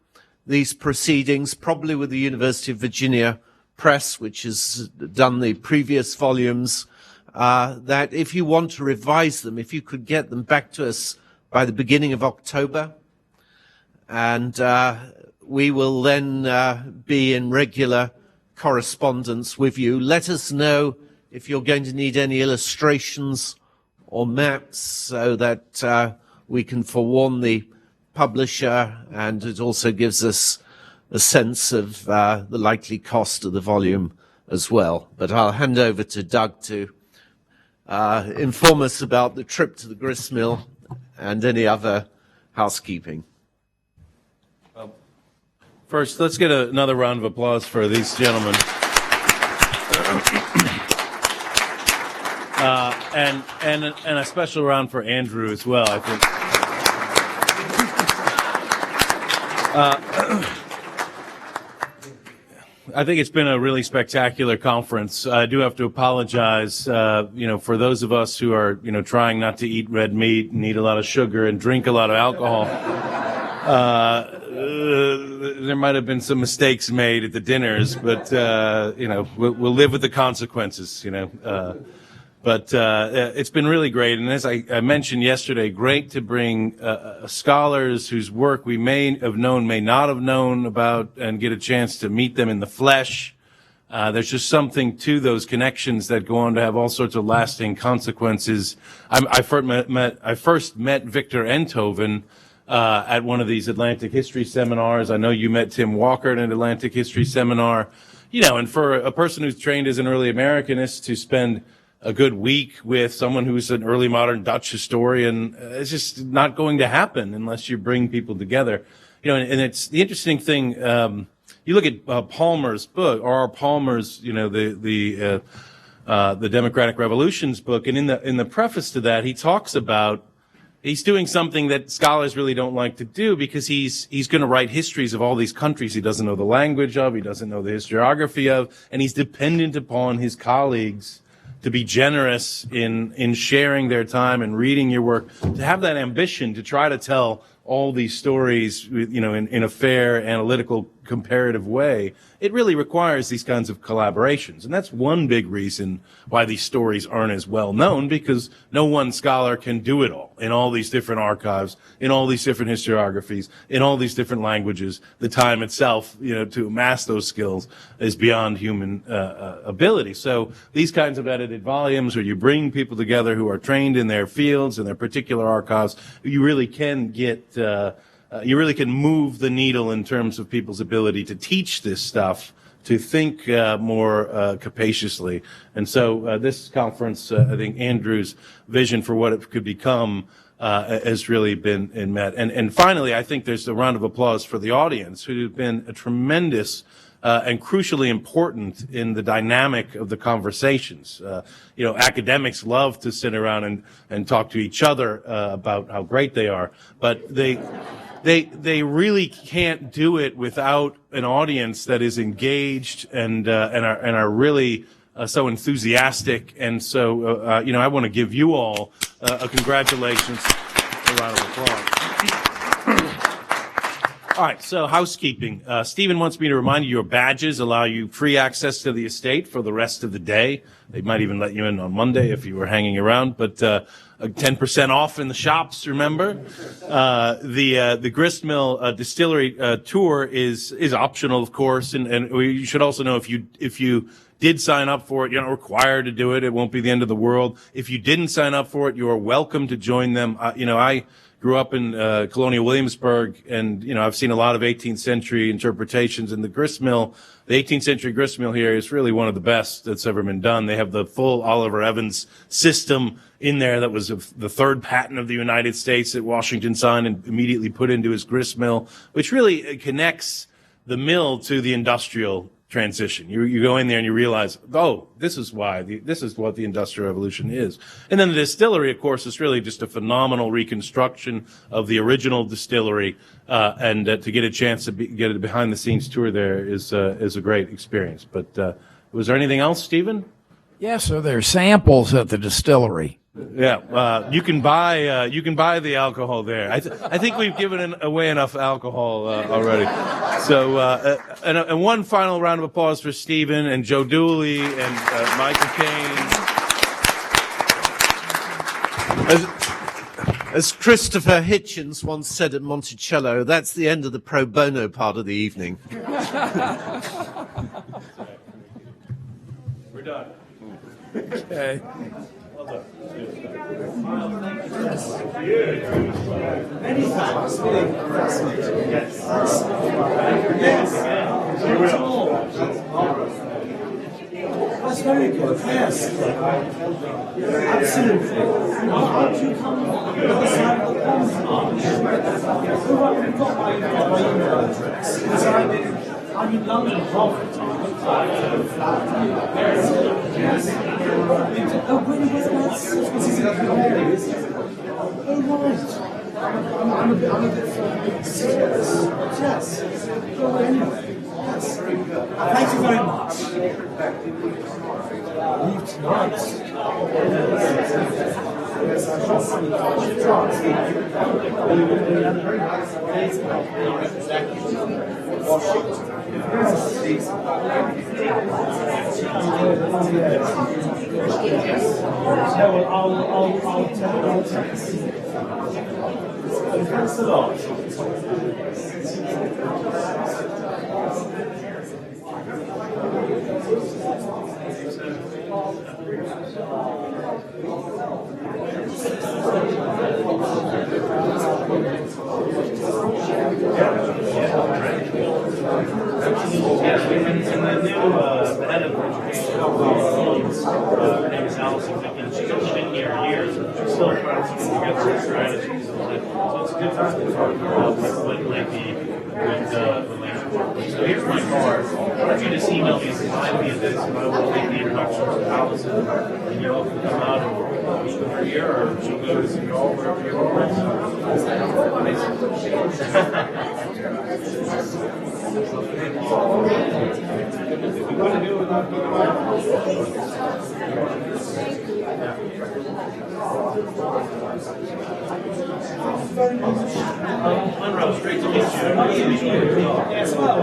these proceedings, probably with the University of Virginia Press, which has done the previous volumes, that if you want to revise them, if you could get them back to us by the beginning of October, and we will then be in regular correspondence with you. Let us know if you're going to need any illustrations or maps so that we can forewarn the publisher, and it also gives us a sense of the likely cost of the volume as well. But I'll hand over to Doug to inform us about the trip to the gristmill and any other housekeeping. First, let's get another round of applause for these gentlemen. And a special round for Andrew as well, I think. I think it's been a really spectacular conference. I do have to apologize, for those of us who are, trying not to eat red meat and eat a lot of sugar and drink a lot of alcohol. There might have been some mistakes made at the dinners, but, we'll live with the consequences, But it's been really great, and as I mentioned yesterday, great to bring scholars whose work we may have known, may not have known about, and get a chance to meet them in the flesh. There's just something to those connections that go on to have all sorts of lasting consequences. I first met Victor Enthoven at one of these Atlantic History seminars. I know you met Tim Walker at an Atlantic History seminar. And for a person who's trained as an early Americanist to spend a good week with someone who's an early modern Dutch historian, it's just not going to happen unless you bring people together. And it's the interesting thing. You look at Palmer's book, R.R. Palmer's, the Democratic Revolutions book, and in the preface to that, he talks about he's doing something that scholars really don't like to do, because he's going to write histories of all these countries he doesn't know the language of, he doesn't know the historiography of, and he's dependent upon his colleagues to be generous in sharing their time and reading your work, to have that ambition to try to tell all these stories, in a fair, analytical, comparative way. It really requires these kinds of collaborations. And that's one big reason why these stories aren't as well known, because no one scholar can do it all in all these different archives, in all these different historiographies, in all these different languages. The time itself, to amass those skills is beyond human ability. So these kinds of edited volumes, where you bring people together who are trained in their fields and their particular archives, you really can get you really can move the needle in terms of people's ability to teach this stuff, to think more capaciously. And so this conference, I think Andrew's vision for what it could become has really been met. And finally, I think there's a round of applause for the audience, who have been a tremendous and crucially important in the dynamic of the conversations. Academics love to sit around and talk to each other about how great they are, but they really can't do it without an audience that is engaged and are really so enthusiastic. And so, I want to give you all a congratulations, a round of applause. All right, so housekeeping. Stephen wants me to remind you your badges allow you free access to the estate for the rest of the day. They might even let you in on Monday if you were hanging around, but 10% off in the shops, remember? The gristmill distillery tour is optional, of course, and you should also know if you did sign up for it, you're not required to do it. It won't be the end of the world. If you didn't sign up for it, you are welcome to join them. I grew up in colonial Williamsburg, and I've seen a lot of 18th century interpretations in the gristmill. The 18th century gristmill here is really one of the best that's ever been done. They have the full Oliver Evans system in there that was the third patent of the United States that Washington signed and immediately put into his gristmill, which really connects the mill to the industrial transition. You go in there and you realize, this is what the Industrial Revolution is. And then the distillery, of course, is really just a phenomenal reconstruction of the original distillery, and to get a chance to get a behind-the-scenes tour there is a great experience. But was there anything else, Stephen? Yeah, so there's samples at the distillery. Yeah, you can buy the alcohol there. I think we've given away enough alcohol already. So, and one final round of applause for Stephen and Joe Dooley and Michael Caine. As Christopher Hitchens once said at Monticello, that's the end of the pro bono part of the evening. We're done. Okay. Many thanks. Fascinating. Yes. Yes. That's very good. Yes. Absolutely. How do you come on the other side of the pond? I've got my email address. Because I'm in London half the time. Yes. Oh, really? Whereabouts? Oh, right. I'm a bit serious. Yes. Well, anyway. Yes. Thank you very much. Leave tonight. Yes, I should I'll text. Thanks a lot. Yes, we've been in the new head of education. Her name is Allison Pickens. She's only been here years, but she's still trying to get some strategies and all that. So it's a good time to talk about what might be good relationship. So here's my card. Why don't you just email me and remind me of this, and I will make the introduction to Allison, and you all can come out and meet with her here, or she'll go to St. Paul, wherever you want. Monroe, great to meet you. Yes, well,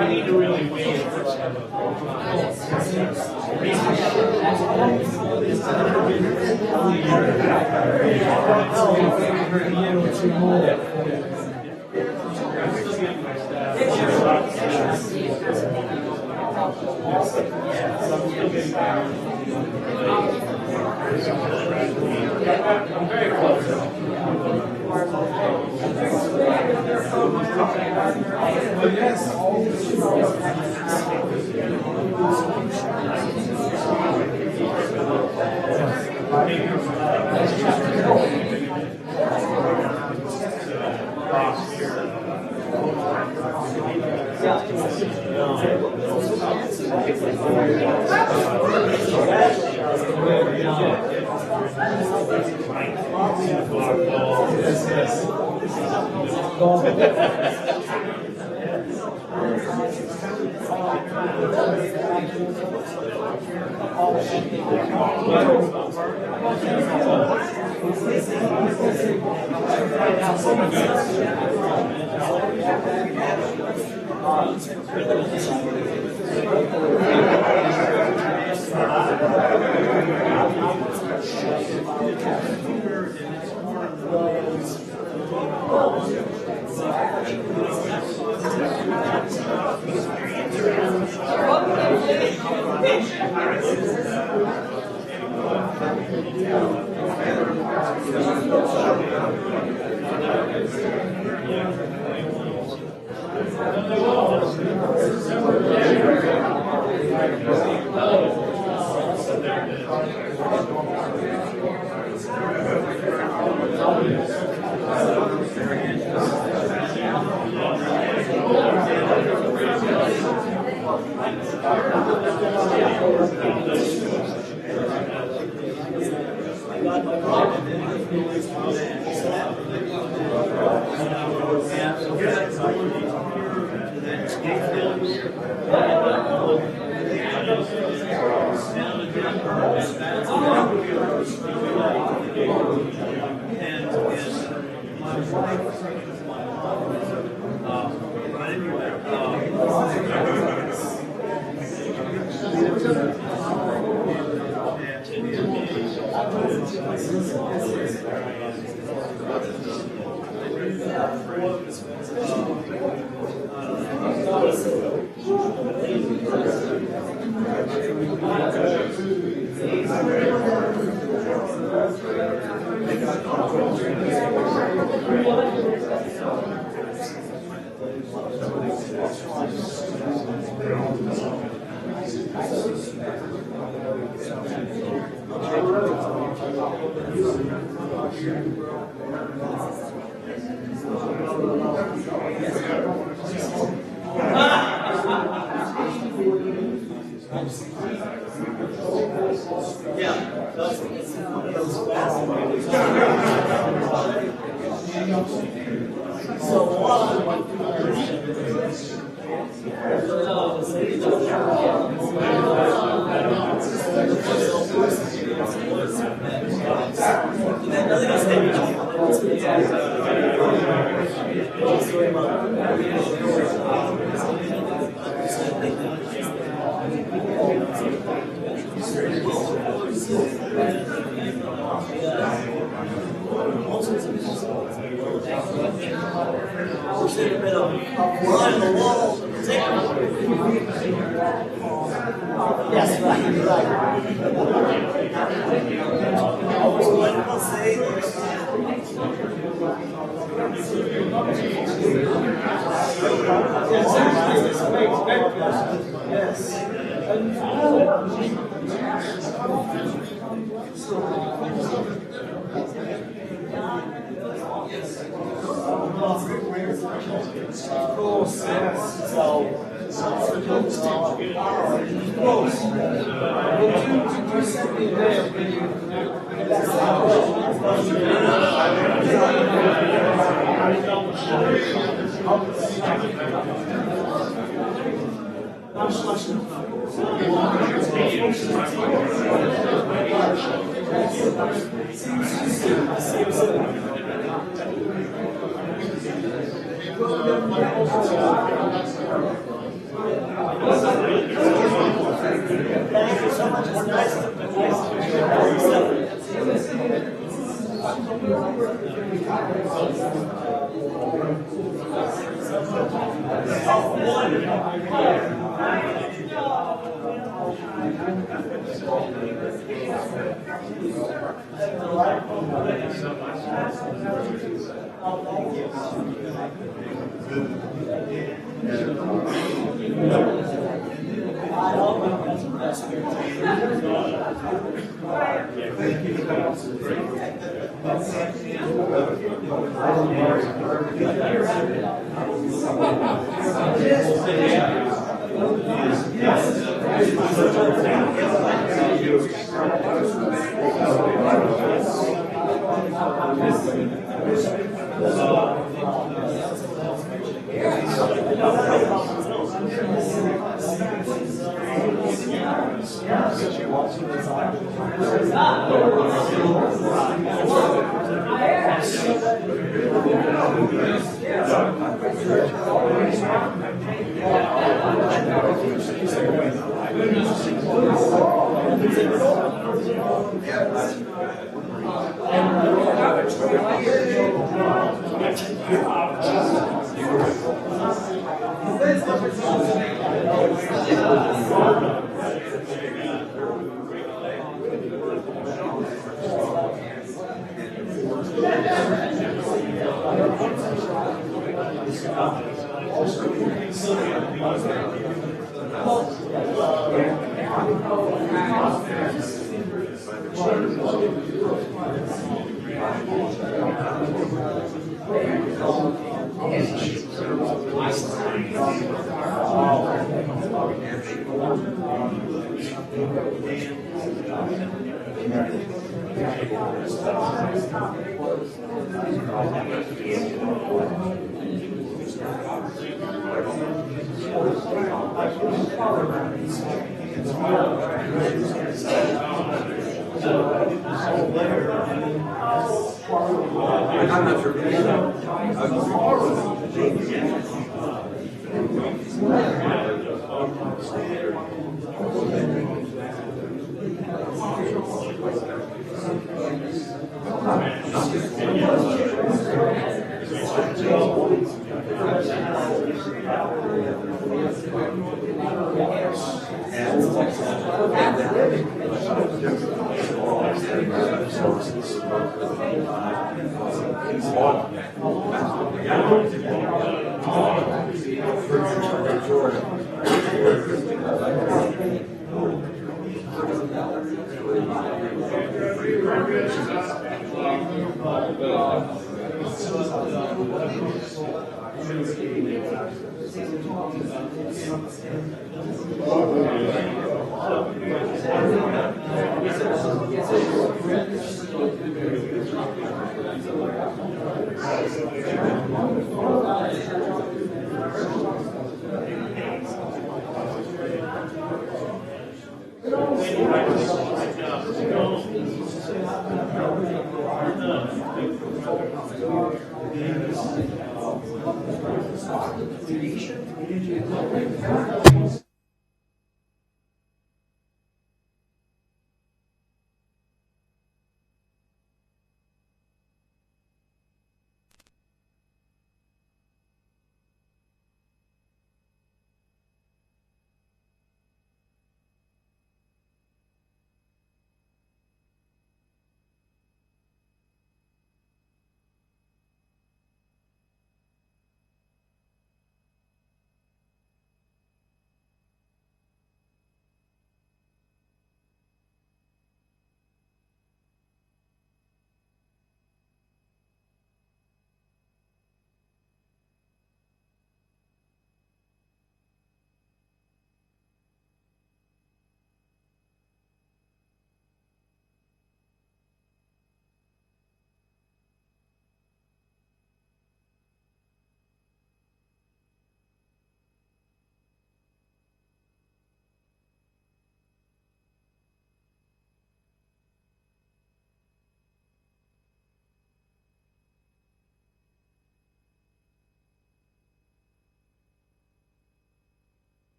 I need to really wait. I'm very close.